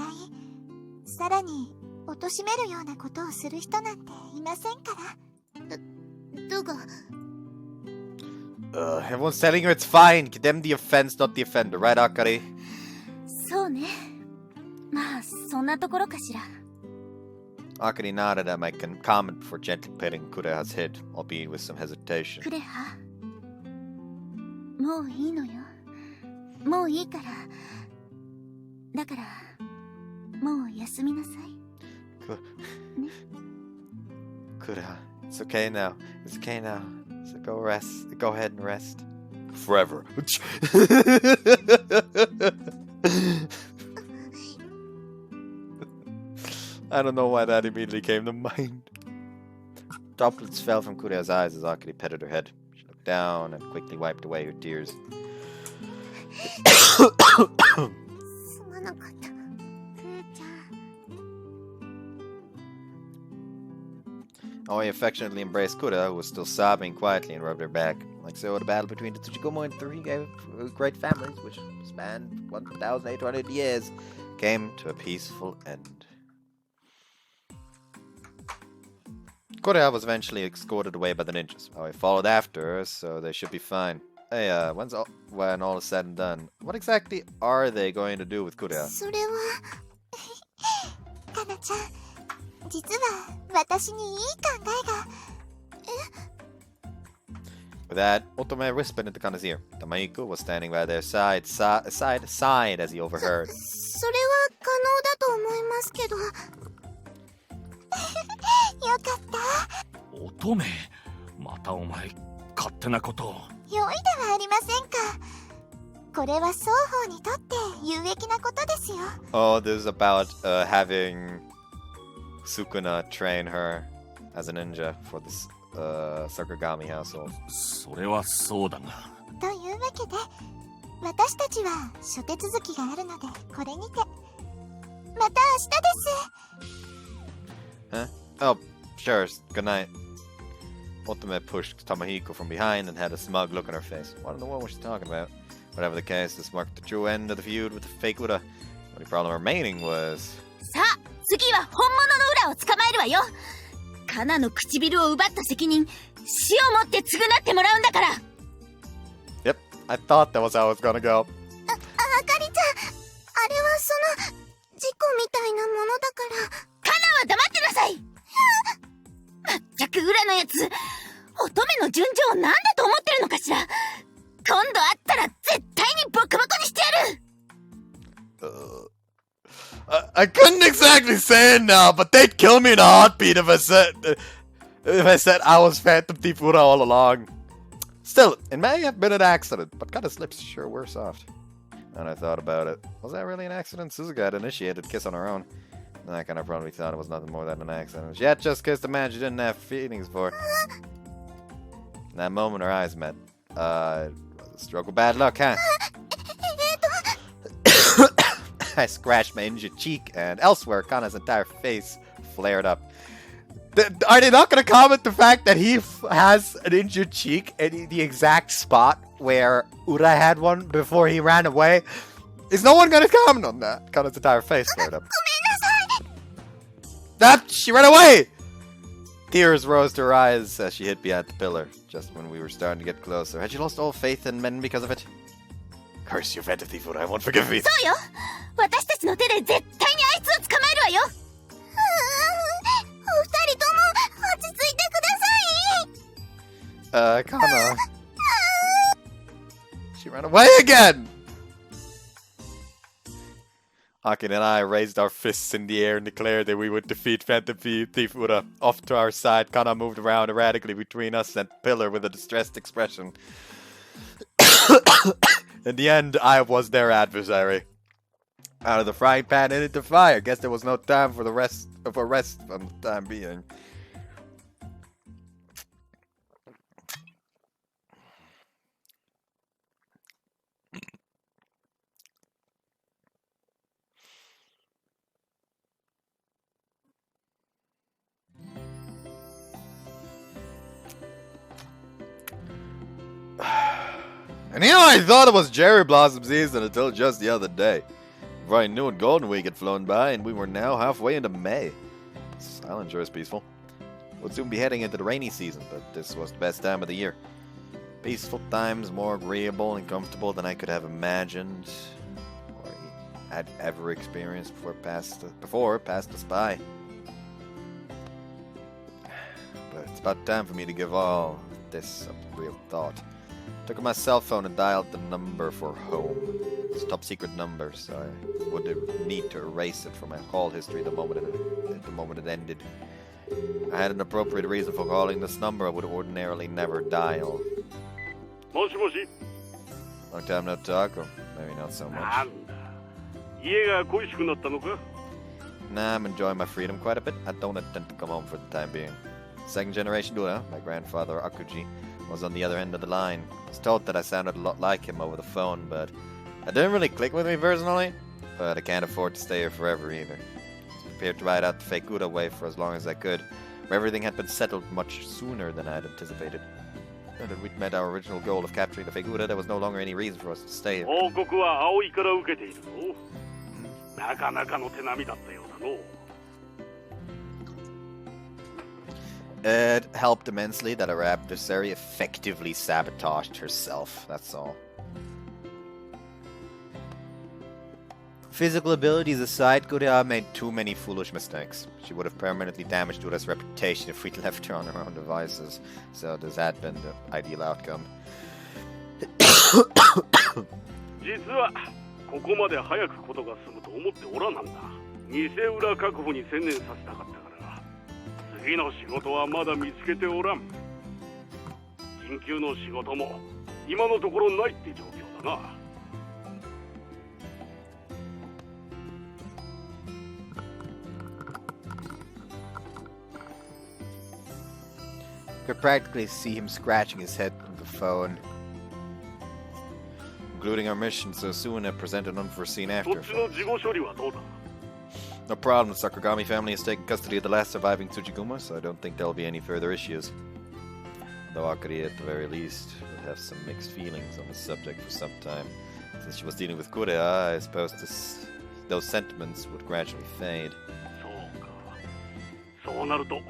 い、さらに貶めるようなことをする人なんていませんから。だが Everyone's telling her it's fine. Condemn the offense, not the offender, right, Akari? そうね。まあ、そんなところかしら。 Akari nodded at my comment before gently patting Kureha's head, albeit with some hesitation. クレハ、もういいのよ。もういいから。だから、もう休みなさい。 Kureha, it's okay now. It's okay now. So go rest. Go ahead and rest. Forever. I don't know why that immediately came to mind. Droplets fell from Kureha's eyes as Akari petted her head. She looked down and quickly wiped away her tears. すまなかった。クーちゃん。 Aoi affectionately embraced Kureha, who was still sobbing quietly, and rubbed her back. Like so, the battle between the Tsuchigumo and three great families, which spanned 1,800 years, came to a peaceful end. Kureha was eventually escorted away by the ninjas. Aoi followed after her, so they should be fine. Hey, when all is said and done, what exactly are they going to do with Kureha? それはかなちゃん、実は私にいい考えが。 With that, Otome whispered into Kana's ear. Tamahiko was standing by their side as he overheard. それは可能だと思いますけど。よかった。 乙女、またお前勝手なことを。 良いではありませんか。これは双方にとって有益なことですよ。 Oh, this is about having Sukuna train her as a ninja for this Sakagami household. それはそうだが。というわけで、私たちは諸手続きがあるのでこれにて。また明日です。 Huh? Oh, sure. Good night. Otome pushed Tamahiko from behind and had a smug look on her face. What in the world was she talking about? Whatever the case, this marked the true end of the feud with the fake Ura. The only problem remaining was... さあ、次は本物の裏を捕まえるわよ。カナの唇を奪った責任、死をもって償ってもらうんだから。 Yep, I thought that was how it was gonna go. あかりちゃん、あれはその事故みたいなものだから。カナは黙ってなさい。まったく裏のやつ、乙女の純情を何だと思ってるのかしら。今度会ったら絶対にボコボコにしてやる。 I couldn't exactly say it now, but they'd kill me in a heartbeat if I said I was Phantom Thief Ura all along. Still, it may have been an accident, but Kana's lips sure were soft. And I thought about it. Was that really an accident? Suzuka had initiated kiss on her own. And I kind of probably thought it was nothing more than an accident. She had just kissed a man she didn't have feelings for. In that moment, our eyes met. It was a stroke of bad luck, huh? I scratched my injured cheek, and elsewhere, Kana's entire face flared up. Are they not going to comment the fact that he has an injured cheek in the exact spot where Ura had one before he ran away? Is no one going to comment on that? Kana's entire face flared up. That she ran away! Tears rose to her eyes as she hid behind the pillar, just when we were starting to get closer. Had she lost all faith in men because of it? Curse you, Phantom Thief, I won't forgive me. そうよ。私たちの手で絶対にあいつを捕まえるわよ。お二人とも落ち着いてください。Kana. She ran away again! Akin and I raised our fists in the air and declared that we would defeat Phantom Thief Ura. Off to our side, Kana moved around erratically between us and the pillar with a distressed expression. In the end, I was their adversary. Out of the frying pan and into fire. Guess there was no time for rest for the time being. And I thought it was cherry blossom season until just the other day. Before I knew it, Golden Week had flown by, and we were now halfway into May. Silent sure is peaceful. We'll soon be heading into the rainy season, but this was the best time of the year. Peaceful times, more agreeable and comfortable than I could have imagined or had ever experienced before past us by. But it's about time for me to give all this a real thought. Took out my cell phone and dialed the number for home. It's a top secret number, so I would need to erase it from my call history the moment it ended. I had an appropriate reason for calling this number I would ordinarily never dial. もしもし Long time no talk, or maybe not so な much. んだ家が恋しくなったのか Nah, I'm enjoying my freedom quite a bit. I don't intend to come home for the time being. Second generation Dura, my grandfather Akuji, was on the other end of the line. I was told that I sounded a lot like him over the phone, but it didn't really click with me personally. But I can't afford to stay here forever either. I was prepared to ride out the fake Uda way for as long as I could, where everything had been settled much sooner than I had anticipated. Now that we'd met our original goal of capturing the fake Uda, there was no longer any reason for us to stay here. 報告は葵から受けているぞなかなかの手並みだったようだの It helped immensely that our adversary effectively sabotaged herself, that's all. Physical abilities aside, Guria made too many foolish mistakes. She would have permanently damaged Ura's reputation if we'd left her on her own devices, so this had been the ideal outcome. 実はここまで早くことが済むと思っておらなんだ偽裏確保に専念させたかったから次の仕事はまだ見つけておらん緊急の仕事も今のところないって状況だな Could practically see him scratching his head on the phone. Concluding our mission so soon it presented unforeseen そっちの after. 事後処理はどうだ No problem, the Sakagami family has taken custody of the last surviving Tsujiguma, so I don't think there'll be any further issues. Though Akari, at the very least, will have some mixed feelings on the subject for some time. Since she was dealing with Kurea, I suppose those sentiments would gradually fade. そうかそうなると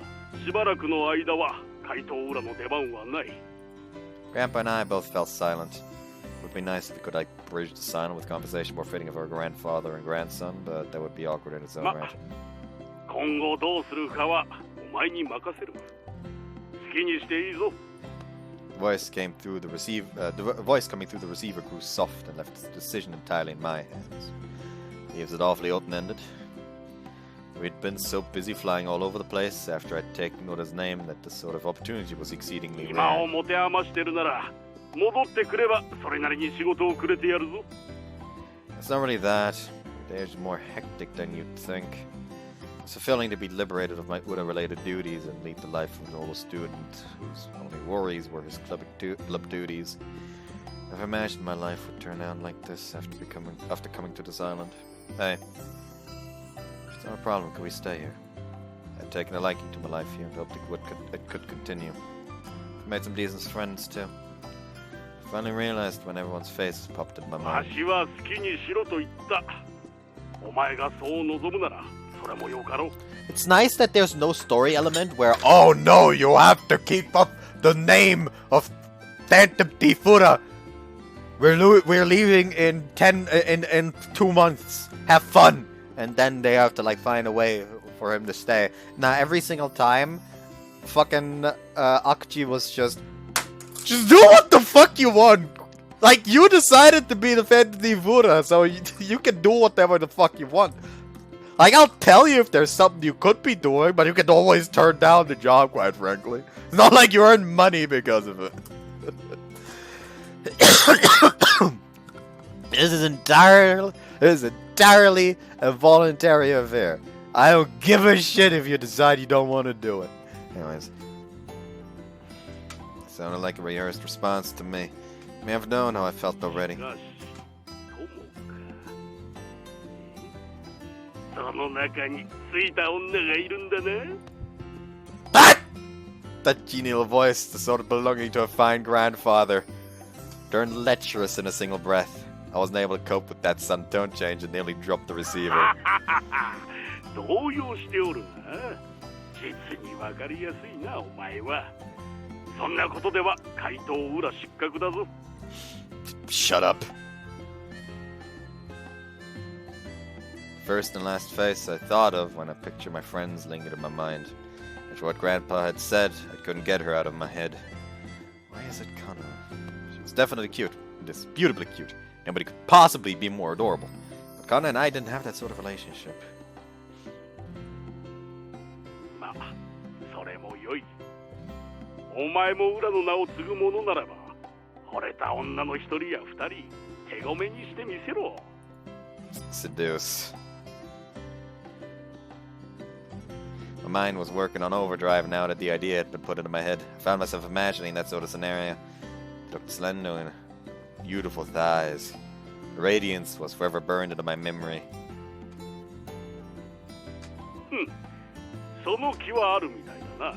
しばらくの間は怪盗裏の出番はない Grandpa and I both fell silent. It would be nice if we could, bridge the silence with conversation more fitting of our grandfather and grandson, but that would be awkward in its own right. 今後どうするかはお前に任せる好きにしていいぞ The voice voice coming through the receiver grew soft and left the decision entirely in my hands. Leaves it awfully open-ended. We'd been so busy flying all over the place after I'd taken Noda's name that this sort of opportunity was exceedingly 今を rare. 持て余してるなら戻ってくればそれなりに仕事をくれてやるぞ It's not really that. The days are more hectic than you'd think. It's fulfilling to be liberated of my Uda-related duties and lead the life of a normal student whose only worries were his club duties. Never imagined my life would turn out like this after coming to this island. Hey, it's not a problem. Can we stay here? I've taken a liking to my life here and hoped it could continue. I've made some decent friends too. Finally realized when everyone's faces popped in my わ mind. しは好きにしろと言ったお前がそう望むならそれもよかろう It's nice that there's no story element where, oh no, you have to keep up the name of Phantom Tifura. We're leaving in 2 months. Have fun. And then they have to find a way for him to stay. Now every single time, fucking Akachi was just do what the fuck you want. You decided to be the Phantom Tifura, so you can do whatever the fuck you want. I'll tell you if there's something you could be doing, but you can always turn down the job, quite frankly. It's not like you earn money because of it. This is entirely a voluntary affair. I don't give a shit if you decide you don't want to do it. Anyways. Sounded like a rehearsed response to me. You may have known how I felt already. しかし友かその中についた女がいるんだな That genial voice, the sort of belonging to a fine grandfather, turned lecherous in a single breath. I wasn't able to cope with that sudden tone change and nearly dropped the receiver. 動揺しておるな実にわかりやすいなお前はそんなことでは怪盗ウラ失格だぞ。 Shut up. First and last face I thought of when a picture of my friends lingered in my mind. After what Grandpa had said, I couldn't get her out of my head. Why is it Kana? She was definitely cute. Indisputably cute. Nobody could possibly be more adorable. But Kana and I didn't have that sort of relationship. まあ、それもよい。お前もウラの名を継ぐものならば、惚れた女の一人や二人、手ごめにしてみせろ。 Seduce. My mind was working on overdrive now that the idea had been put into my head. I found myself imagining that sort of scenario. It looked slender and beautiful thighs. The radiance was forever burned into my memory. その気はあるみたいだな。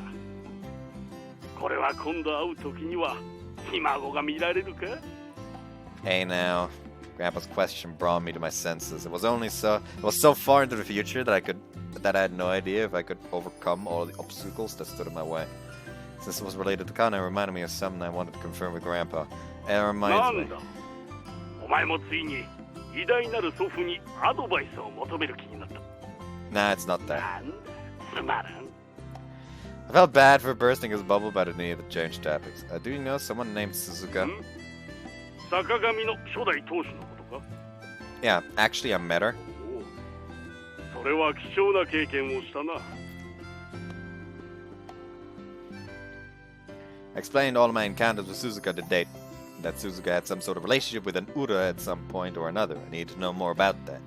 これは今度会う時にはひ孫が見られるか？ Hey now. Grandpa's question brought me to my senses. It was so far into the future that I had no idea if I could overcome all the obstacles that stood in my way. Since it was related to Kana, it reminded me of something I wanted to confirm with Grandpa. It reminds me. なんだ。お前もついに偉大なる祖父にアドバイスを求める気になった。 Nah, it's not that. なんだ、つまらん。 I felt bad for bursting his bubble, but I needed to change topics. Do you know someone named Suzuka? 坂上の初代当主のことか？ Yeah, actually I met her. おう、それは貴重な経験をしたな。 I explained all of my encounters with Suzuka to date. That Suzuka had some sort of relationship with an Ura at some point or another. I needed to know more about that.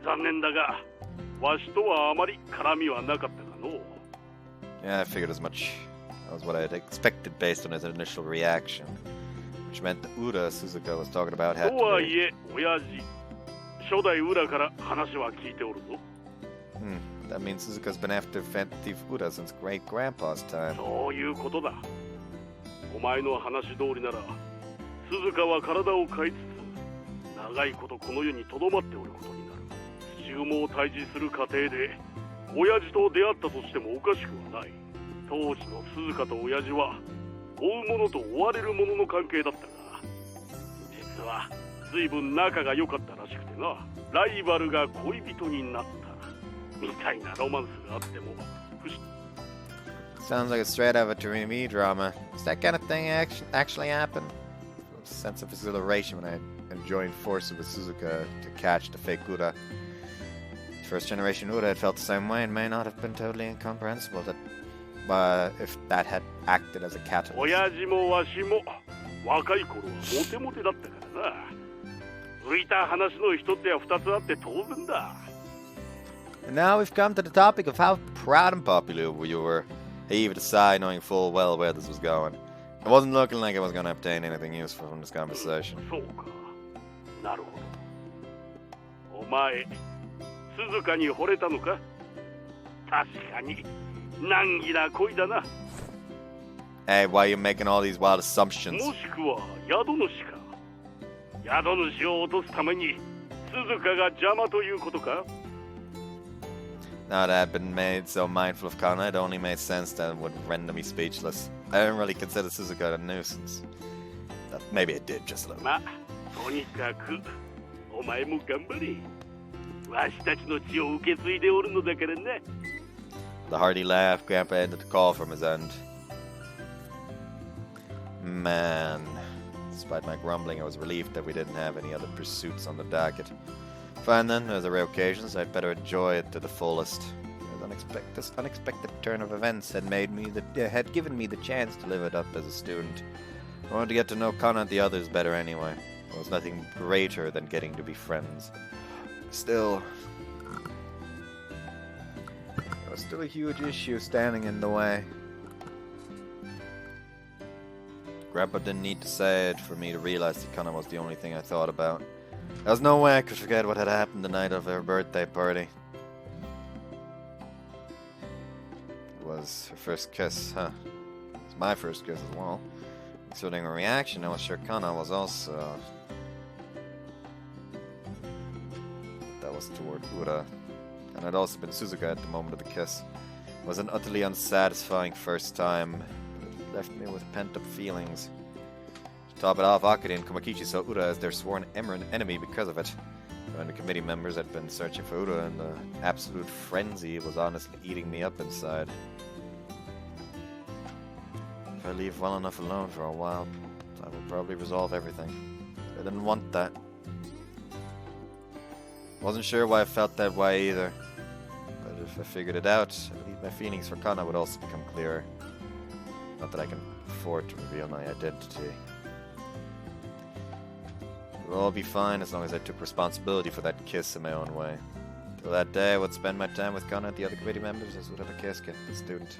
残念だが、わしとはあまり絡みはなかったかの。 Yeah, I figured as much. That was what I had expected based on his initial reaction. Which meant the Ura Suzuka was talking about had と to はい be... え、親父、初代裏から話は聞いておるぞ。 That means Suzuka's been after Thief Ura since great grandpa's time. そういうことだ。お前の話通りなら、鈴鹿は体を変えつつ、長いことこの世に留まっておることになる。土雲を退治する過程で、親父と出会ったとしてもおかしくはない。当時の鈴鹿と親父は、追う者と追われる者の関係だったが、実は随分仲が良かったらしくてな、ライバルが恋人になった。みたいなロマンスがあっても、Sounds like a straight out of a TV drama. Does that kind of thing actually happen? A sense of exhilaration when I joined forces with Suzuka to catch the fake Ura. First generation Ura had felt the same way and may not have been totally incomprehensible that if that had acted as a catalyst. 親父もわしも若い頃はモテモテだったからな。浮いた話の一つや二つあって当然だ。 And now we've come to the topic of how proud and popular you were. I heaved a sigh, knowing full well where this was going. It wasn't looking like I was going to obtain anything useful from this conversation. そうか。なるほど。お前、鈴鹿に惚れたのか？確かに難儀な恋だな。 Hey, why are you making all these wild assumptions? もしくは宿主か。宿主を落とすために鈴鹿が邪魔ということか？ Now that I've been made so mindful of Kana, it only made sense that it would render me speechless. I didn't really consider Suzuka a nuisance. Maybe I did, just a little. まあ、とにかくお前も頑張れ。わしたちの血を受け継いでおるのだからな。 With a hearty laugh, Grandpa ended the call from his end. Man, despite my grumbling, I was relieved that we didn't have any other pursuits on the docket. Fine then, as there were occasions, I'd better enjoy it to the fullest. This unexpected turn of events had given me the chance to live it up as a student. I wanted to get to know Kana and the others better anyway. There was nothing greater than getting to be friends. Still, there was still a huge issue standing in the way. Grandpa didn't need to say it for me to realize that Kana was the only thing I thought about. There was no way I could forget what had happened the night of her birthday party. It was her first kiss, huh? It was my first kiss as well. Considering her reaction, I was sure Kana was also... That was toward Ura. And I'd also been Suzuka at the moment of the kiss. was an utterly unsatisfying first time. It left me with pent-up feelings. To top it off, Akari and Komakichi saw Ura as their sworn enemy because of it. When the committee members had been searching for Ura, and the absolute frenzy was honestly eating me up inside. If I leave well enough alone for a while, I will probably resolve everything. I didn't want that. Wasn't sure why I felt that way either. But if I figured it out, I believe my feelings for Kana would also become clearer. Not that I can afford to reveal my identity. It will all be fine as long as I took responsibility for that kiss in my own way. Till that day, I would spend my time with Kana and the other committee members as would have a Keisuke, the student.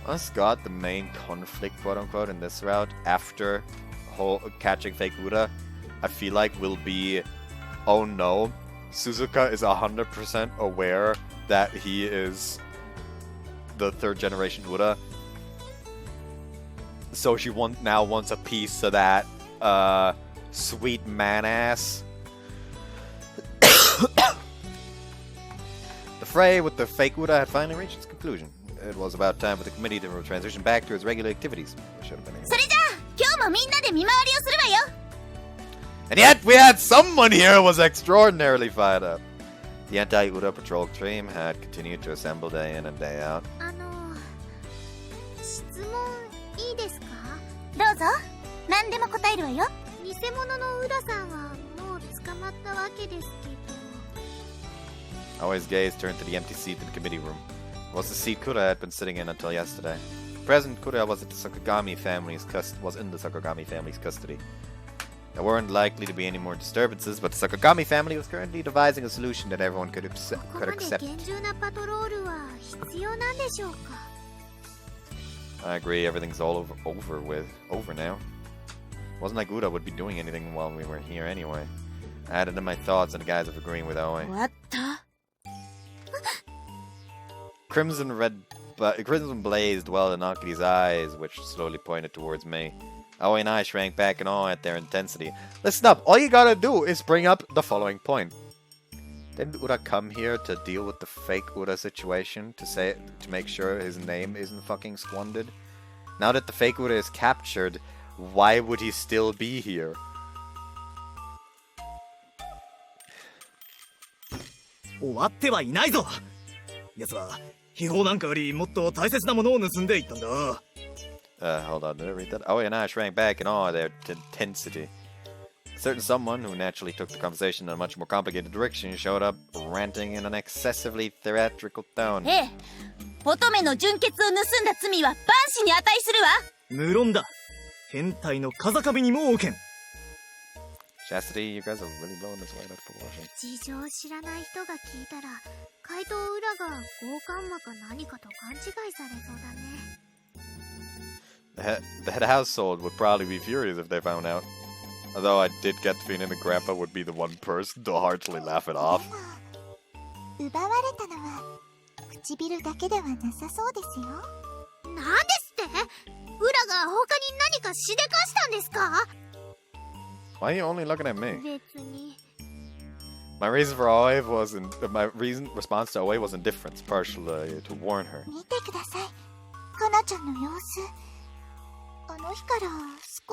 Us got the main conflict, quote-unquote, in this route after catching fake Ura, I feel like will be, oh no, Suzuka is 100% aware that he is the third generation Ura. So she now wants a piece of that sweet man-ass. The fray with the fake Ura had finally reached its conclusion. It was about time for the committee to transition back to its regular activities. Should have been anyway. And yet, we had someone here who was extraordinarily fired up. The anti-Ura patrol team had continued to assemble day in and day out. 質問いいですか？どうぞ。何でも答えるわよ。偽物の浦さんはもう捕まったわけですけど。Always gaze turned to the empty seat in the committee room. It was the seat Kura had been sitting in until yesterday. Present, Kura was in the Sakagami family's custody. There weren't likely to be any more disturbances, but the Sakagami family was currently devising a solution that everyone could accept. ここまで厳重なパトロールは必要なんでしょうか? I agree, everything's all over now. Wasn't like Ura would be doing anything while we were here anyway. I added in my thoughts in the guise of agreeing with Aoi. What? Crimson blazed well in Akiri's eyes, which slowly pointed towards me. Aoi and I shrank back in awe at their intensity. Listen up, all you gotta do is bring up the following point. Didn't Ura come here to deal with the fake Ura situation, to make sure his name isn't fucking squandered? Now that the fake Ura is captured, why would he still be here? 終わってはいないぞ。奴は秘宝なんかよりもっと大切なものを盗んでいったんだ。Hold on, did I read that? Aoi and I shrank back in awe at their intensity. A certain someone who naturally took the conversation in a much more complicated direction showed up, ranting in an excessively theatrical tone. ええ、乙女の純血を盗んだ罪は万死に値するわ。無論だ。変態の風上にも置けん。Chastity, you guys are really blowing this way out of proportion. 事情を知らない人が聞いたら、怪盗浦が強姦魔か何かと勘違いされそうだね。The head household would probably be furious if they found out. Although I did get the feeling that Grandpa would be the one person to heartily laugh it off. 奪われたのは唇だけではなさそうですよ。なんですって？浦が他に何かしでかしたんですか？ Why are you only looking at me? 別に。My reason for Aoi response to Aoi was indifference, partially to warn her. 見てください。かなちゃんの様子。あの日から少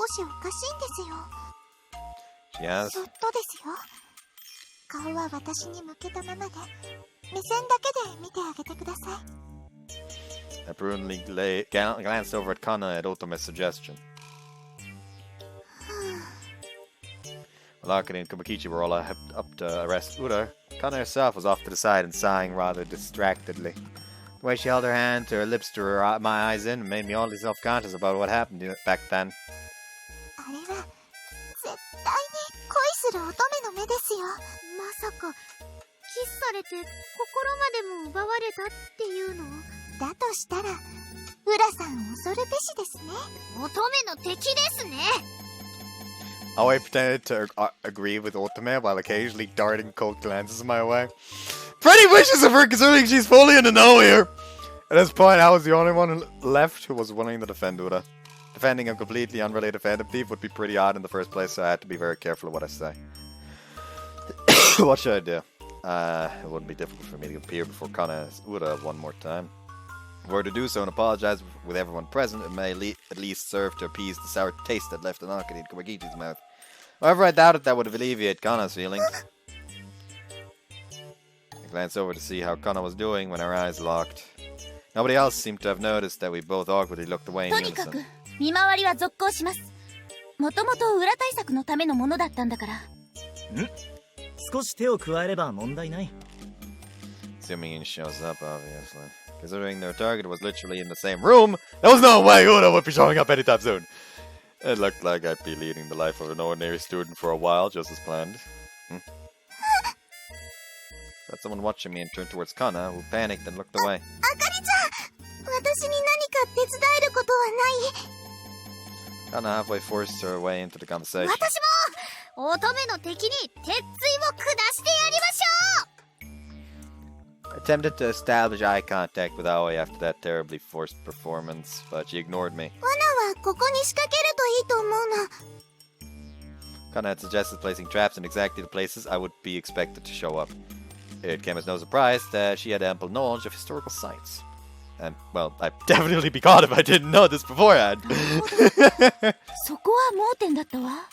しおかしいんですよ。She has. そっとですよ。顔は私に向けたままで、目線だけで見てあげてください。I prudently glanced over at Kana at Otome's suggestion. While Akane and Komakichi were all up to arrest Ura, Kana herself was off to the side and sighing rather distractedly. The way she held her hand to her lips to her my eyes in made me oddly self-conscious about what happened back then. あれは絶対に恋する乙女の目ですよ。まさかキスされて心までも奪われたっていうの？だとしたら浦さん恐るべしですね。乙女の敵ですね。Aoi pretended to agree with Otome while occasionally darting cold glances my way. Pretty wishes of her considering she's fully in the know here. At this point, I was the only one left who was willing to defend Ura. Defending a completely unrelated Phantom Thief would be pretty odd in the first place, so I had to be very careful of what I say. What should I do? It wouldn't be difficult for me to appear before Kana Ura one more time. If I were to do so and apologize with everyone present, it may at least serve to appease the sour taste that left in Akari and Kawakichi's mouth. However, I doubted that would alleviate Kana's feelings. I glanced over to see how Kana was doing when our eyes locked. Nobody else seemed to have noticed that we both awkwardly looked away in とにか unison. く見回りは続行します。もともと裏対策のためのものだったんだから。少し手を加えれば問題ない。 Assuming he shows up, obviously. Considering their target was literally in the same room, there was no way Ura would be showing up anytime soon. It looked like I'd be leading the life of an ordinary student for a while, just as planned. Got someone watching me and turned towards Kana, who panicked and looked away. あかりちゃん、私に何か手伝えることはない？ Kana halfway forced her way into the conversation. 私も乙女の敵に鉄槌を下してやりましょう。 I attempted to establish eye contact with Aoi after that terribly forced performance, but she ignored me. 罠はここに仕掛けるといいと思うの。 Kana had suggested placing traps in exactly the places I would be expected to show up. It came as no surprise that she had ample knowledge of historical sites. And, well, I'd definitely be caught if I didn't know this beforehand. そこは盲点だったわ。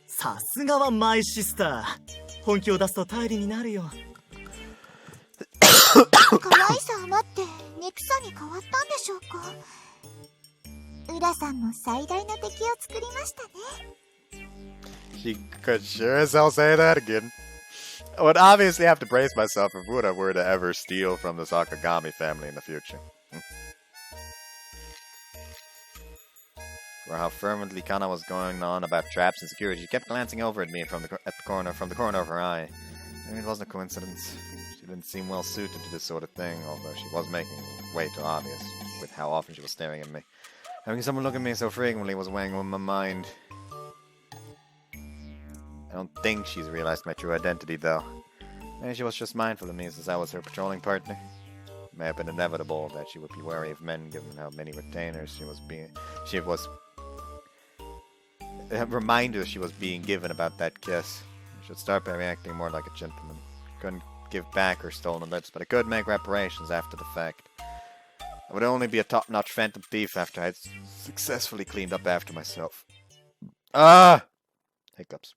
さすがはマイシスター。本気を出すと頼りになるよ。可愛さ余って憎さに変わったんでしょうか。浦さんも最大の敵を作りましたね。 She could sure as hell say that again. I would obviously have to brace myself if Ura were to ever steal from the Sakagami family in the future. For how fervently Kana was going on about traps and security, she kept glancing over at me from the corner of her eye. Maybe it wasn't a coincidence. She didn't seem well suited to this sort of thing, although she was making it way too obvious with how often she was staring at me. Having someone look at me so frequently was weighing on my mind. I don't think she's realized my true identity, though. Maybe she was just mindful of me since I was her patrolling partner. It may have been inevitable that she would be wary of men given how many retainers she was a reminder she was being given about that kiss. I should start by reacting more like a gentleman. Couldn't give back her stolen lips, but I could make reparations after the fact. I would only be a top-notch phantom thief after I had successfully cleaned up after myself. Ah! Hiccups.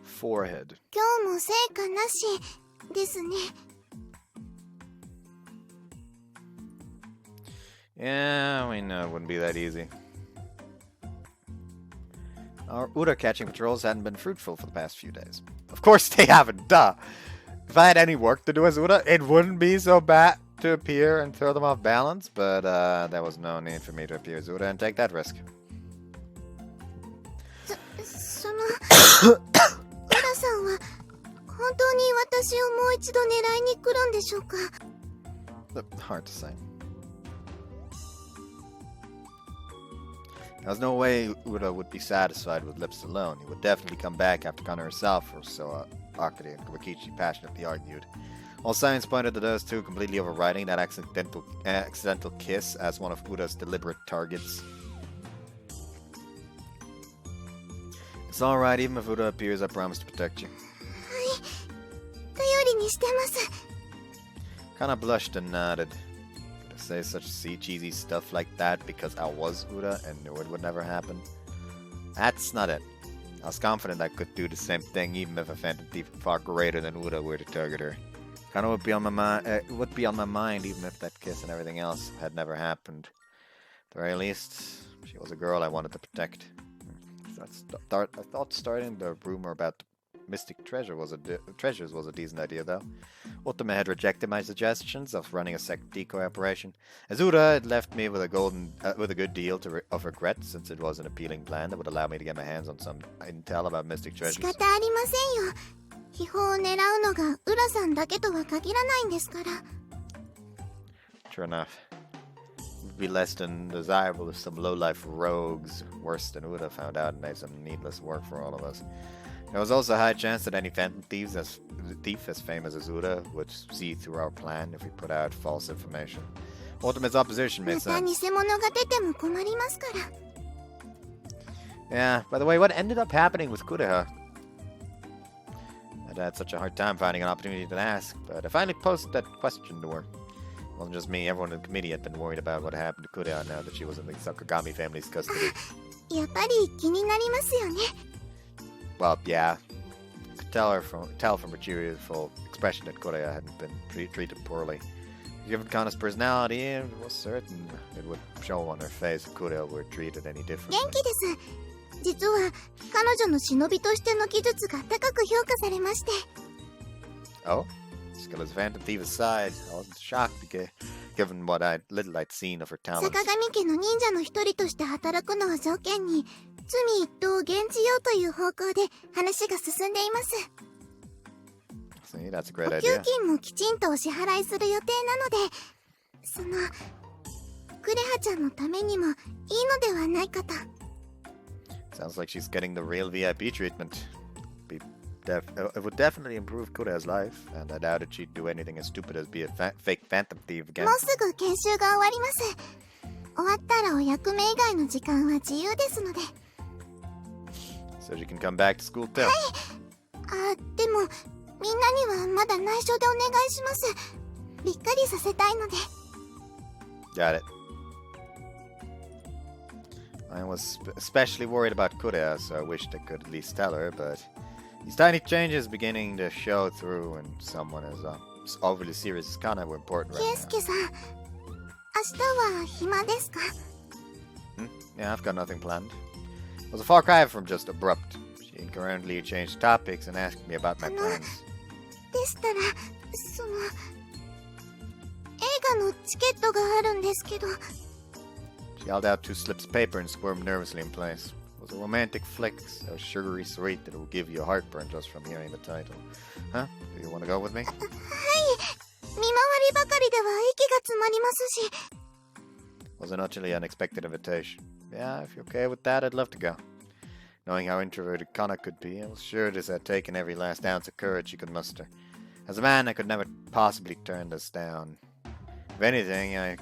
Forehead. 今日も成果なしですね。 Yeah, we know it wouldn't be that easy. Our Ura catching patrols hadn't been fruitful for the past few days. Of course they haven't, duh! If I had any work to do as Ura, it wouldn't be so bad to appear and throw them off balance, but there was no need for me to appear as Ura and take that risk. その浦さんは本当に私をもう一度狙いに来るんでしょうか。 Hard to say. There's no way Ura would be satisfied with lips alone. He would definitely come back after Kana herself, or so Akari and Kawakichi passionately argued. All signs pointed to those two completely overriding that accidental kiss as one of Ura's deliberate targets. It's alright, even if Ura appears, I promise to protect you. はい、頼りにしてます。 Kana blushed and nodded. To say such cheesy stuff like that because I was Ura and knew it would never happen. That's not it. I was confident I could do the same thing even if a phantom thief far greater than Ura were to target her. Kana would be on my mind even if that kiss and everything else had never happened. At the very least, she was a girl I wanted to protect. I thought starting the rumor about mystic treasures was a decent idea, though. Ultima had rejected my suggestions of running a second decoy operation. Azura had left me with a good deal of regret, since it was an appealing plan that would allow me to get my hands on some intel about mystic treasures. 仕方ありませんよ。秘宝を狙うのが浦さんだけとは限らないんですから。 True enough. It would be less than desirable if some low-life rogues, worse than Uda, found out and made some needless work for all of us. There was also a high chance that any phantom thief as famous as Uda would see through our plan if we put out false information. Ultimate's opposition made また sense. 偽物が出ても困りますから。 Yeah, by the way, what ended up happening with Kureha? I'd had such a hard time finding an opportunity to ask, but I finally posed that question to her. It wasn't just me, everyone in the committee had been worried about what happened to Kureha now that she was in the Sakagami family's custody. やっぱり気になりますよね。 Well, yeah. Could tell from her cheerful expression that Kureha hadn't been treated poorly. Given Kana's personality, it was certain it would show on her face if Kureha were treated any differently. 元気です。実は彼女の忍びとしての技術が高く評価されまして。 Oh? Skill as Phantom Thief aside, I wasn't shocked given what little I'd seen of her talents. 坂上家の忍者の一人として働くのを条件に罪一等を減じようという方向で話が進んでいます。 See, that's a great お給 idea. 金もきちんとお支払いする予定なので、そのクレハちゃんのためにもいいのではないかと。 Sounds like she's getting the real VIP treatment. It would definitely improve Kureha's life, and I doubted she'd do anything as stupid as be a fake Phantom Thief again. もうすぐ研修が終わります。終わったらお役目以外の時間は自由ですので。 So she can come back to school too. あ、でもみんなにはまだ内緒でお願いします。びっくりさせたいので。 Got it. I was especially worried about Kureha, so I wished I could at least tell her, but these tiny changes beginning to show through when someone as overly serious as Kana were important ケイ right ス now. ケさん、明日は暇ですか？ Yeah, I've got nothing planned. It was a far cry from just abrupt. She incurrently changed topics and asked me about my plans. でしたら、その映画のチケットがあるんですけど。 She held out 2 slips of paper and squirmed nervously in place. It was a romantic flick, so sugary sweet that it will give you a heartburn just from hearing the title. Huh? Do you want to go with me? はい。見回りばかりでは息が詰まりますし。 It was an utterly unexpected invitation. Yeah, if you're okay with that, I'd love to go. Knowing how introverted Kana could be, I was sure this had taken every last ounce of courage she could muster. As a man, I could never possibly turn this down. If anything, I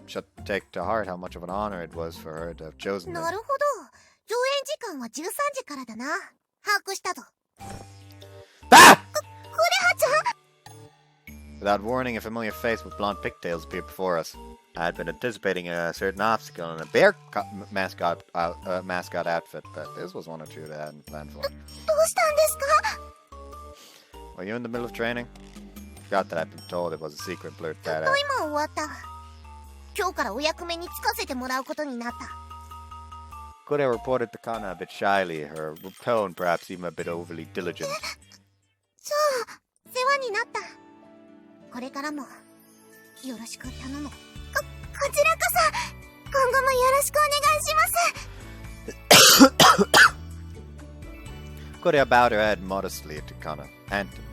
should take to heart how much of an honor it was for her to have chosen me. なるほど。上演時間は13時からだな。把握したぞ。 Ah! クレハちゃん。 Without warning, a familiar face with blonde pigtails appeared before us. I had been anticipating a certain obstacle in a bear mascot outfit, but this was one or two that I hadn't planned for. どうしたんですか？ Were you in the middle of training? Forgot that I'd been told it was a secret, blurred た that った out. 今終わった。今日からお役目に就かせてもらうことになった。 Kureha reported to Kana a bit shyly, her tone perhaps even a bit overly diligent. そう、世話になった。これからもよろしく頼む。こちらこそ今後もよろしくお願いします。 Kureha bowed her head modestly to Kana and to me.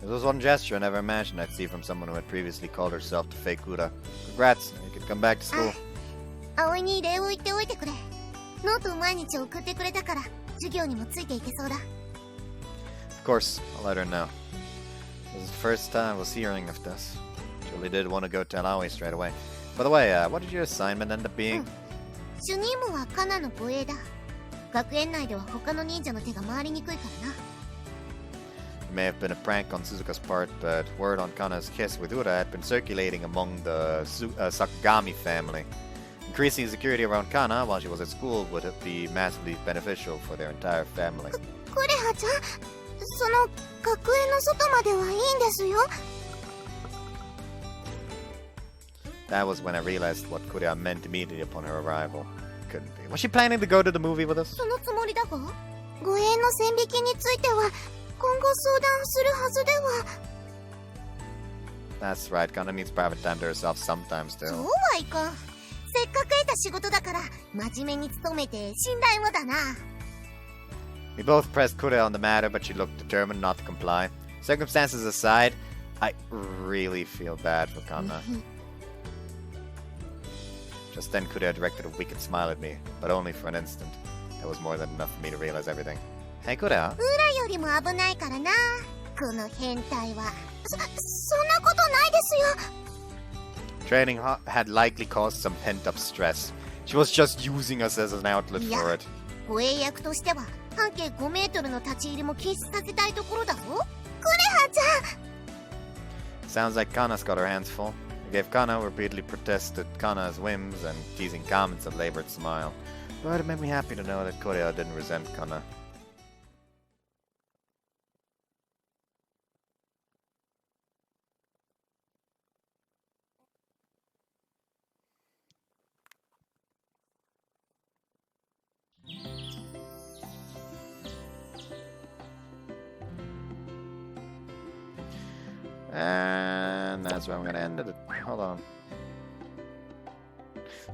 It was one gesture I never imagined I'd see from someone who had previously called herself the fake Uda. Congrats, you can come back to school. 葵に礼を言っておいてくれ。ノートを毎日送ってくれたから授業にもついていけそうだ。 Of course, I'll let her know. This is the first time I was hearing of this. She really did want to go tell Aoi straight away. By the way, what did your assignment end up being? 主任務はカナの護衛だ。学園内では他の忍者の手が回りにくいからな。 It may have been a prank on Suzuka's part, but word on Kana's kiss with Ura had been circulating among the Sakagami family. Increasing security around Kana while she was at school would be massively beneficial for their entire family. クレハちゃん、その学園の外まではいいんですよ。 That was when I realized what Kureha meant immediately upon her arrival. Couldn't be. Was she planning to go to the movie with us? そのつもりだが、護衛の線引きについては今後相談するはずでは。 That's right, Kana needs private time to herself sometimes そう too. はいかん。せっかく得た仕事だから真面目に努めて信頼をだな。We both pressed Kure on the matter, but she looked determined not to comply. Circumstances aside, I really feel bad for Kana. Just then Kure directed a wicked smile at me, but only for an instant. That was more than enough for me to realize everything. Hey Kure. 裏よりも危ないからな、この変態は。そんなことないですよ。 Training had likely caused some pent-up stress. She was just using us as an outlet for it. 護衛役としては半径5メートルの立ち入りも禁止させたいところだぞ。クレハちゃん。 Sounds like Kana's got her hands full. I gave Kana, repeatedly protested Kana's whims and teasing comments and labored smile. But it made me happy to know that Korea didn't resent Kana. And that's where I'm gonna end it. Hold on.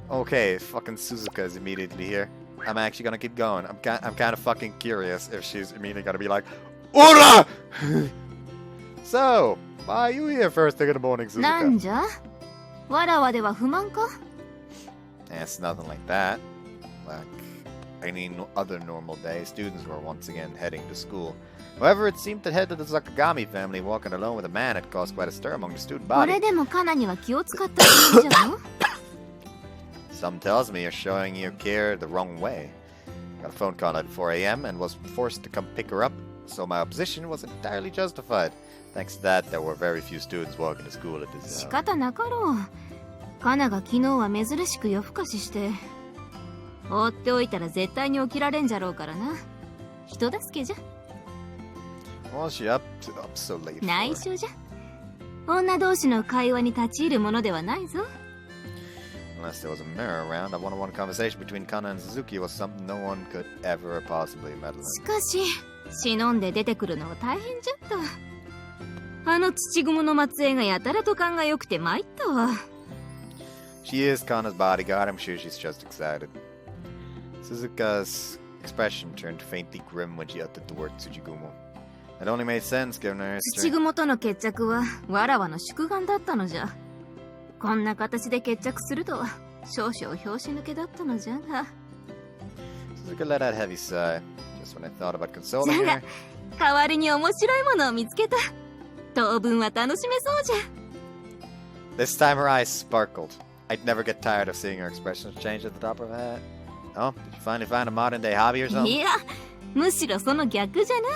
Okay, fucking Suzuka is immediately here. I'm actually gonna keep going. I'm kind of fucking curious if she's immediately gonna be like, Ura! So, why are you here first thing in the morning, Suzuka? なんじゃわらわでは不満か It's nothing like that. Like any other normal day, students were once again heading to school. However, it seemed that head of the Sakagami family walking alone with a man had caused quite a stir among the student こ body. れでもカナには気を使ったつもりじゃろ Some tells me you're showing your care the wrong way. Got a phone call at 4 a.m. and was forced to come pick her up, so my opposition was entirely justified. Thanks to that, there were very few students walking to school at this 仕 hour. 方なかろうカナが昨日は珍しく夜更かしして放っておいたら絶対に起きられんじゃろうからな人助けじゃ What was she up so late for? 内緒じゃ女同士の会話に立ち入るものではないぞ Unless there was a mirror around, a one-on-one conversation between Kana and Suzuki was something no one could ever possibly meddle し in. かし忍んで出てくるのは大変じゃったあの土蜘蛛の末裔がやたらと勘が良くて参ったわ She is Kana's bodyguard. I'm sure she's just excited. Suzuka's expression turned faintly grim when she uttered the word Tsujigumo. It only made sense given her 土 history. 蜘蛛との決着はわらわの宿願だったのじゃこんな形で決着するとは少々拍子抜けだったのじゃが Suzuka let out a heavy sigh. Just when I thought about consoling じゃ her, が代わりに面白いものを見つけた当分は楽しめそうじゃ this time her eyes sparkled. I'd never get tired of seeing her expressions change at the top of her head. Oh, did you finally find a modern day hobby or い something? やむしろその逆じゃな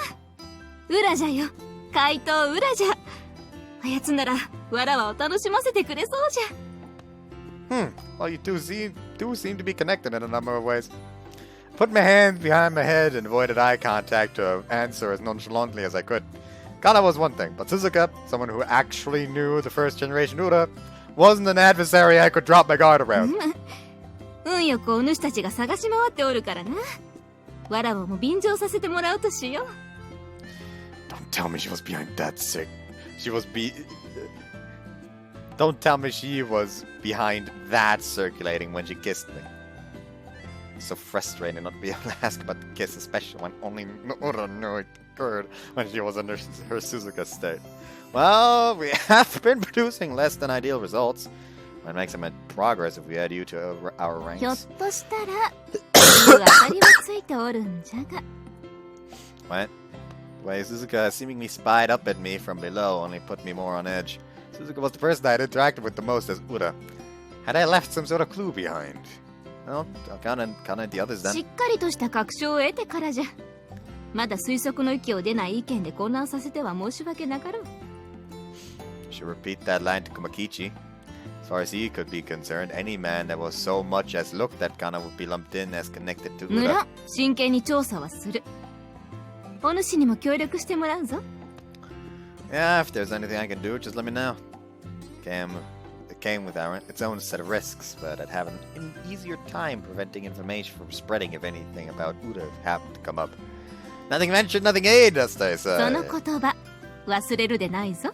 裏じゃよ怪盗裏じゃあやつならわらわを楽しませてくれそうじゃ Well, you do seem to be connected in a number of ways. Put my hands behind my head and avoided eye contact to answer as nonchalantly as I could. Kana was one thing, but Suzuka, someone who actually knew the first generation Ura, wasn't an adversary I could drop my guard around. 運よくお主たちが探し回っておるからなわらわも便乗させてもらうとしよう Don't tell me she was behind that sick. Don't tell me she was behind that circulating when she kissed me. It's so frustrating not to be able to ask about the kiss, especially when only Ura knew it occurred when she was in her Suzuka state. Well, we have been producing less than ideal results. Might make some progress if we add you to our ひょっ ranks. としたら当たりはついておるんじゃが What? The way Suzuka seemingly spied up at me from below only put me more on edge. Suzuka was the person I had interacted with the most as Ura. Had I left some sort of clue behind? Well, Kana and the others し then. っかりとした確証を得てからじゃまだ推測の域を出ない意見で混乱させては申し訳なかろう Should repeat that line to Kumakichi. As far as he could be concerned, any man that was so much as looked at Kana would be lumped in as connected to 無 Ura. 論真剣に調査はするお主にも協力してもらうぞ Yeah, if there's anything I can do, just let me know. It came with its own set of risks, but I'd have an easier time preventing information from spreading if anything about Ura happened to come up. Nothing ventured, nothing gained, as they そ say. の言葉忘れるでないぞ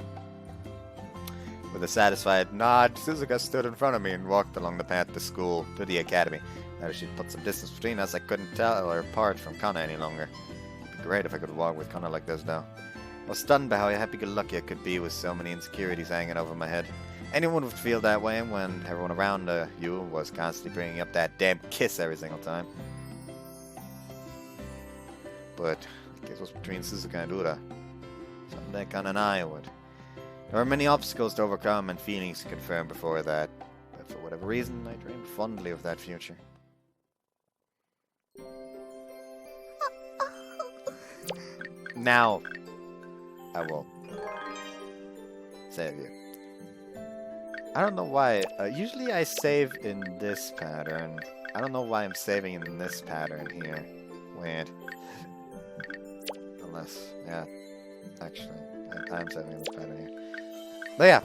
With a satisfied nod, Suzuka stood in front of me and walked along the path to school, to the academy. Now that she'd put some distance between us, I couldn't tell her apart from Kana any longer. great if I could walk with Kana like this now. I was stunned by how happy-go-lucky I could be with so many insecurities hanging over my head. Anyone would feel that way when everyone around you was constantly bringing up that damn kiss every single time. But I guess it was between Suzuka and Ura. Something that Kana and I would. There were many obstacles to overcome and feelings to confirm before that, but for whatever reason, I dreamed fondly of that future. Now, I will save you. I don't know why. Usually I save in this pattern. I don't know why I'm saving in this pattern here. Weird. Unless, yeah, actually, I'm saving in this pattern here. But yeah,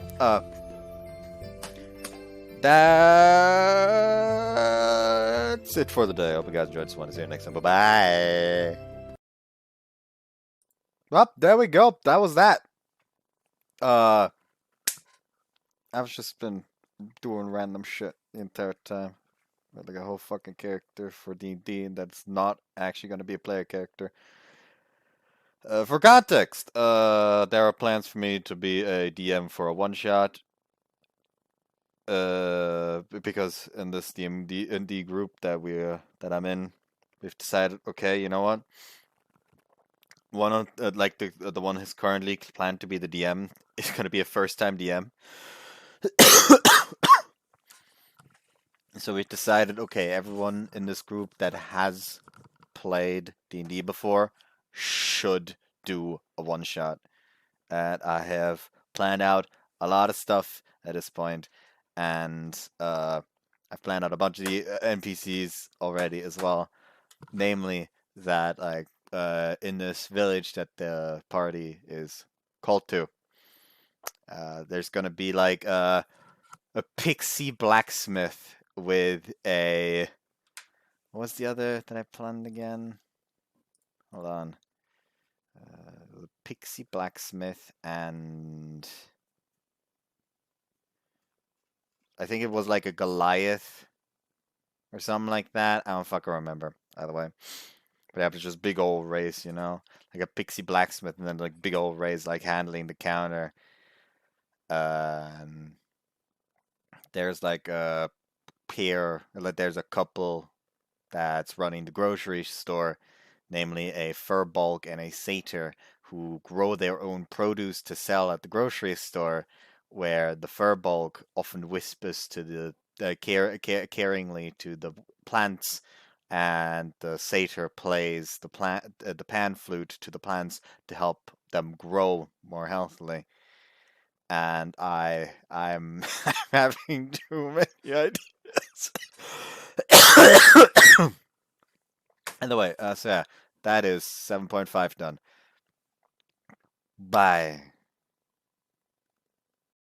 that's it for the day. I hope you guys enjoyed this one. See you next time. Bye-bye. Well, there we go. That was that. I've just been doing random shit the entire time. Like a whole fucking character for D&D that's not actually going to be a player character. For context, there are plans for me to be a DM for a one-shot. Because in this D&D group that I'm in, we've decided, okay, you know what? One of like the one who's currently planned to be the DM is going to be a first-time DM. So we decided, okay, everyone in this group that has played D&D before should do a one-shot. And I have planned out a lot of stuff at this point, and I've planned out a bunch of the NPCs already as well. Namely, that like in this village that the party is called to, there's gonna be like a pixie blacksmith with a... What's the other that I planned again? Hold on. Pixie blacksmith and... I think it was like a Goliath or something like that. I don't fucking remember, either way. But it was just big old race, you know? Like a pixie blacksmith and then like big old race like handling the counter. There's like a pair, like there's a couple that's running the grocery store, namely a Furbolg and a Satyr, who grow their own produce to sell at the grocery store, where the Furbolg often whispers to the caringly to the plants, and the Satyr plays the pan flute to the plants to help them grow more healthily. And I'm having too many ideas. Anyway, so yeah, that is 7.5 done. Bye.